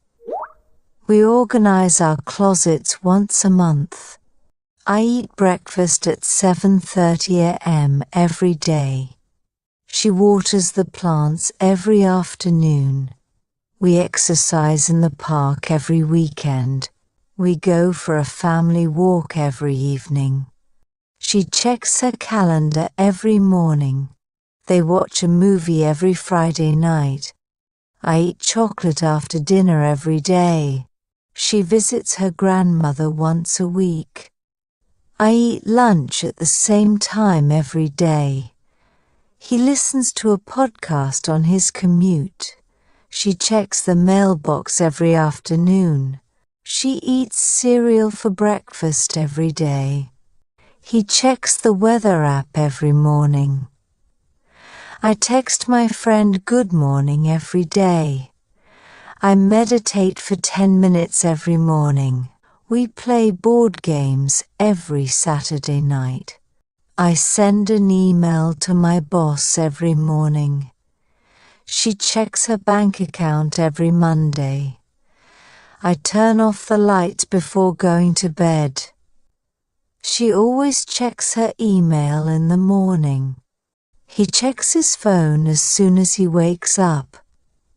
We organize our closets once a month. I eat breakfast at 7:30 a.m. every day. She waters the plants every afternoon. We exercise in the park every weekend. We go for a family walk every evening. She checks her calendar every morning. They watch a movie every Friday night. I eat chocolate after dinner every day. She visits her grandmother once a week. I eat lunch at the same time every day. He listens to a podcast on his commute. She checks the mailbox every afternoon. She eats cereal for breakfast every day. He checks the weather app every morning. I text my friend good morning every day. I meditate for 10 minutes every morning. We play board games every Saturday night. I send an email to my boss every morning. She checks her bank account every Monday. I turn off the lights before going to bed. She always checks her email in the morning. He checks his phone as soon as he wakes up.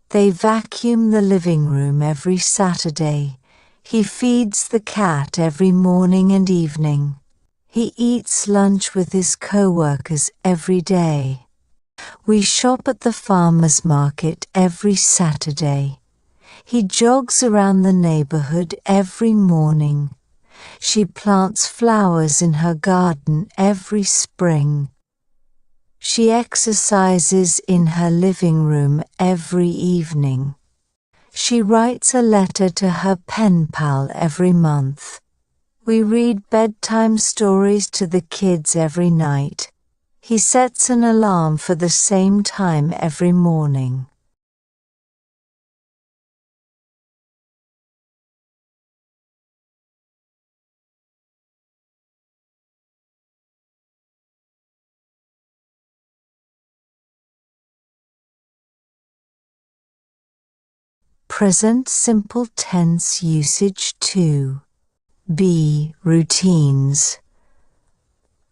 They vacuum the living room every Saturday. He feeds the cat every morning and evening. He eats lunch with his co-workers every day. We shop at the farmer's market every Saturday. He jogs around the neighborhood every morning. She plants flowers in her garden every spring. She exercises in her living room every evening. She writes a letter to her pen pal every month. We read bedtime stories to the kids every night. He sets an alarm for the same time every morning. Present simple tense usage 2. B. Routines.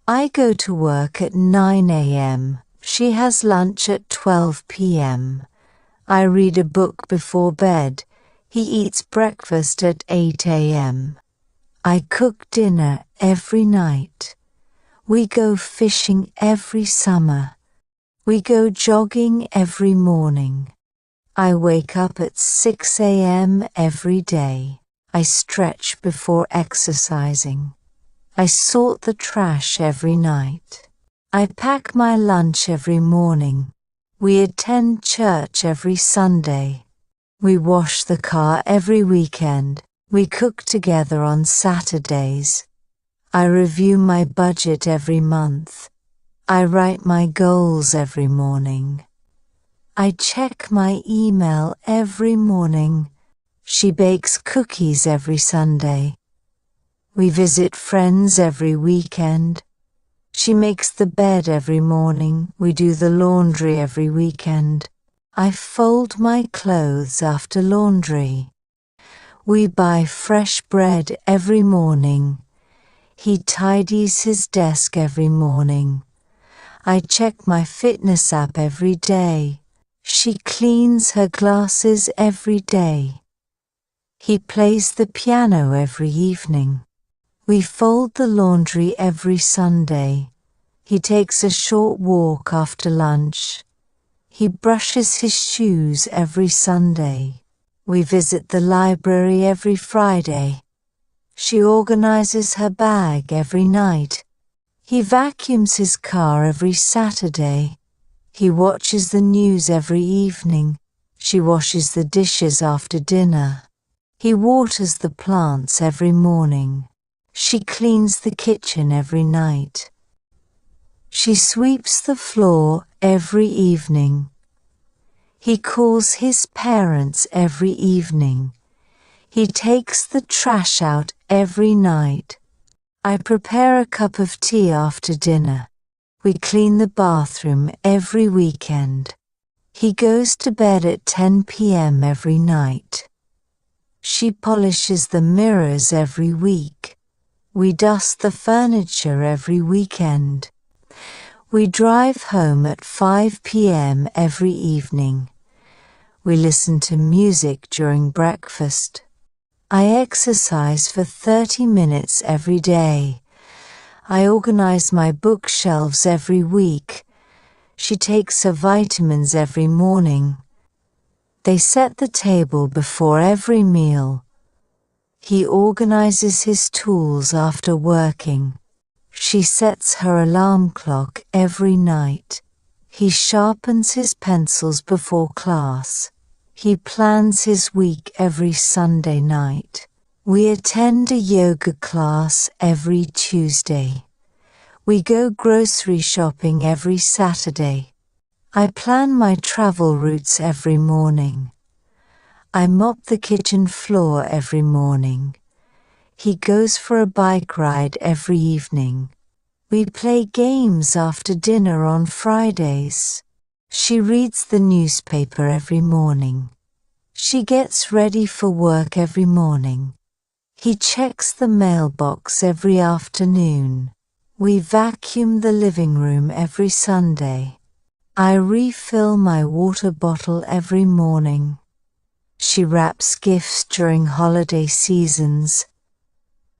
I go to work at 9 a.m. She has lunch at 12 p.m. I read a book before bed. He eats breakfast at 8 a.m. I cook dinner every night. We go fishing every summer. We go jogging every morning. I wake up at 6 a.m. every day. I stretch before exercising. I sort the trash every night. I pack my lunch every morning. We attend church every Sunday. We wash the car every weekend. We cook together on Saturdays. I review my budget every month. I write my goals every morning. I check my email every morning. She bakes cookies every Sunday. We visit friends every weekend. She makes the bed every morning. We do the laundry every weekend. I fold my clothes after laundry. We buy fresh bread every morning. He tidies his desk every morning. I check my fitness app every day. She cleans her glasses every day. He plays the piano every evening. We fold the laundry every Sunday. He takes a short walk after lunch. He brushes his shoes every Sunday. We visit the library every Friday. She organizes her bag every night. He vacuums his car every Saturday. He watches the news every evening. She washes the dishes after dinner. He waters the plants every morning. She cleans the kitchen every night. She sweeps the floor every evening. He calls his parents every evening. He takes the trash out every night. I prepare a cup of tea after dinner. We clean the bathroom every weekend. He goes to bed at 10 p.m. every night. She polishes the mirrors every week. We dust the furniture every weekend. We drive home at 5 p.m. every evening. We listen to music during breakfast. I exercise for 30 minutes every day. I organize my bookshelves every week. She takes her vitamins every morning. They set the table before every meal. He organizes his tools after working. She sets her alarm clock every night. He sharpens his pencils before class. He plans his week every Sunday night. We attend a yoga class every Tuesday. We go grocery shopping every Saturday. I plan my travel routes every morning. I mop the kitchen floor every morning. He goes for a bike ride every evening. We play games after dinner on Fridays. She reads the newspaper every morning. She gets ready for work every morning. He checks the mailbox every afternoon. We vacuum the living room every Sunday. I refill my water bottle every morning. She wraps gifts during holiday seasons.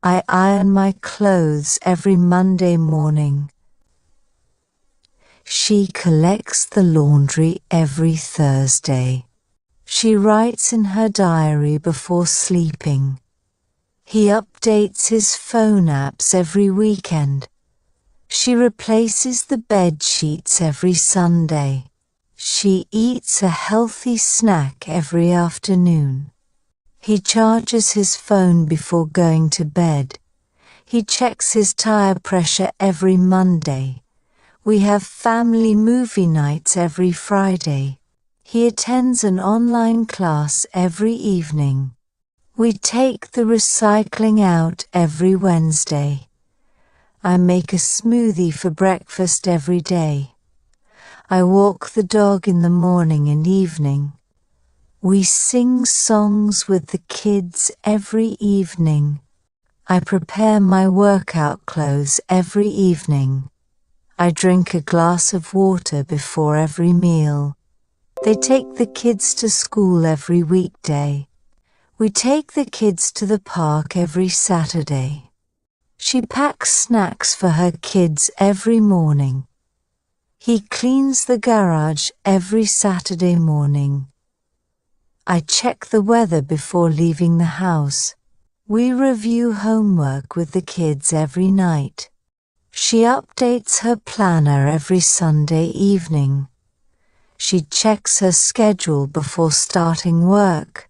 I iron my clothes every Monday morning. She collects the laundry every Thursday. She writes in her diary before sleeping. He updates his phone apps every weekend. She replaces the bed sheets every Sunday. She eats a healthy snack every afternoon. He charges his phone before going to bed. He checks his tire pressure every Monday. We have family movie nights every Friday. He attends an online class every evening. We take the recycling out every Wednesday. I make a smoothie for breakfast every day. I walk the dog in the morning and evening. We sing songs with the kids every evening. I prepare my workout clothes every evening. I drink a glass of water before every meal. They take the kids to school every weekday. We take the kids to the park every Saturday. She packs snacks for her kids every morning. He cleans the garage every Saturday morning. I check the weather before leaving the house. We review homework with the kids every night. She updates her planner every Sunday evening. She checks her schedule before starting work.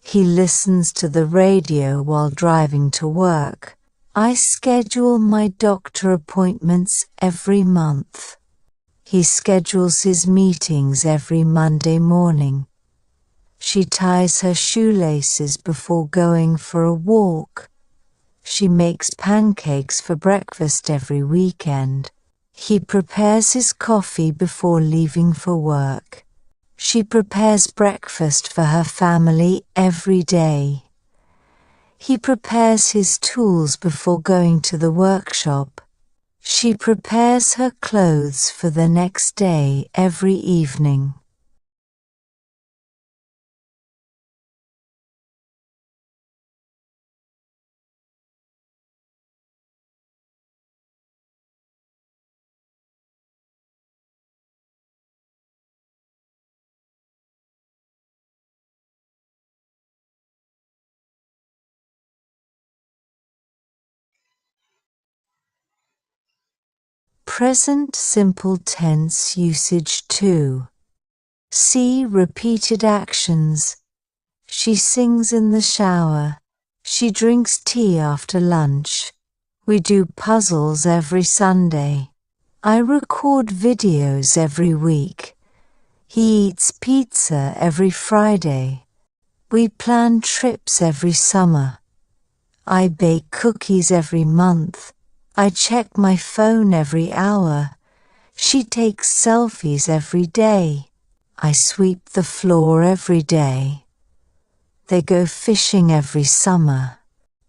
He listens to the radio while driving to work. I schedule my doctor appointments every month. He schedules his meetings every Monday morning. She ties her shoelaces before going for a walk. She makes pancakes for breakfast every weekend. He prepares his coffee before leaving for work. She prepares breakfast for her family every day. He prepares his tools before going to the workshop. She prepares her clothes for the next day every evening. present simple tense usage 2. C. Repeated actions. She sings in the shower. She drinks tea after lunch. We do puzzles every Sunday. I record videos every week. He eats pizza every Friday. We plan trips every summer. I bake cookies every month. I check my phone every hour. She takes selfies every day. I sweep the floor every day. They go fishing every summer.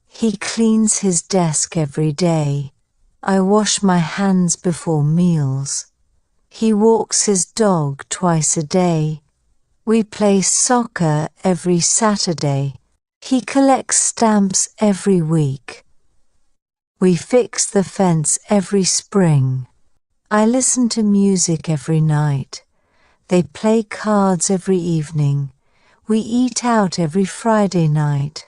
He cleans his desk every day. I wash my hands before meals. He walks his dog twice a day. We play soccer every Saturday. He collects stamps every week. We fix the fence every spring. I listen to music every night. They play cards every evening. We eat out every Friday night.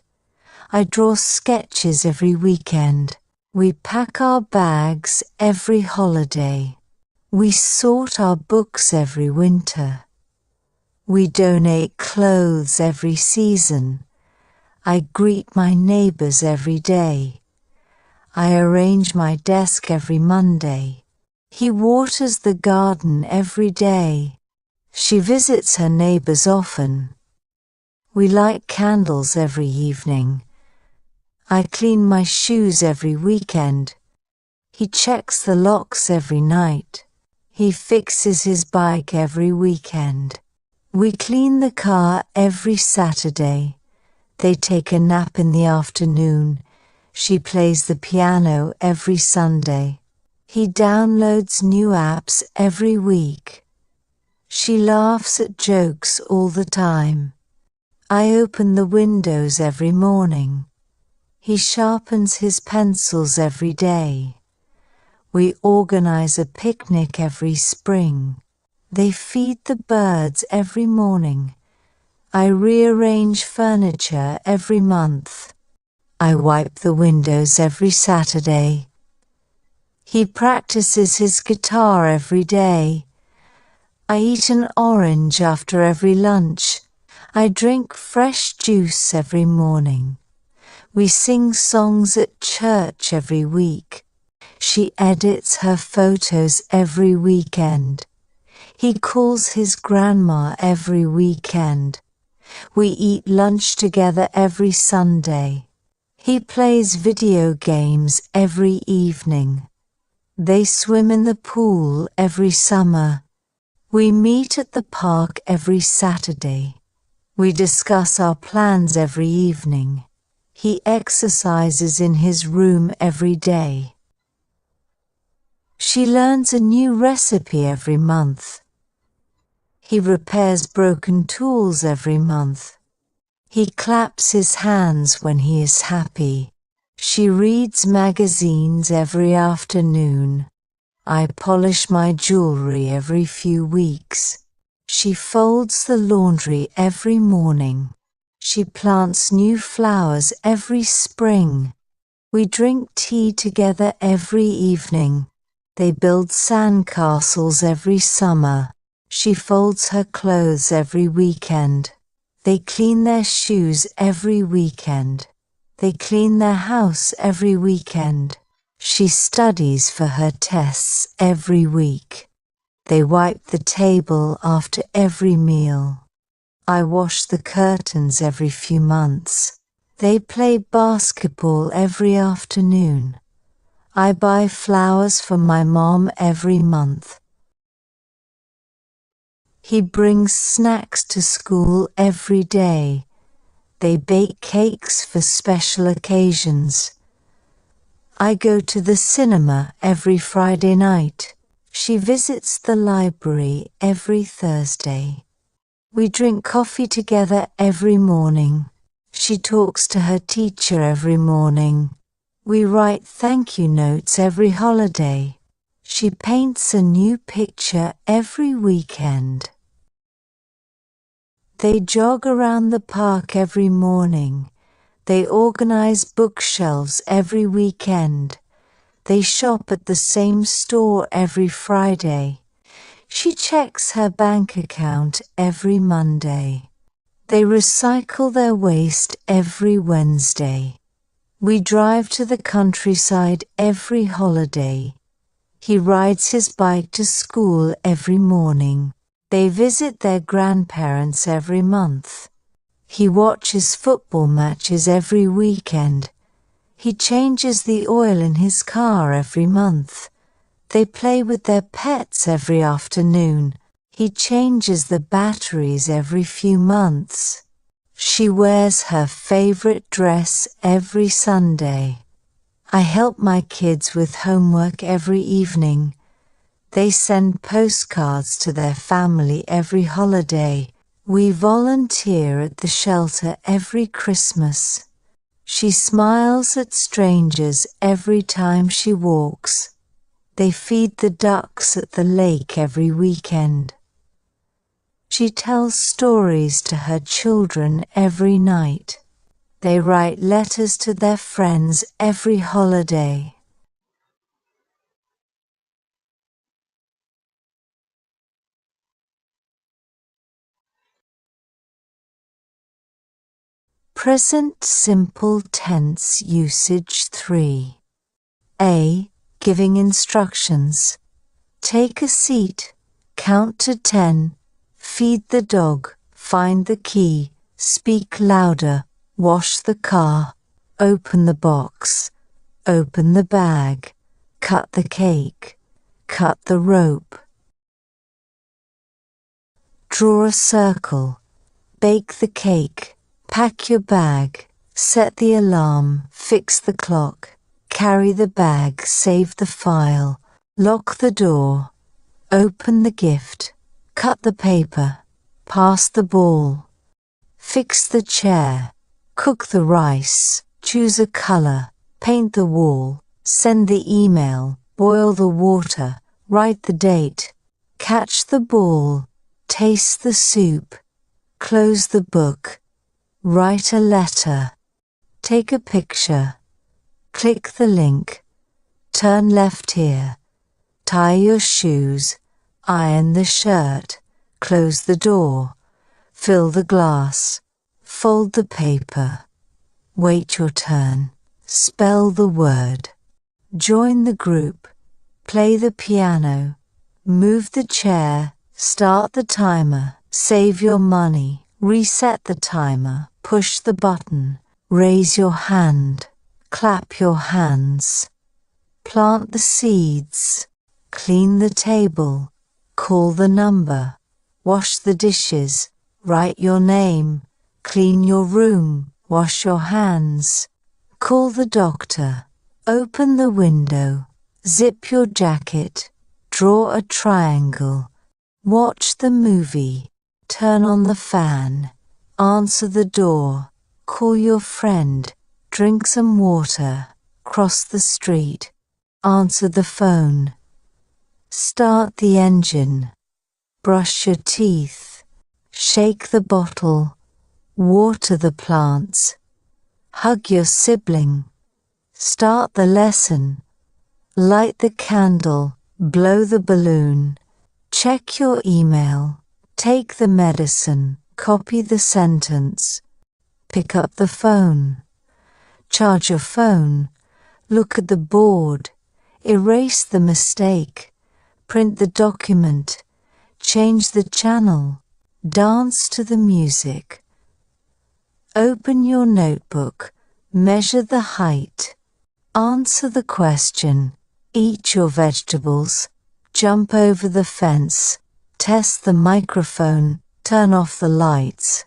I draw sketches every weekend. We pack our bags every holiday. We sort our books every winter. We donate clothes every season. I greet my neighbors every day. I arrange my desk every Monday. He waters the garden every day. She visits her neighbors often. We light candles every evening. I clean my shoes every weekend. He checks the locks every night. He fixes his bike every weekend. We clean the car every Saturday. They take a nap in the afternoon. She plays the piano every Sunday. He downloads new apps every week. She laughs at jokes all the time. I open the windows every morning. He sharpens his pencils every day. We organize a picnic every spring. They feed the birds every morning. I rearrange furniture every month. I wipe the windows every Saturday. He practices his guitar every day. I eat an orange after every lunch. I drink fresh juice every morning. We sing songs at church every week. She edits her photos every weekend. He calls his grandma every weekend. We eat lunch together every Sunday. He plays video games every evening. They swim in the pool every summer. We meet at the park every Saturday. We discuss our plans every evening. He exercises in his room every day. She learns a new recipe every month. He repairs broken tools every month. He claps his hands when he is happy. She reads magazines every afternoon. I polish my jewelry every few weeks. She folds the laundry every morning. She plants new flowers every spring. We drink tea together every evening. They build sandcastles every summer. She folds her clothes every weekend. They clean their shoes every weekend. They clean their house every weekend. She studies for her tests every week. They wipe the table after every meal. I wash the curtains every few months. They play basketball every afternoon. I buy flowers for my mom every month. He brings snacks to school every day. They bake cakes for special occasions. I go to the cinema every Friday night. She visits the library every Thursday. We drink coffee together every morning. She talks to her teacher every morning. We write thank you notes every holiday. She paints a new picture every weekend. They jog around the park every morning. They organize bookshelves every weekend. They shop at the same store every Friday. She checks her bank account every Monday. They recycle their waste every Wednesday. We drive to the countryside every holiday. He rides his bike to school every morning. They visit their grandparents every month. He watches football matches every weekend. He changes the oil in his car every month. They play with their pets every afternoon. He changes the batteries every few months. She wears her favorite dress every Sunday. I help my kids with homework every evening. They send postcards to their family every holiday. We volunteer at the shelter every Christmas. She smiles at strangers every time she walks. They feed the ducks at the lake every weekend. She tells stories to her children every night. They write letters to their friends every holiday. Present simple tense usage 3. A. Giving instructions. Take a seat, count to 10, feed the dog, find the key, speak louder, wash the car, open the box, open the bag, cut the cake, cut the rope. Draw a circle, bake the cake, pack your bag, set the alarm, fix the clock, carry the bag, save the file, lock the door, open the gift, cut the paper, pass the ball, fix the chair, cook the rice, choose a color, paint the wall, send the email, boil the water, write the date, catch the ball, taste the soup, close the book, write a letter, take a picture, click the link, turn left here, tie your shoes, iron the shirt, close the door, fill the glass, fold the paper, wait your turn, spell the word, join the group, play the piano, move the chair, start the timer, save your money, reset the timer, push the button, raise your hand, clap your hands, plant the seeds, clean the table, call the number, wash the dishes, write your name, clean your room, wash your hands, call the doctor, open the window, zip your jacket, draw a triangle, watch the movie, turn on the fan, answer the door, call your friend, drink some water, cross the street, answer the phone, start the engine, brush your teeth, shake the bottle, water the plants, hug your sibling, start the lesson, light the candle, blow the balloon, check your email, take the medicine, copy the sentence, pick up the phone, charge your phone, look at the board, erase the mistake, print the document, change the channel, dance to the music. Open your notebook, measure the height, answer the question, eat your vegetables, jump over the fence, test the microphone, turn off the lights,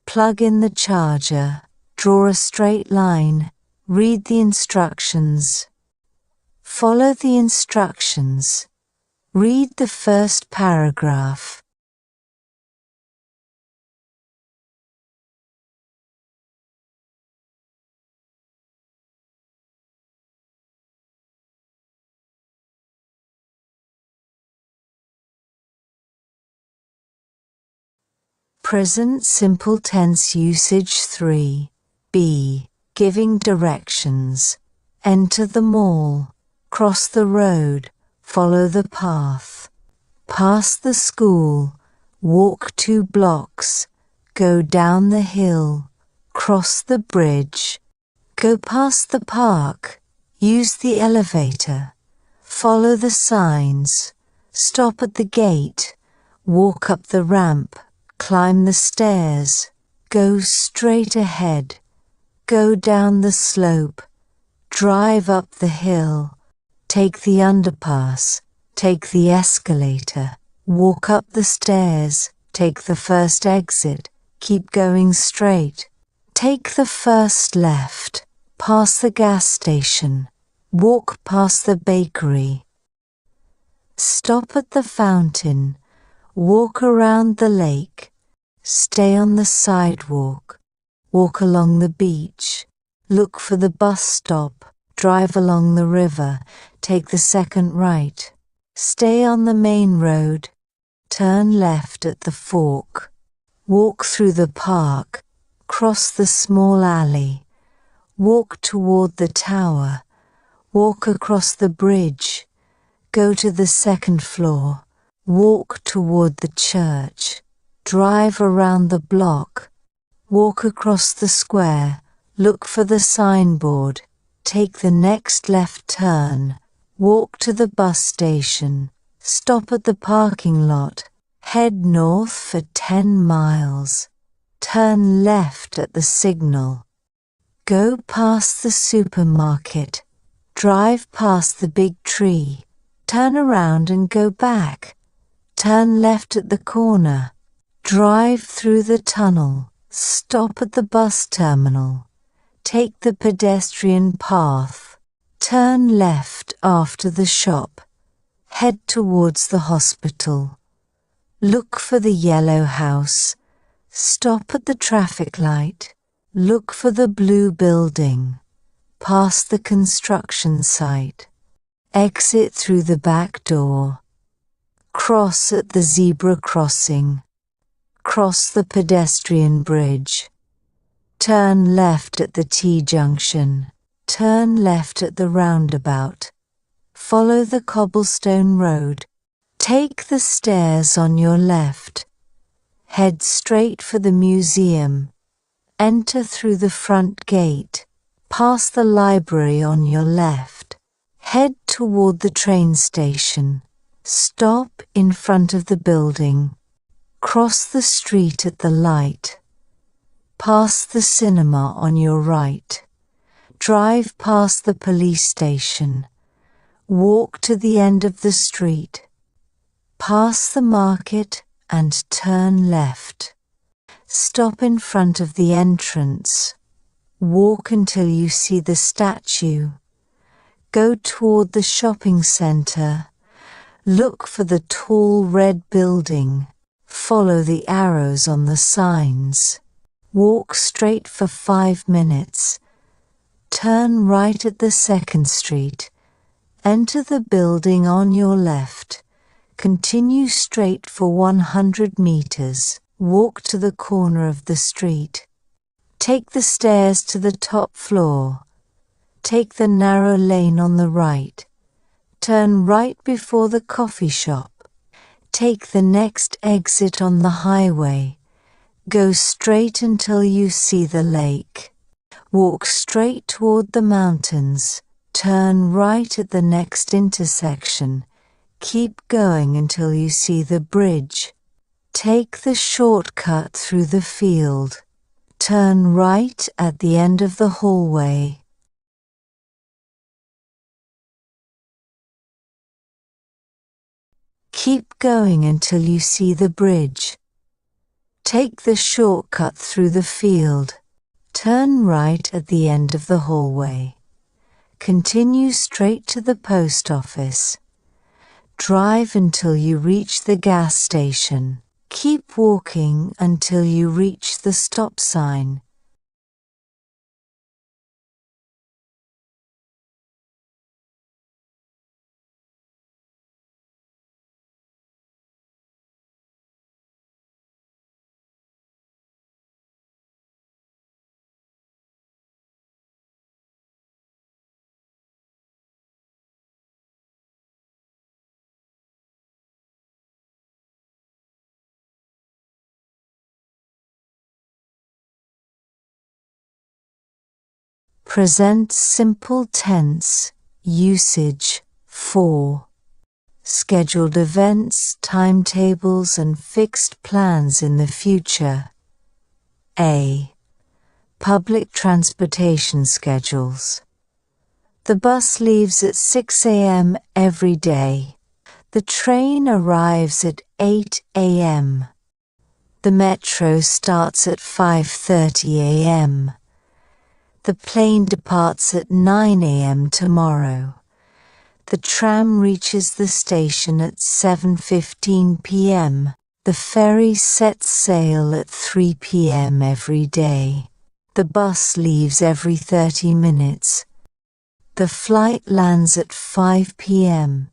plug in the charger, draw a straight line, read the instructions, follow the instructions, read the first paragraph. Present simple tense usage 3. B. Giving directions. Enter the mall. Cross the road, follow the path. Pass the school, walk 2 blocks, go down the hill, cross the bridge, go past the park, use the elevator, follow the signs, stop at the gate, walk up the ramp, climb the stairs, go straight ahead, go down the slope, drive up the hill, take the underpass, take the escalator, walk up the stairs, take the first exit, keep going straight, take the first left, pass the gas station, walk past the bakery, stop at the fountain, walk around the lake, stay on the sidewalk, walk along the beach, look for the bus stop, drive along the river, take the second right, stay on the main road, turn left at the fork, walk through the park, cross the small alley, walk toward the tower, walk across the bridge, go to the second floor, walk toward the church, drive around the block, walk across the square, look for the signboard, take the next left turn, walk to the bus station, stop at the parking lot, head north for 10 miles, turn left at the signal, go past the supermarket, drive past the big tree, turn around and go back, turn left at the corner, drive through the tunnel, stop at the bus terminal, take the pedestrian path, turn left after the shop, head towards the hospital, look for the yellow house, stop at the traffic light, look for the blue building, pass the construction site, exit through the back door, cross at the zebra crossing, cross the pedestrian bridge, turn left at the T-junction, turn left at the roundabout, follow the cobblestone road, take the stairs on your left, head straight for the museum, enter through the front gate, pass the library on your left, head toward the train station, stop in front of the building, cross the street at the light, pass the cinema on your right, drive past the police station, walk to the end of the street, pass the market and turn left, stop in front of the entrance, walk until you see the statue, go toward the shopping center, look for the tall red building, follow the arrows on the signs, walk straight for 5 minutes, turn right at the second street, enter the building on your left, continue straight for 100 meters, walk to the corner of the street, take the stairs to the top floor, take the narrow lane on the right, turn right before the coffee shop, take the next exit on the highway, go straight until you see the lake, walk straight toward the mountains, turn right at the next intersection, keep going until you see the bridge, take the shortcut through the field, turn right at the end of the hallway. Keep going until you see the bridge. Take the shortcut through the field. Turn right at the end of the hallway. Continue straight to the post office. Drive until you reach the gas station. Keep walking until you reach the stop sign. Present simple tense, usage 4. Scheduled events, timetables and fixed plans in the future. A. Public transportation schedules. The bus leaves at 6 a.m. every day. The train arrives at 8 a.m. The metro starts at 5:30 a.m. The plane departs at 9 a.m. tomorrow. The tram reaches the station at 7:15 p.m. The ferry sets sail at 3 p.m. every day. The bus leaves every 30 minutes. The flight lands at 5 p.m.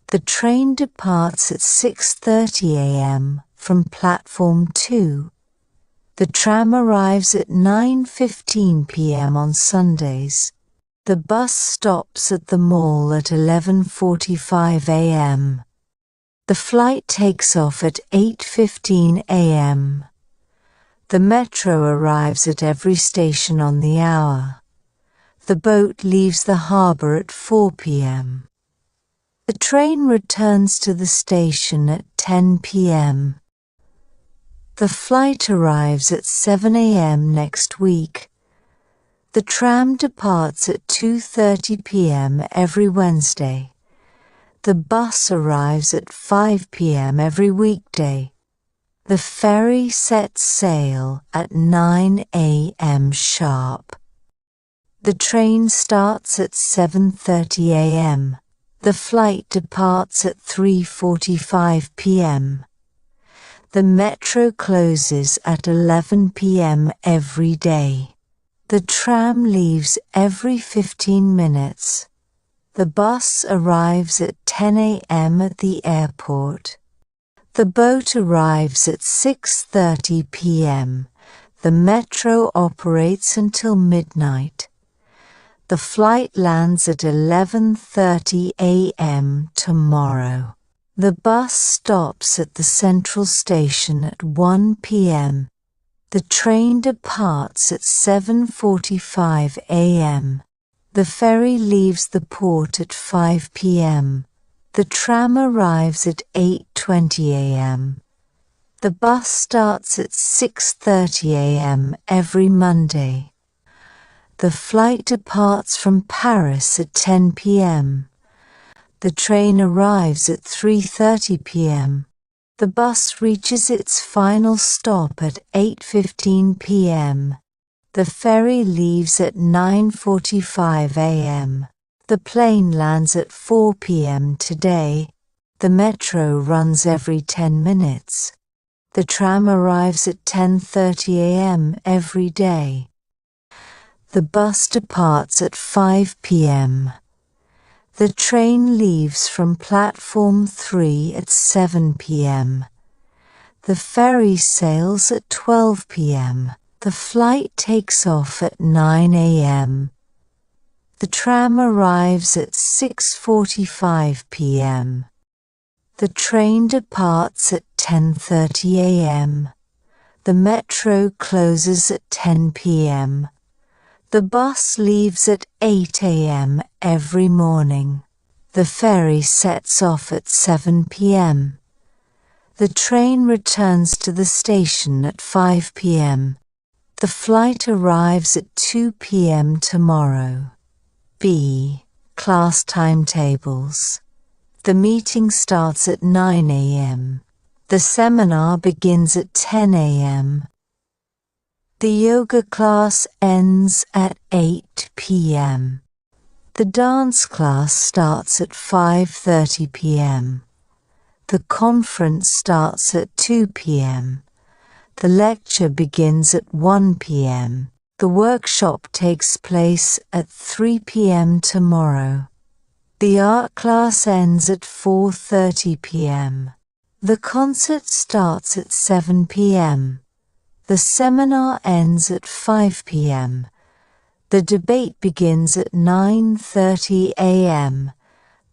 The train departs at 6:30 a.m. from platform 2. The tram arrives at 9:15 p.m. on Sundays. The bus stops at the mall at 11:45 a.m. The flight takes off at 8:15 a.m. The metro arrives at every station on the hour. The boat leaves the harbour at 4 p.m. The train returns to the station at 10 p.m. The flight arrives at 7 a.m. next week. The tram departs at 2:30 p.m. every Wednesday. The bus arrives at 5 p.m. every weekday. The ferry sets sail at 9 a.m. sharp. The train starts at 7:30 a.m. The flight departs at 3:45 p.m. The metro closes at 11 p.m. every day. The tram leaves every 15 minutes. The bus arrives at 10 a.m. at the airport. The boat arrives at 6:30 p.m. The metro operates until midnight. The flight lands at 11:30 a.m. tomorrow. The bus stops at the central station at 1 p.m. The train departs at 7:45 a.m. The ferry leaves the port at 5 p.m. The tram arrives at 8:20 a.m. The bus starts at 6:30 a.m. every Monday. The flight departs from Paris at 10 p.m. The train arrives at 3:30 p.m. The bus reaches its final stop at 8:15 p.m. The ferry leaves at 9:45 a.m. The plane lands at 4 p.m. today. The metro runs every 10 minutes. The tram arrives at 10:30 a.m. every day. The bus departs at 5 p.m. The train leaves from platform 3 at 7 p.m. The ferry sails at 12 p.m. The flight takes off at 9 a.m. The tram arrives at 6:45 p.m. The train departs at 10:30 a.m. The metro closes at 10 p.m. The bus leaves at 8 a.m. every morning. The ferry sets off at 7 p.m. The train returns to the station at 5 p.m. The flight arrives at 2 p.m. tomorrow. B. Class timetables. The meeting starts at 9 a.m. The seminar begins at 10 a.m. The yoga class ends at 8 p.m. The dance class starts at 5:30 p.m. The conference starts at 2 p.m. The lecture begins at 1 p.m. The workshop takes place at 3 p.m. tomorrow. The art class ends at 4:30 p.m. The concert starts at 7 p.m. The seminar ends at 5 p.m. The debate begins at 9:30 a.m.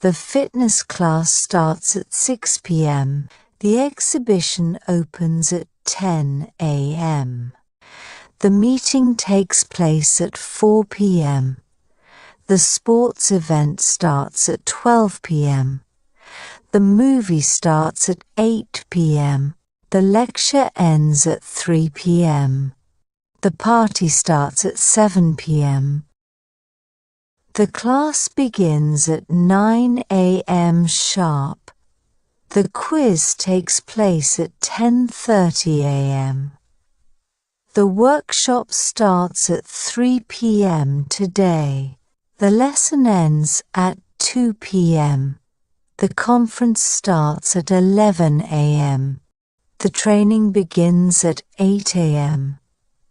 The fitness class starts at 6 p.m. The exhibition opens at 10 a.m. The meeting takes place at 4 p.m. The sports event starts at 12 p.m. The movie starts at 8 p.m. The lecture ends at 3 p.m. The party starts at 7 p.m. The class begins at 9 a.m. sharp. The quiz takes place at 10:30 a.m. The workshop starts at 3 p.m. today. The lesson ends at 2 p.m. The conference starts at 11 a.m. The training begins at 8 a.m.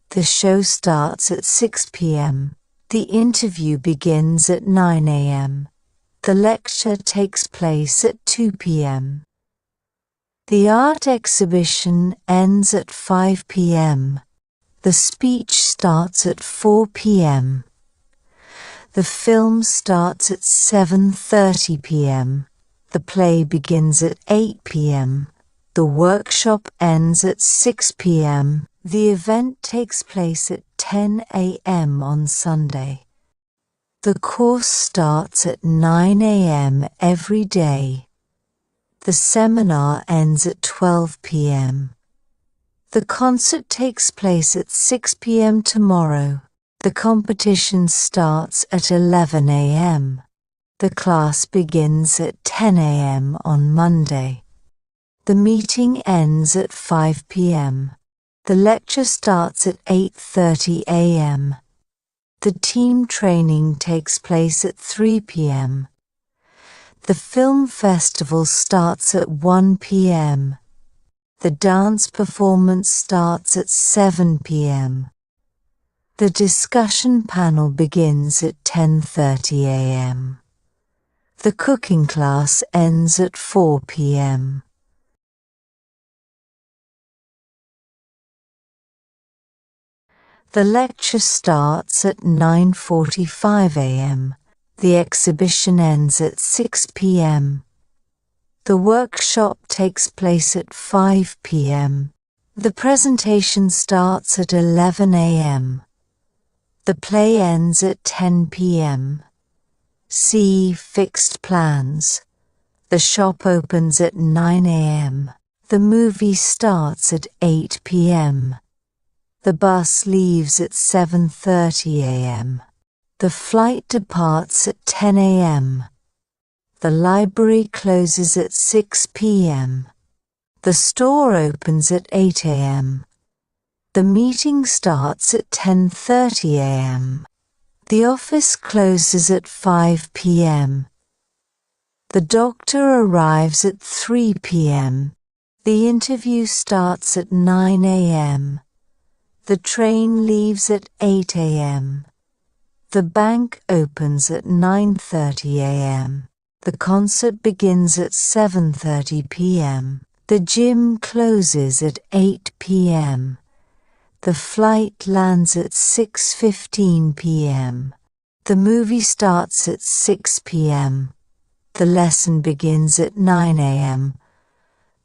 The show starts at 6 p.m. The interview begins at 9 a.m. The lecture takes place at 2 p.m. The art exhibition ends at 5 p.m. The speech starts at 4 p.m. The film starts at 7:30 p.m. The play begins at 8 p.m. The workshop ends at 6 p.m. The event takes place at 10 a.m. on Sunday. The course starts at 9 a.m. every day. The seminar ends at 12 p.m. The concert takes place at 6 p.m. tomorrow. The competition starts at 11 a.m. The class begins at 10 a.m. on Monday. The meeting ends at 5 p.m. The lecture starts at 8:30 a.m. The team training takes place at 3 p.m. The film festival starts at 1 p.m. The dance performance starts at 7 p.m. The discussion panel begins at 10:30 a.m. The cooking class ends at 4 p.m. The lecture starts at 9:45 a.m. The exhibition ends at 6 p.m. The workshop takes place at 5 p.m. The presentation starts at 11 a.m. The play ends at 10 p.m. See fixed plans. The shop opens at 9 a.m. The movie starts at 8 p.m. The bus leaves at 7:30 a.m. The flight departs at 10 a.m. The library closes at 6 p.m. The store opens at 8 a.m. The meeting starts at 10:30 a.m. The office closes at 5 p.m. The doctor arrives at 3 p.m. The interview starts at 9 a.m. The train leaves at 8 a.m. The bank opens at 9:30 a.m. The concert begins at 7:30 p.m. The gym closes at 8 p.m. The flight lands at 6:15 p.m. The movie starts at 6 p.m. The lesson begins at 9 a.m.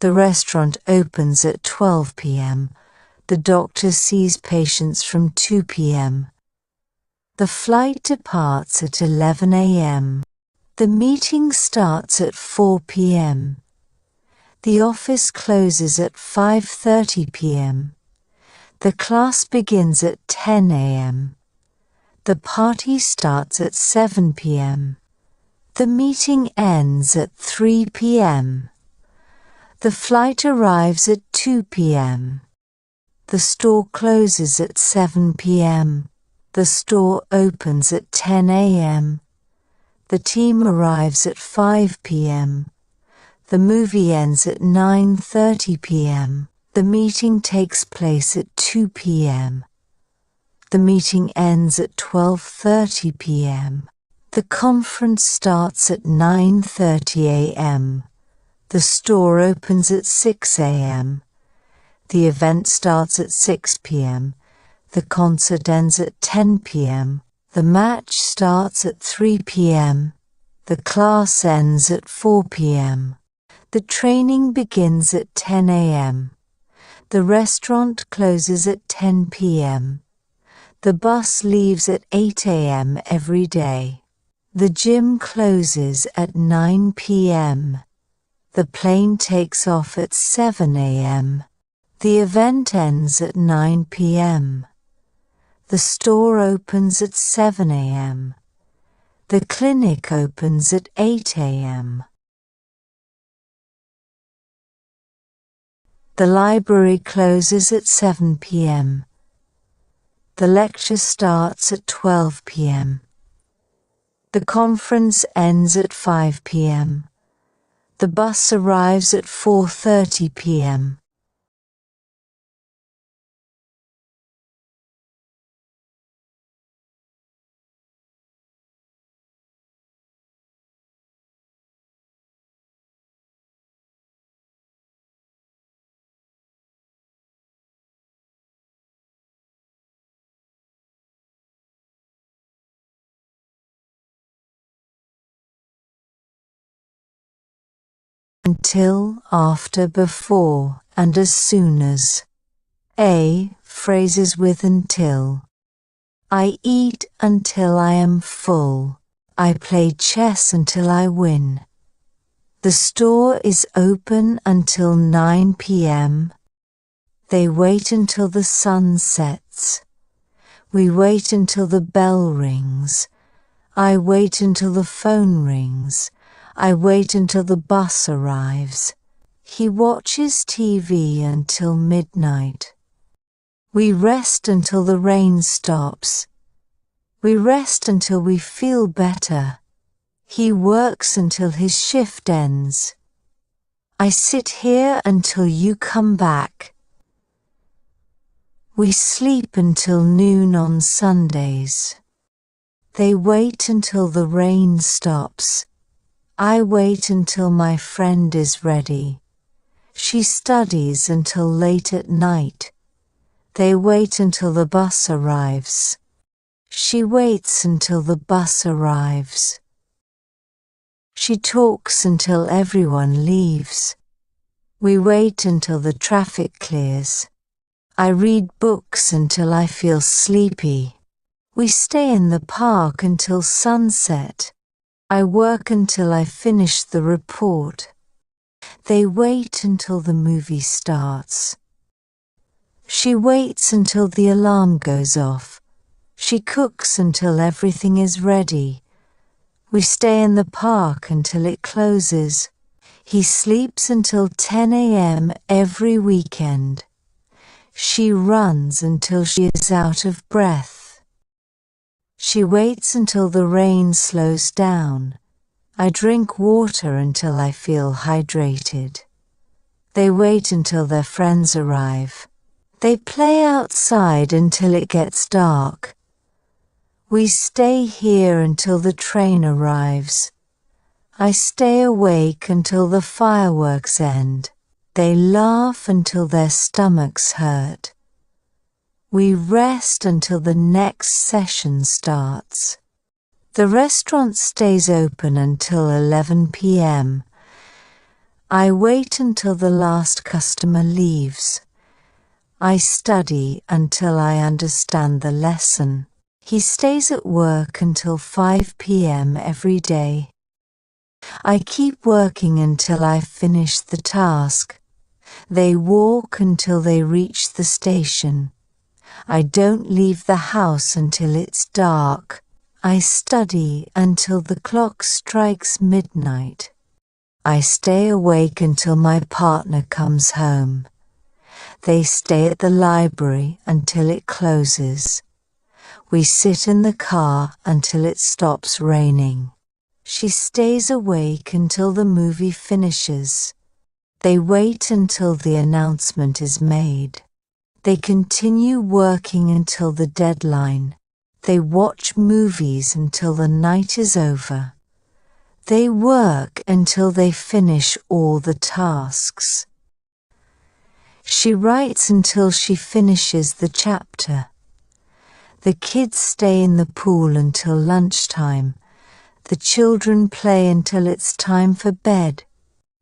The restaurant opens at 12 p.m. The doctor sees patients from 2 p.m. The flight departs at 11 a.m. The meeting starts at 4 p.m. The office closes at 5:30 p.m. The class begins at 10 a.m. The party starts at 7 p.m. The meeting ends at 3 p.m. The flight arrives at 2 p.m. The store closes at 7 p.m. The store opens at 10 a.m. The team arrives at 5 p.m. The movie ends at 9:30 p.m. The meeting takes place at 2 p.m. The meeting ends at 12:30 p.m. The conference starts at 9:30 a.m. The store opens at 6 a.m. The event starts at 6 p.m. The concert ends at 10 p.m. The match starts at 3 p.m. The class ends at 4 p.m. The training begins at 10 a.m. The restaurant closes at 10 p.m. The bus leaves at 8 a.m. every day. The gym closes at 9 p.m. The plane takes off at 7 a.m. The event ends at 9 p.m. The store opens at 7 a.m. The clinic opens at 8 a.m. The library closes at 7 p.m. The lecture starts at 12 p.m. The conference ends at 5 p.m. The bus arrives at 4:30 p.m. Until, after, before, and as soon as. A. Phrases with until. I eat until I am full. I play chess until I win. The store is open until 9 p.m. They wait until the sun sets. We wait until the bell rings. I wait until the phone rings. I wait until the bus arrives. He watches TV until midnight. We rest until the rain stops. We rest until we feel better. He works until his shift ends. I sit here until you come back. We sleep until noon on Sundays. They wait until the rain stops. I wait until my friend is ready. She studies until late at night. They wait until the bus arrives. She waits until the bus arrives. She talks until everyone leaves. We wait until the traffic clears. I read books until I feel sleepy. We stay in the park until sunset. I work until I finish the report. They wait until the movie starts. She waits until the alarm goes off. She cooks until everything is ready. We stay in the park until it closes. He sleeps until 10 a.m. every weekend. She runs until she is out of breath. She waits until the rain slows down. I drink water until I feel hydrated. They wait until their friends arrive. They play outside until it gets dark. We stay here until the train arrives. I stay awake until the fireworks end. They laugh until their stomachs hurt. We rest until the next session starts. The restaurant stays open until 11 p.m. I wait until the last customer leaves. I study until I understand the lesson. He stays at work until 5 p.m. every day. I keep working until I finish the task. They walk until they reach the station. I don't leave the house until it's dark. I study until the clock strikes midnight. I stay awake until my partner comes home. They stay at the library until it closes. We sit in the car until it stops raining. She stays awake until the movie finishes. They wait until the announcement is made. They continue working until the deadline. They watch movies until the night is over. They work until they finish all the tasks. She writes until she finishes the chapter. The kids stay in the pool until lunchtime. The children play until it's time for bed.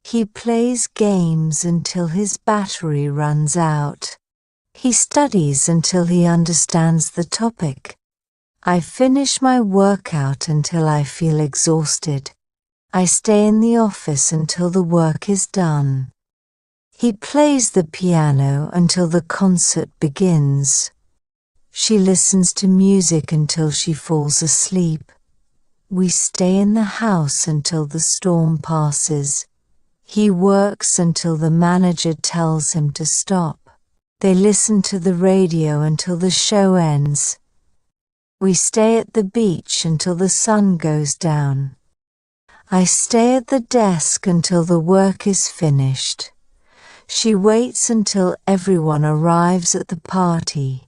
He plays games until his battery runs out. He studies until he understands the topic. I finish my workout until I feel exhausted. I stay in the office until the work is done. He plays the piano until the concert begins. She listens to music until she falls asleep. We stay in the house until the storm passes. He works until the manager tells him to stop. They listen to the radio until the show ends. We stay at the beach until the sun goes down. I stay at the desk until the work is finished. She waits until everyone arrives at the party.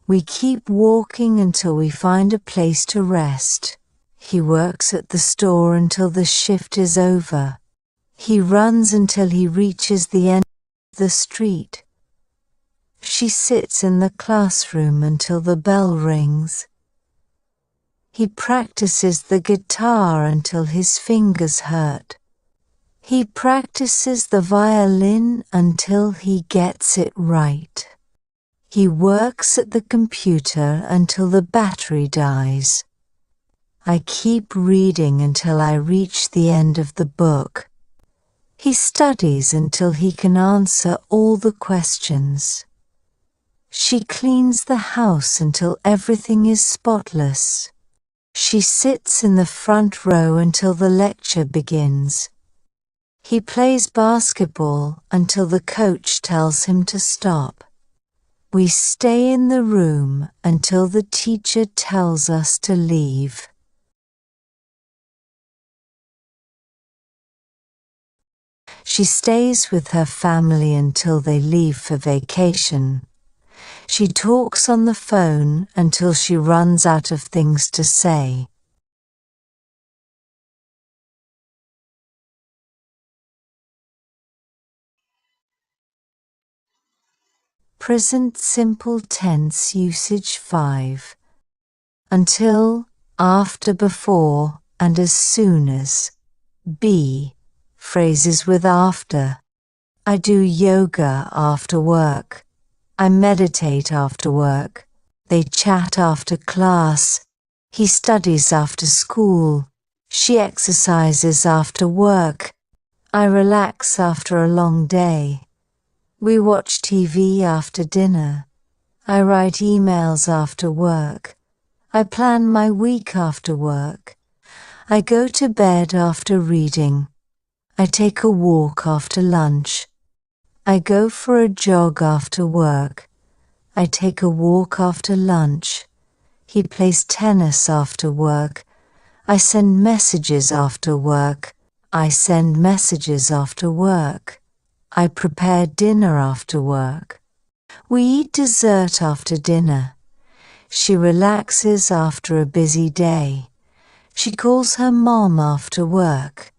We keep walking until we find a place to rest. He works at the store until the shift is over. He runs until he reaches the end of the street. She sits in the classroom until the bell rings. He practices the guitar until his fingers hurt. He practices the violin until he gets it right. He works at the computer until the battery dies. I keep reading until I reach the end of the book. He studies until he can answer all the questions. She cleans the house until everything is spotless. She sits in the front row until the lecture begins. He plays basketball until the coach tells him to stop. We stay in the room until the teacher tells us to leave. She stays with her family until they leave for vacation. She talks on the phone until she runs out of things to say. Present simple tense usage 5. Until, after, before, and as soon as. B. Phrases with after. I do yoga after work. I meditate after work. They chat after class. He studies after school. She exercises after work. I relax after a long day. We watch TV after dinner. I write emails after work. I plan my week after work. I go to bed after reading. I take a walk after lunch. I go for a jog after work. I take a walk after lunch. He plays tennis after work. I send messages after work. I send messages after work. I prepare dinner after work. We eat dessert after dinner. She relaxes after a busy day. She calls her mom after work.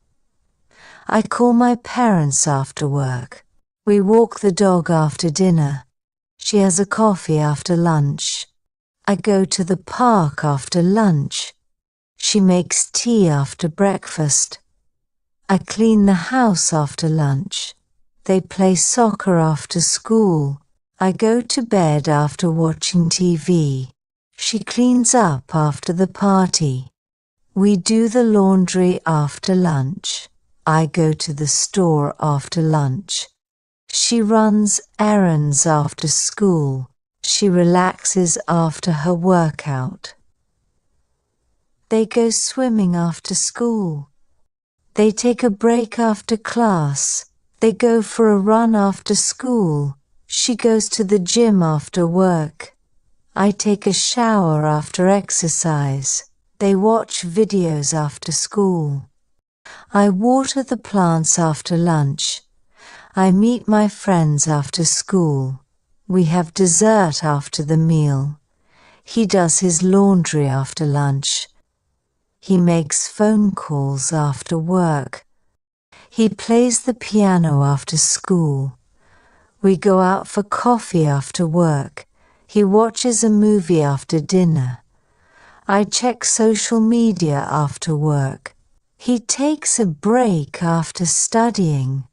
I call my parents after work. We walk the dog after dinner. She has a coffee after lunch. I go to the park after lunch. She makes tea after breakfast. I clean the house after lunch. They play soccer after school. I go to bed after watching TV. She cleans up after the party. We do the laundry after lunch. I go to the store after lunch. She runs errands after school. She relaxes after her workout. They go swimming after school. They take a break after class. They go for a run after school. She goes to the gym after work. I take a shower after exercise. They watch videos after school. I water the plants after lunch. I meet my friends after school. We have dessert after the meal. He does his laundry after lunch. He makes phone calls after work. He plays the piano after school. We go out for coffee after work. He watches a movie after dinner. I check social media after work. He takes a break after studying.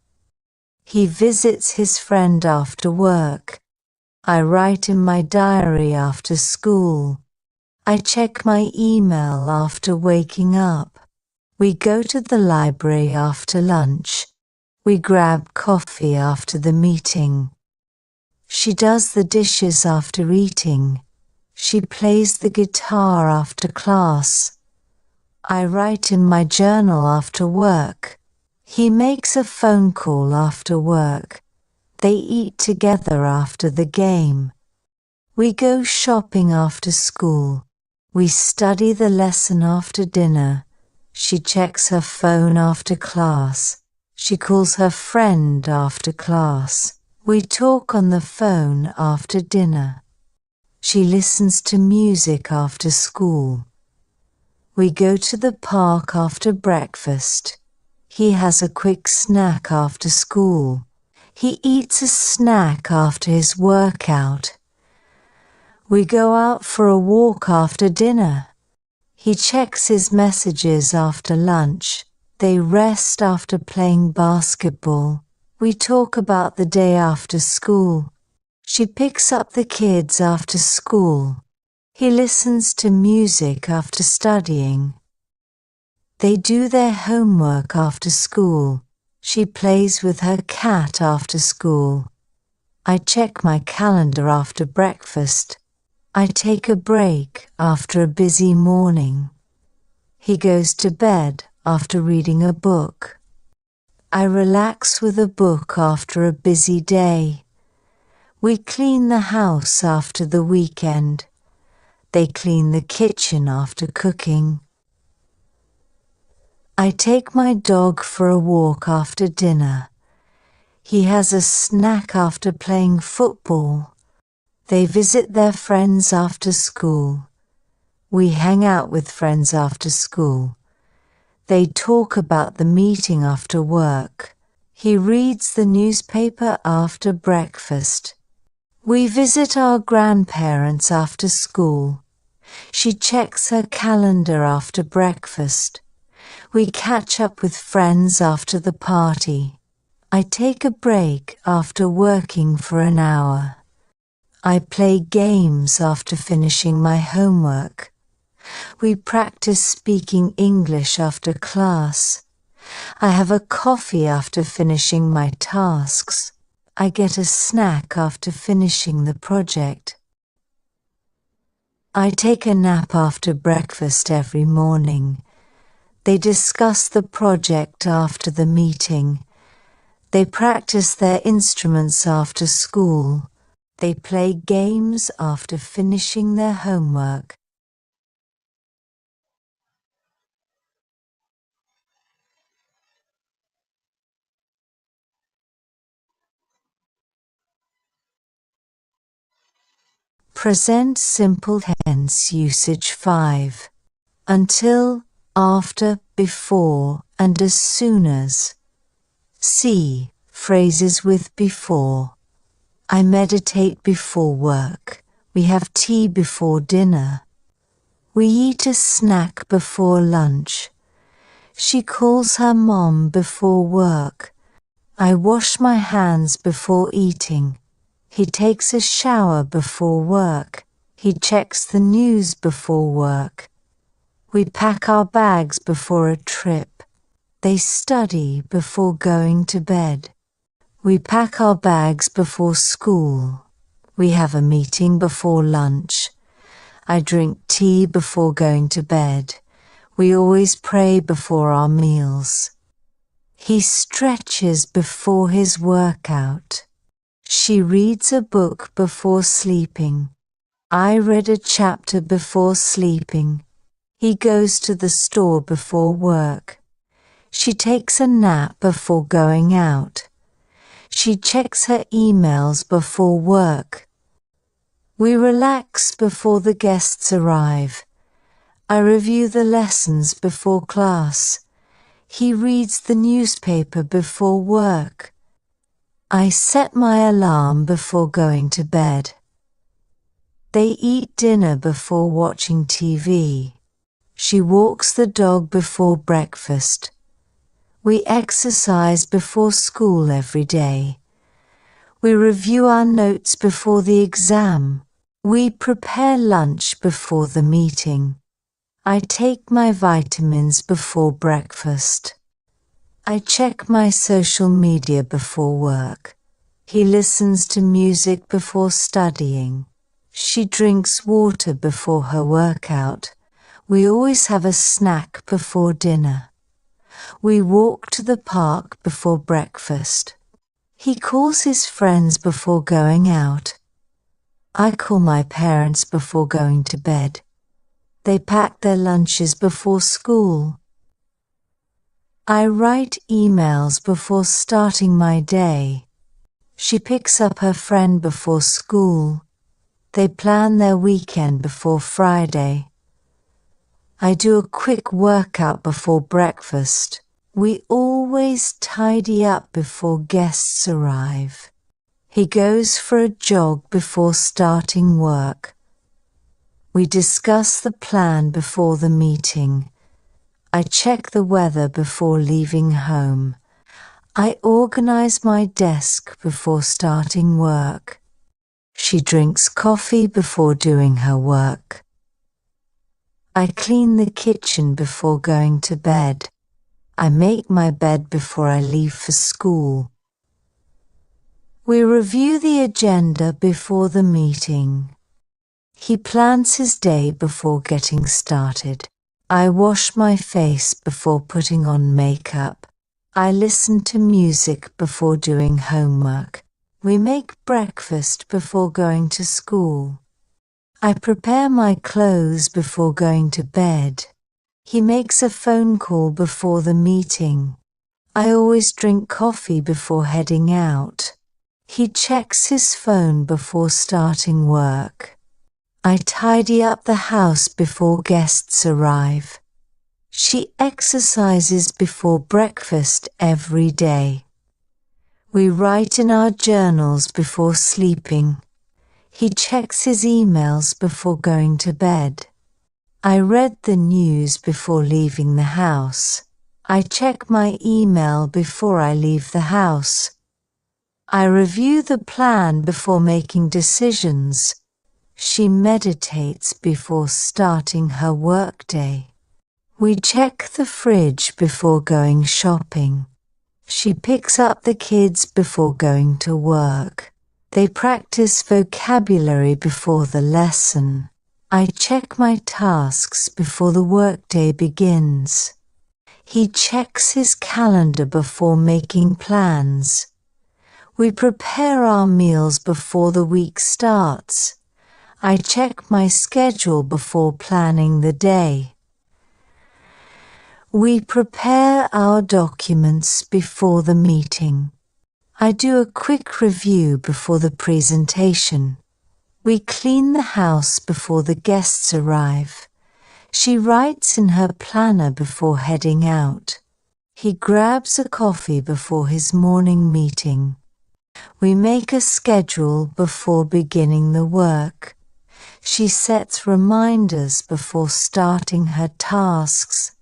He visits his friend after work. I write in my diary after school. I check my email after waking up. We go to the library after lunch. We grab coffee after the meeting. She does the dishes after eating. She plays the guitar after class. I write in my journal after work. He makes a phone call after work. They eat together after the game. We go shopping after school. We study the lesson after dinner. She checks her phone after class. She calls her friend after class. We talk on the phone after dinner. She listens to music after school. We go to the park after breakfast. He has a quick snack after school. He eats a snack after his workout. We go out for a walk after dinner. He checks his messages after lunch. They rest after playing basketball. We talk about the day after school. She picks up the kids after school. He listens to music after studying. They do their homework after school. She plays with her cat after school. I check my calendar after breakfast. I take a break after a busy morning. He goes to bed after reading a book. I relax with a book after a busy day. We clean the house after the weekend. They clean the kitchen after cooking. I take my dog for a walk after dinner. He has a snack after playing football. They visit their friends after school. We hang out with friends after school. They talk about the meeting after work. He reads the newspaper after breakfast. We visit our grandparents after school. She checks her calendar after breakfast. We catch up with friends after the party. I take a break after working for an hour. I play games after finishing my homework. We practice speaking English after class. I have a coffee after finishing my tasks. I get a snack after finishing the project. I take a nap after breakfast every morning. They discuss the project after the meeting. They practice their instruments after school. They play games after finishing their homework. Present simple tense usage 5. Until, after, before, and as soon as. C. Phrases with before. I meditate before work. We have tea before dinner. We eat a snack before lunch. She calls her mom before work. I wash my hands before eating. He takes a shower before work. He checks the news before work. We pack our bags before a trip. They study before going to bed. We pack our bags before school. We have a meeting before lunch. I drink tea before going to bed. We always pray before our meals. He stretches before his workout. She reads a book before sleeping. I read a chapter before sleeping. He goes to the store before work. She takes a nap before going out. She checks her emails before work. We relax before the guests arrive. I review the lessons before class. He reads the newspaper before work. I set my alarm before going to bed. They eat dinner before watching TV. She walks the dog before breakfast. We exercise before school every day. We review our notes before the exam. We prepare lunch before the meeting. I take my vitamins before breakfast. I check my social media before work. He listens to music before studying. She drinks water before her workout. We always have a snack before dinner. We walk to the park before breakfast. He calls his friends before going out. I call my parents before going to bed. They pack their lunches before school. I write emails before starting my day. She picks up her friend before school. They plan their weekend before Friday. I do a quick workout before breakfast. We always tidy up before guests arrive. He goes for a jog before starting work. We discuss the plan before the meeting. I check the weather before leaving home. I organize my desk before starting work. She drinks coffee before doing her work. I clean the kitchen before going to bed. I make my bed before I leave for school. We review the agenda before the meeting. He plans his day before getting started. I wash my face before putting on makeup. I listen to music before doing homework. We make breakfast before going to school. I prepare my clothes before going to bed. He makes a phone call before the meeting. I always drink coffee before heading out. He checks his phone before starting work. I tidy up the house before guests arrive. She exercises before breakfast every day. We write in our journals before sleeping. He checks his emails before going to bed. I read the news before leaving the house. I check my email before I leave the house. I review the plan before making decisions. She meditates before starting her workday. We check the fridge before going shopping. She picks up the kids before going to work. They practice vocabulary before the lesson. I check my tasks before the workday begins. He checks his calendar before making plans. We prepare our meals before the week starts. I check my schedule before planning the day. We prepare our documents before the meeting. I do a quick review before the presentation. We clean the house before the guests arrive. She writes in her planner before heading out. He grabs a coffee before his morning meeting. We make a schedule before beginning the work. She sets reminders before starting her tasks.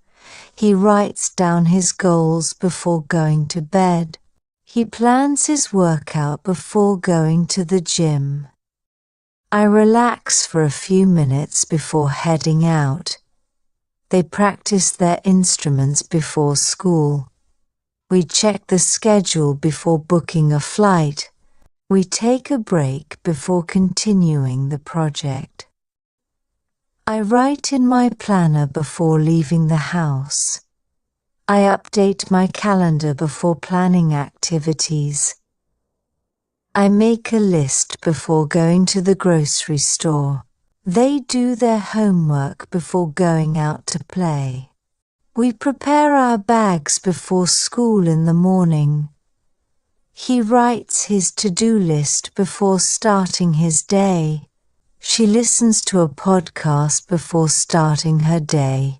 He writes down his goals before going to bed. He plans his workout before going to the gym. I relax for a few minutes before heading out. They practice their instruments before school. We check the schedule before booking a flight. We take a break before continuing the project. I write in my planner before leaving the house. I update my calendar before planning activities. I make a list before going to the grocery store. They do their homework before going out to play. We prepare our bags before school in the morning. He writes his to-do list before starting his day. She listens to a podcast before starting her day.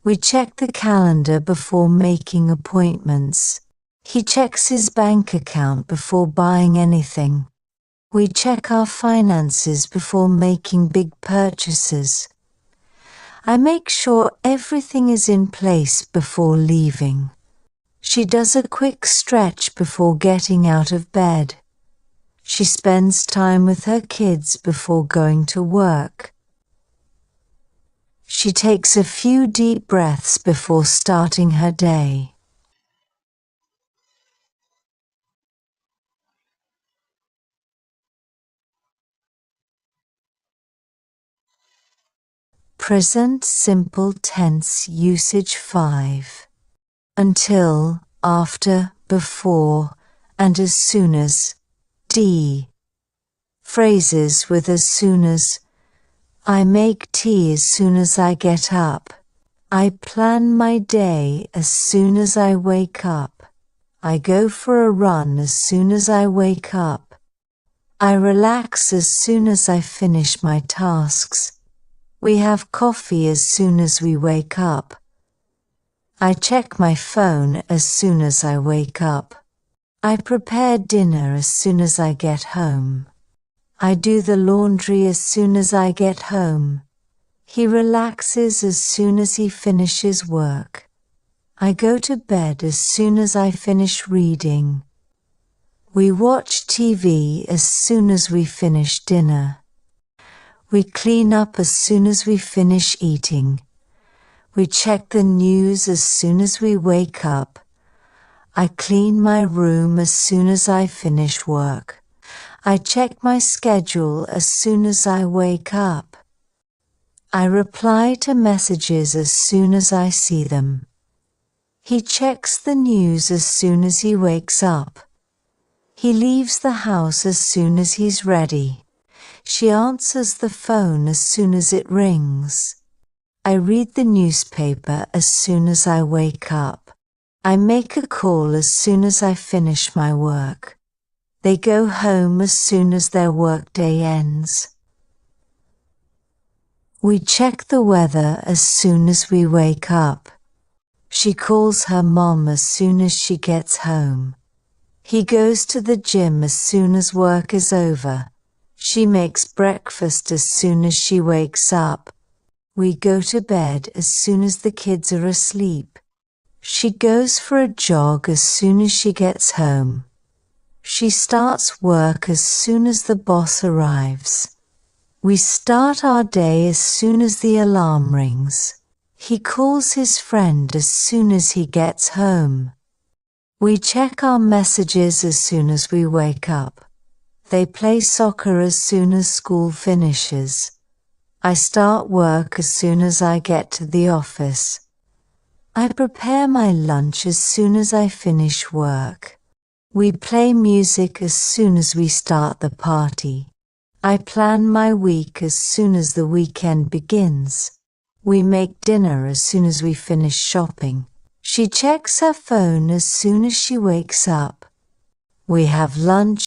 We check the calendar before making appointments. He checks his bank account before buying anything. We check our finances before making big purchases. I make sure everything is in place before leaving. She does a quick stretch before getting out of bed. She spends time with her kids before going to work. She takes a few deep breaths before starting her day. Present simple tense usage 5. Until, after, before, and as soon as. D. Phrases with as soon as. I make tea as soon as I get up. I plan my day as soon as I wake up. I go for a run as soon as I wake up. I relax as soon as I finish my tasks. We have coffee as soon as we wake up. I check my phone as soon as I wake up. I prepare dinner as soon as I get home. I do the laundry as soon as I get home. He relaxes as soon as he finishes work. I go to bed as soon as I finish reading. We watch TV as soon as we finish dinner. We clean up as soon as we finish eating. We check the news as soon as we wake up. I clean my room as soon as I finish work. I check my schedule as soon as I wake up. I reply to messages as soon as I see them. He checks the news as soon as he wakes up. He leaves the house as soon as he's ready. She answers the phone as soon as it rings. I read the newspaper as soon as I wake up. I make a call as soon as I finish my work. They go home as soon as their workday ends. We check the weather as soon as we wake up. She calls her mom as soon as she gets home. He goes to the gym as soon as work is over. She makes breakfast as soon as she wakes up. We go to bed as soon as the kids are asleep. She goes for a jog as soon as she gets home. She starts work as soon as the boss arrives. We start our day as soon as the alarm rings. He calls his friend as soon as he gets home. We check our messages as soon as we wake up. They play soccer as soon as school finishes. I start work as soon as I get to the office. I prepare my lunch as soon as I finish work. We play music as soon as we start the party. I plan my week as soon as the weekend begins. We make dinner as soon as we finish shopping. She checks her phone as soon as she wakes up. We have lunch